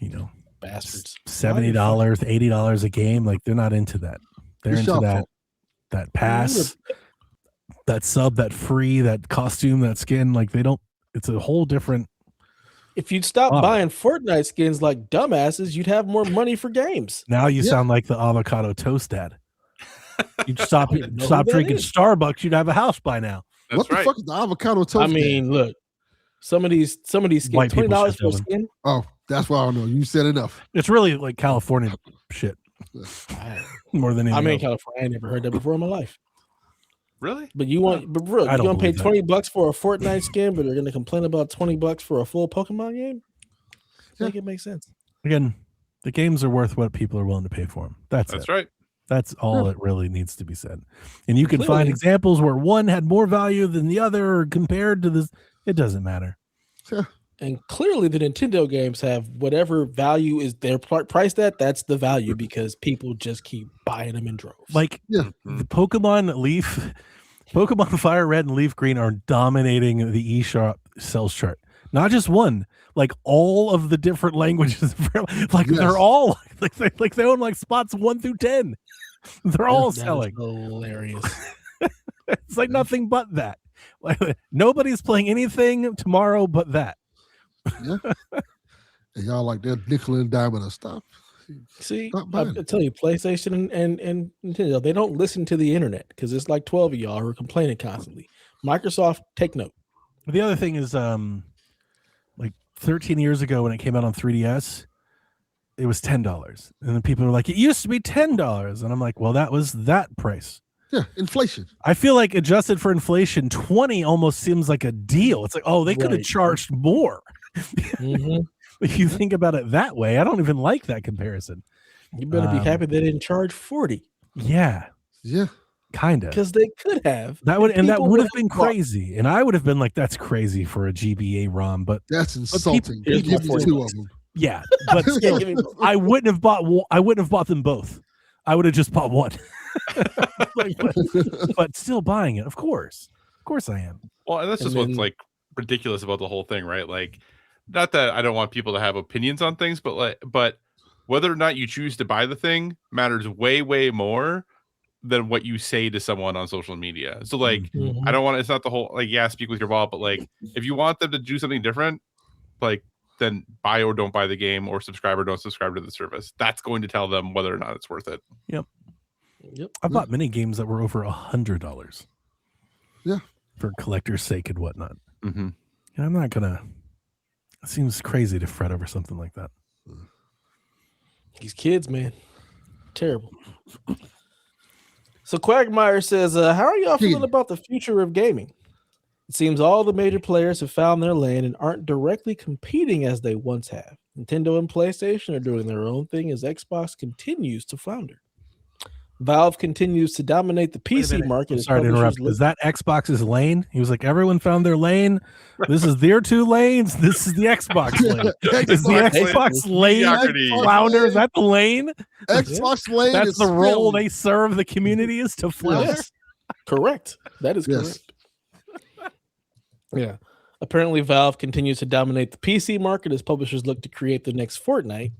You know, Bastards. $70, $80 a game. Like, they're not into that. They're It's into y'all that fault. that pass, that sub, that free, that costume, that skin. Like, they don't. It's a whole different. If you'd stop Oh. buying Fortnite skins like dumbasses, you'd have more money for games. Now you Yeah. sound like the avocado toast dad. You'd stop I don't even know stop who that drinking is. Starbucks. You'd have a house by now. That's What the right. fuck is the avocado toast? I mean, look, some of these skins, White people $20 shit, for a Dylan. skin. oh, that's why I don't know. You said enough. It's really like California shit more than anything. I'm in else. California. I ain't never heard that before in my life. Really? But you want, but bro, I you don't gonna pay believe that. $20 for a Fortnite skin, but they're gonna complain about $20 for a full Pokemon game? Make it make sense. Again, the games are worth what people are willing to pay for them. That's it. right. That's all it really needs to be said. And you can Clearly. find examples where one had more value than the other or compared to this. It doesn't matter. And clearly, the Nintendo games have whatever value is they're priced at. That's the value because people just keep buying them in droves. Like Yeah. the Pokemon Fire Red and Leaf Green are dominating the eShop sales chart. Not just one, like all of the different languages. Like they're all like they own like spots 1 through 10. They're all That is selling. hilarious. It's like nothing but that. Like nobody's playing anything tomorrow but that. Yeah. And y'all like that nickel and diamond and stuff. See, Not I buying. tell you, PlayStation and Nintendo, they don't listen to the internet because it's like 12 of y'all who are complaining constantly. Microsoft, take note. The other thing is, like 13 years ago when it came out on 3DS, it was $10, and then people were like, "It used to be $10," and I'm like, "Well, that was that price." Yeah, inflation. I feel like adjusted for inflation, 20 almost seems like a deal. It's like, oh, they could have Right. charged more. Mhm. If you think about it that way, I don't even like that comparison. You better be happy they didn't charge 40 Yeah, Yeah. kind of. because they could have. That would that people would have been bought- crazy, and I would have been like, "That's crazy for a GBA ROM." But That's insulting. here's Give my me 2 $40. of them. yeah, but still, Give me both. I wouldn't have bought them both. I would have just bought one. Like, but still buying it, of course I am. Well, and that's just And what's then- like ridiculous about the whole thing, right? Like, not that I don't want people to have opinions on things, but whether or not you choose to buy the thing matters way, way more than what you say to someone on social media. So like, Mhm. I don't want, it's not the whole, like, yeah, speak with your wallet, but like, if you want them to do something different, like, then buy or don't buy the game, or subscribe or don't subscribe to the service. That's going to tell them whether or not it's worth it. Yep. I bought many games that were over $100. Yeah. For collector's sake and whatnot. Mm-hmm. And I'm not gonna. It seems crazy to fret over something like that. These kids, man, terrible. So Quagmire says, "How are y'all feeling about the future of gaming? It seems all the major players have found their lane and aren't directly competing as they once have. Nintendo and PlayStation are doing their own thing as Xbox continues to flounder. Valve continues to dominate the PC market. as Sorry to interrupt. publishers Is that Xbox's lane? He was like, everyone found their lane. This is their 2 lanes. This is the Xbox lane. Is the Xbox lane Mediocrity. flounder? Is that the lane? Xbox lane That's is the role filled. they serve the community is to flounder. Yes. Correct. That is Yes. correct. Yeah. Apparently, Valve continues to dominate the PC market as publishers look to create the next Fortnite,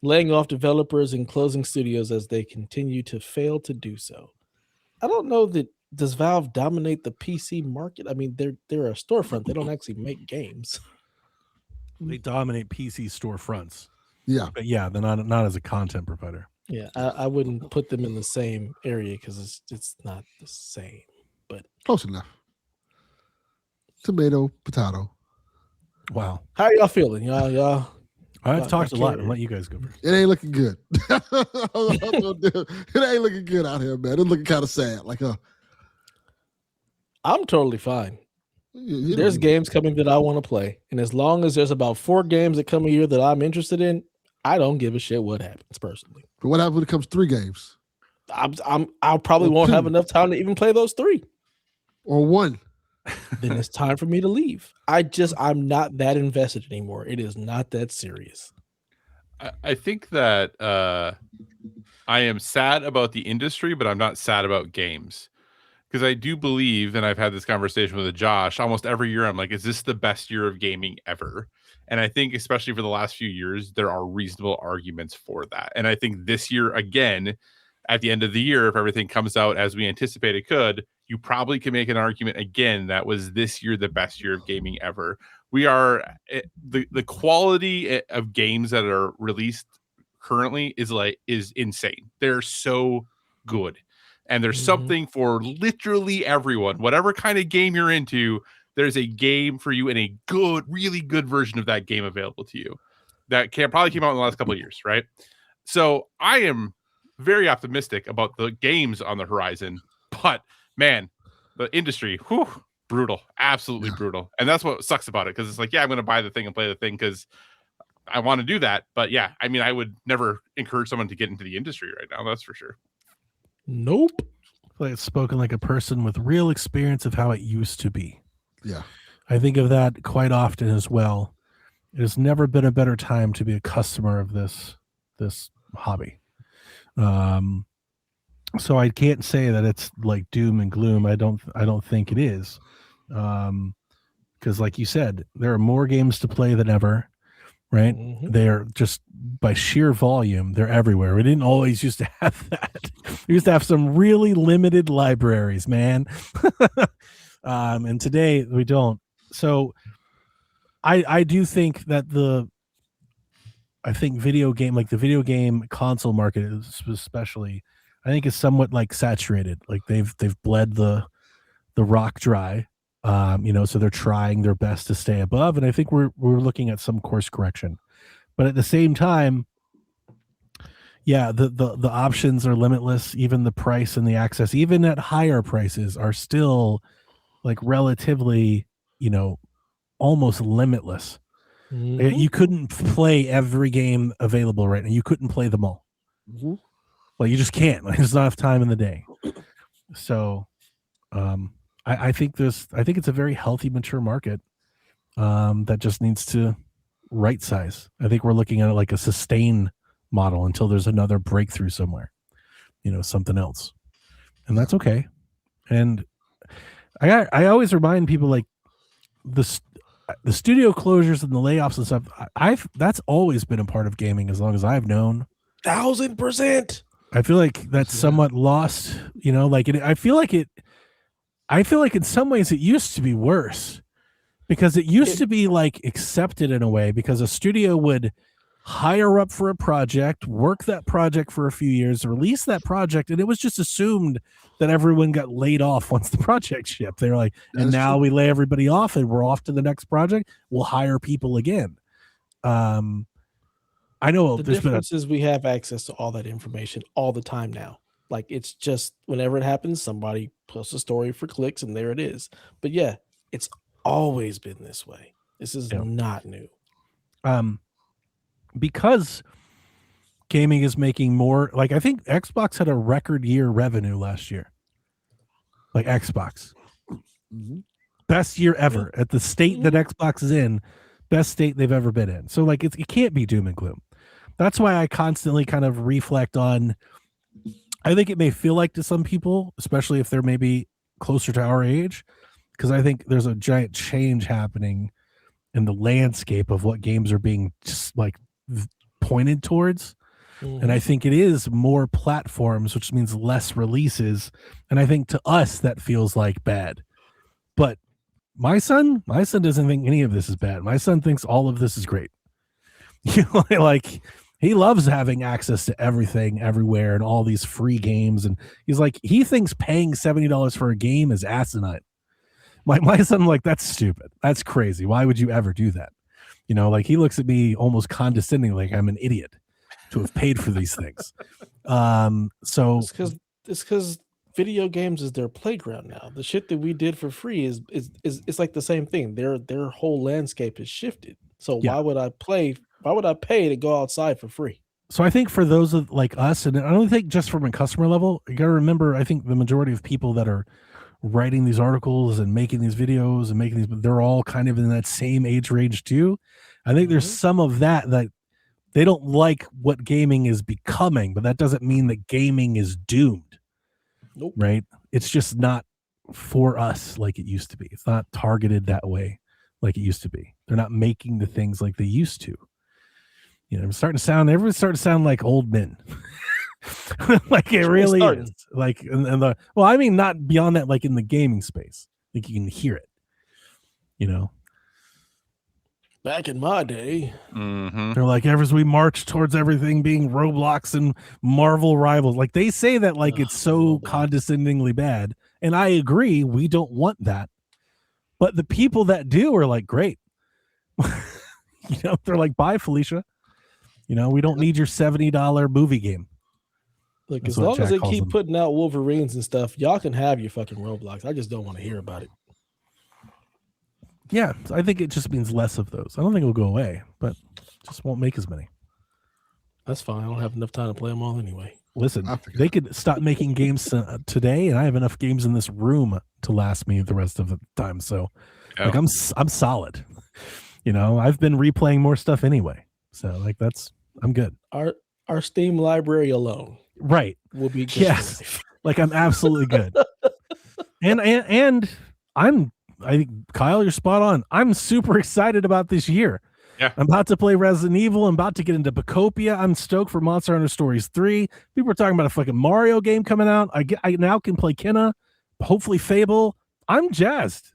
laying off developers and closing studios as they continue to fail to do so. I don't know that does Valve dominate the PC market? I mean, they're a storefront. They don't actually make games. They dominate PC storefronts. Yeah. But yeah, they're not as a content provider. Yeah, I wouldn't put them in the same area because it's not the same. But Close enough. Tomato, potato. Wow. how y'all feeling, y'all? I've talked a lot. can't- I'll let you guys go first. It ain't looking good. It ain't looking good out here, man. It's looking kind of sad. Like, I'm totally fine. you There's know, games coming that I want to play, and as long as there's about 4 games that come a year that I'm interested in, I don't give a shit what happens personally. But what happens when it comes 3 games I'll probably Or won't have 2. enough time to even play those 3. or 1? Then it's time for me to leave. I'm not that invested anymore. It is not that serious. I think that I am sad about the industry, but I'm not sad about games. Because I do believe, and I've had this conversation with Josh, almost every year I'm like, is this the best year of gaming ever? And I think especially for the last few years, there are reasonable arguments for that. And I think this year, again, at the end of the year, if everything comes out as we anticipate it could, you probably can make an argument again that was this year the best year of gaming ever. We are the quality of games that are released currently is insane. They're so good, and there's something for literally everyone. Whatever kind of game you're into, there's a game for you and a good, really good version of that game available to you. That probably came out in the last couple of years, right? So I am very optimistic about the games on the horizon, but man, the industry, whew, brutal, absolutely brutal. And that's what sucks about it, because it's like, yeah, I'm going to buy the thing and play the thing because I want to do that. But yeah, I mean, I would never encourage someone to get into the industry right now. That's for sure. Nope. I feel like it's spoken like a person with real experience of how it used to be. Yeah. I think of that quite often as well. It has never been a better time to be a customer of this hobby. So I can't say that it's like doom and gloom. I don't think it is. Because like you said, there are more games to play than ever, right? Mhm. They're just by sheer volume, they're everywhere. We didn't always used to have that. We used to have some really limited libraries, man. And today we don't. So I do think that the video game console market is especially, I think, is somewhat like saturated. Like they've bled the rock dry. So they're trying their best to stay above, and I think we're looking at some course correction. But at the same time, yeah, the options are limitless. Even the price and the access, even at higher prices, are still like relatively, almost limitless. Mhm. You couldn't play every game available right now. You couldn't play them all. Mhm. Well, you just can't. Like, there's not enough time in the day. So, I think it's a very healthy, mature market that just needs to right size. I think we're looking at it like a sustain model until there's another breakthrough somewhere, something else, and that's okay. And I always remind people, like, the studio closures and the layoffs and stuff. That's always been a part of gaming as long as I've known. 1000%. I feel like that's somewhat lost. I feel like in some ways it used to be worse, because it used to be like accepted in a way, because a studio would hire up for a project, work that project for a few years, release that project, and it was just assumed that everyone got laid off once the project shipped. They're like, and now we lay everybody off and we're off to the next project. We'll hire people again. I know The difference is we have access to all that information all the time now. Like, it's just whenever it happens, somebody posts a story for clicks and there it is. But yeah, it's always been this way. This is not new. Because gaming is making more, like, I think Xbox had a record year revenue last year. Like, Xbox. Mm-hmm. Best year ever at the state that Xbox is in, best state they've ever been in. So, like, it can't be doom and gloom. That's why I constantly kind of reflect on, I think it may feel like to some people, especially if they're maybe closer to our age, because I think there's a giant change happening in the landscape of what games are being just like pointed towards. And I think it is more platforms, which means less releases. And I think to us that feels like bad. But my son doesn't think any of this is bad. My son thinks all of this is great. Like, he loves having access to everything, everywhere, and all these free games. And he's like, he thinks paying $70 for a game is asinine. My son, like, that's stupid. That's crazy. Why would you ever do that? Like, he looks at me almost condescending, like I'm an idiot to have paid for these things. So it's because video games is their playground now. The shit that we did for free is it's like the same thing. Their whole landscape has shifted. So why would I pay to go outside for free? So I think for those of like us, and I don't think just from a customer level, you got to remember, I think the majority of people that are writing these articles and making these videos and making these, they're all kind of in that same age range too. I think there's some of that they don't like what gaming is becoming, but that doesn't mean that gaming is doomed. Nope. Right? It's just not for us like it used to be. It's not targeted that way like it used to be. They're not making the things like they used to. Everyone's starting to sound like old men. Like, it really is. Like, and I mean, not beyond that, like in the gaming space. Like, you can hear it. Back in my day, they're like, as we march towards everything being Roblox and Marvel rivals, like they say that like it's so condescendingly bad, and I agree, we don't want that, but the people that do are like, great. They're like, bye, Felicia. We don't need your $70 movie game. Look, That's as what long as Jack they calls keep them. putting out Wolverines and stuff, y'all can have your fucking Roblox. I just don't want to hear about it. Yeah, I think it just means less of those. I don't think it'll go away, but just won't make as many. That's fine. I don't have enough time to play them all anyway. Listen, I figured they could stop making games today, and I have enough games in this room to last me the rest of the time. So, like, I'm solid. You know, I've been replaying more stuff anyway. So, like, I'm good. Our Steam library alone, Right? will be good. Yes. for life. Like, I'm absolutely good. and I think Kyle, you're spot on. I'm super excited about this year. Yeah. I'm about to play Resident Evil. I'm about to get into Bacopia. I'm stoked for Monster Hunter Stories 3. People are talking about a fucking Mario game coming out. I now can play Kenna, hopefully Fable. I'm jazzed.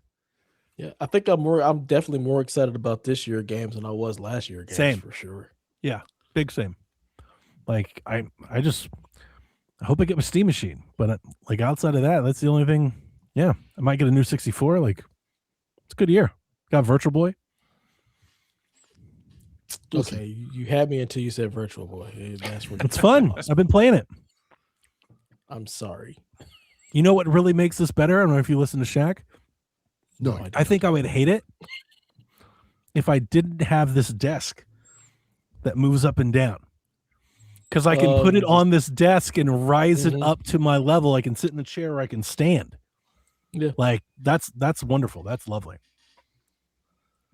Yeah, I think I'm definitely more excited about this year games than I was last year games. Same. For sure. Yeah, big same. Like I hope I get my Steam machine, but like outside of that, that's the only thing. Yeah, I might get a new 64. Like it's a good year. Got Virtual Boy. Okay, you had me until you said Virtual Boy. That's It's fun. I've been playing it. I'm sorry. You know what really makes this better? I don't know if you listen to Shaq. No, I think I would hate it if I didn't have this desk that moves up and down. Because I can put it on this desk and rise it up to my level. I can sit in the chair or I can stand. Yeah. Like that's wonderful. That's lovely.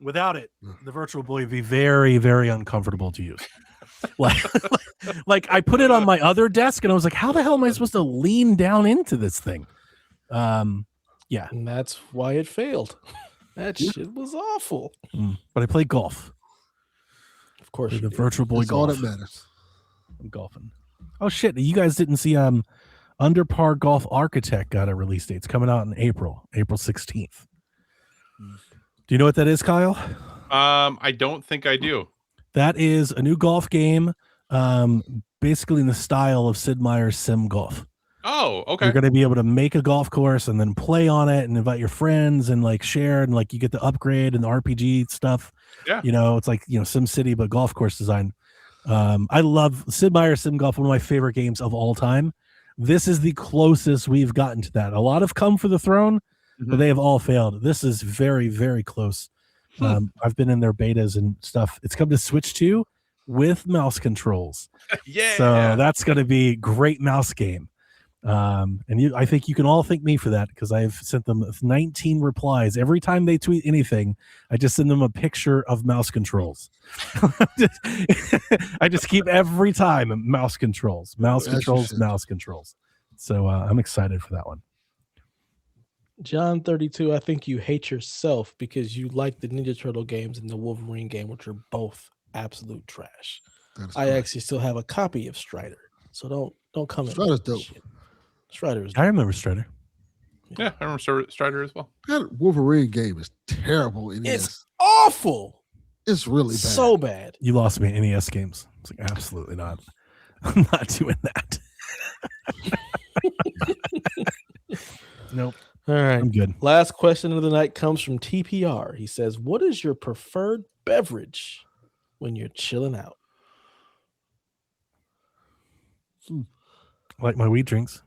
Without it, the Virtual Boy would be very, very uncomfortable to use. like I put it on my other desk and I was like, how the hell am I supposed to lean down into this thing? Yeah. And that's why it failed. That shit was awful. But I play golf. Of course, The you did. Virtual Boy that's all golf. that matters. I'm golfing. Oh shit! You guys didn't see Under Par Golf Architect got a release date. It's coming out in April 16th. Do you know what that is, Kyle? I don't think I do. That is a new golf game, basically in the style of Sid Meier's Sim Golf. Oh, okay. You're going to be able to make a golf course and then play on it and invite your friends and like share and like you get the upgrade and the RPG stuff. Yeah. You know, it's like, you know, Sim City, but golf course design. I love Sid Meier's Sim Golf, one of my favorite games of all time. This is the closest we've gotten to that. A lot have come for the throne, but they have all failed. This is very, very close. I've been in their betas and stuff. It's come to Switch 2 with mouse controls. Yeah. So that's going to be a great mouse game. I think you can all thank me for that because I've sent them 19 replies. Every time they tweet anything, I just send them a picture of mouse controls. I just keep every time mouse controls. So I'm excited for that one. John 32, I think you hate yourself because you like the Ninja Turtle games and the Wolverine game, which are both absolute trash. I actually still have a copy of Strider, so don't come in. Strider's dope. Strider is I remember Strider. Yeah, I remember Strider as well. That Wolverine game is terrible. It's awful. It's really bad. So bad. You lost me at NES games. It's like absolutely not. I'm not doing that. Nope. All right. I'm good. Last question of the night comes from TPR. He says, "What is your preferred beverage when you're chilling out?" Like my weed drinks.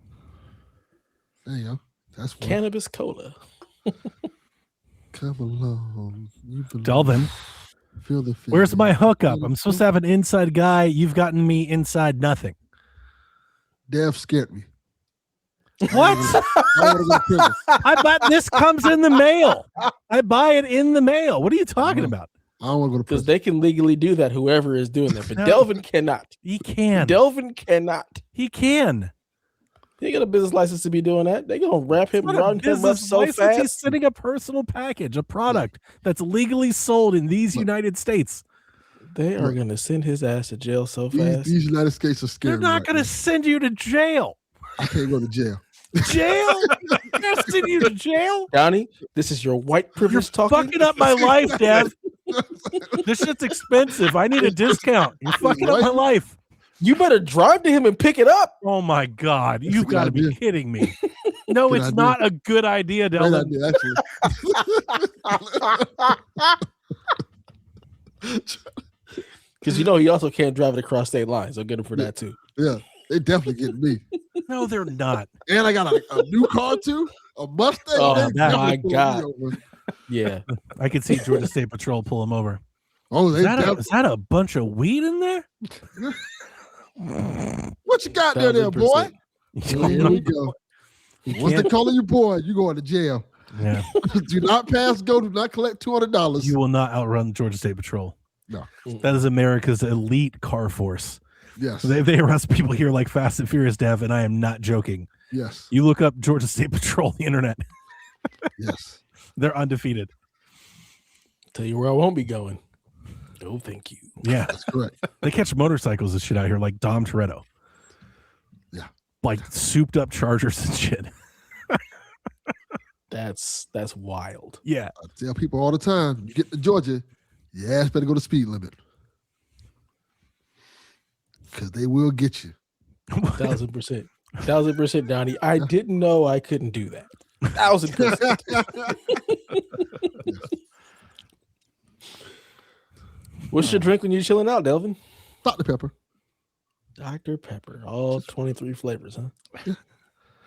There you go. That's one. Cannabis cola. Come along. You belong. Delvin, Feel the feeling. where's my hookup? I'm supposed to have an inside guy. You've gotten me inside nothing. Dev scared me. What? I wanna go to prison. I bet this comes in the mail. I buy it in the mail. What are you talking about? I don't want to go to Because prison. they can legally do that, whoever is doing that. But No. Delvin cannot. He can. Delvin cannot. He can. He ain't got a business license to be doing that. They gonna wrap him, Not a round him up business so license. He's fast. sending a personal package, a product that's legally sold in these United States. They are gonna send his ass to jail so fast. These United States are scary. They're not going to send you to jail. I can't go to jail. Jail? They're sending you to jail? Donnie, this is your white privilege talking. Fucking up my life, Dad. This shit's expensive. I need a discount. You're fucking up my life. You better drive to him and pick it up. Oh my God. That's a You've good got to be idea. kidding me. No, Good it's idea. not a good idea, Great Delvin. idea, actually. Because you know he also can't drive it across state lines. So get him for that too. Yeah. They definitely getting me. No, they're not. And I got a new car too, a Mustang. Oh, They my definitely pulling God. me over. Yeah. I could see Georgia State Patrol pull them over. Oh, they Is definitely. that a bunch of weed in there? What you got there, boy? 1000%. Here we go. Once they calling you boy, you going to jail. Yeah. Do not pass go. Do not collect $200. You will not outrun Georgia State Patrol. No. That is America's elite car force. Yes. They arrest people here like Fast and Furious, Dev, and I am not joking. Yes. You look up Georgia State Patrol on the internet. Yes. They're undefeated. Tell you where I won't be going. No, thank you. Yeah. That's correct. They catch motorcycles and shit out here like Dom Toretto. Yeah. Like souped up Chargers and shit. That's wild. Yeah. I tell people all the time, you get to Georgia, your ass better go to speed limit. Because they will get you. 1000%. 1000%, Donnie. I didn't know I couldn't do that. 1000%. What's your drink when you're chilling out, Delvin? Dr. Pepper. Dr. Pepper. All 23 flavors, huh?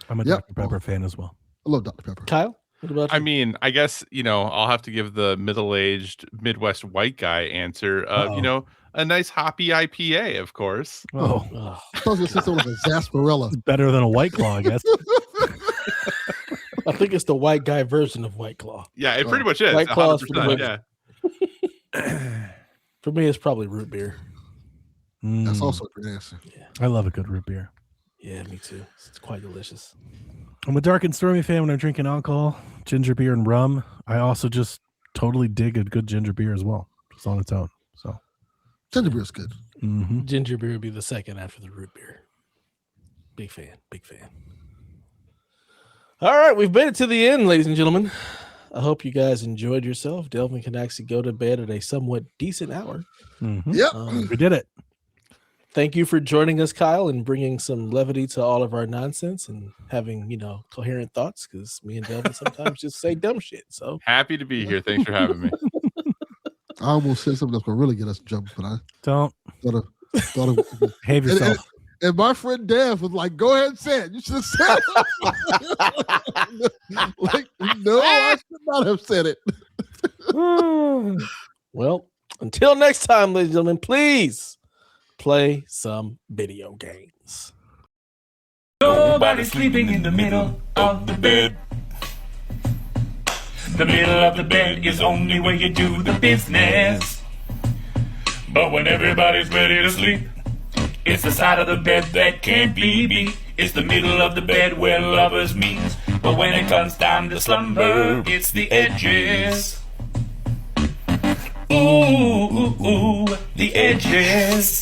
I'm a Yep. Dr. Pepper fan as well. I love Dr. Pepper. Kyle, what about you? I mean, I guess, I'll have to give the middle-aged Midwest white guy answer of, Uh-oh. a nice hoppy IPA, of course. Oh, Ugh. I thought you said something like a Zasparella. better than a White Claw, I guess. I think it's the white guy version of White Claw. Yeah, it pretty much is. White Claws for the 100%, women. yeah. For me, it's probably root beer. That's Mm, also a good answer. I love a good root beer. Yeah, me too. It's quite delicious. I'm a dark and stormy fan when I'm drinking alcohol, ginger beer and rum. I also just totally dig a good ginger beer as well, just on its own. So, Ginger beer's good. Ginger beer would be the second after the root beer. Big fan. Big fan. All right, we've made it to the end, ladies and gentlemen. I hope you guys enjoyed yourself. Delvin can actually go to bed at a somewhat decent hour. Yep. We did it. Thank you for joining us, Kyle, and bringing some levity to all of our nonsense and having, coherent thoughts, because me and Delvin sometimes just say dumb shit. So Happy to be here. Thanks for having me. I almost said something that's going to really get us jumped, but I Don't thought of behave yourself. And my friend Dev was like, go ahead and say it. You should have said it. Like, no, I should not have said it. Well, until next time, ladies and gentlemen, please play some video games. Nobody's sleeping in the middle of the bed. The middle of the bed is only where you do the business. But when everybody's ready to sleep, it's the side of the bed that can't be beat. It's the middle of the bed where lovers meet. But when it comes time to slumber, it's the edges. Ooh, ooh, ooh, the edges.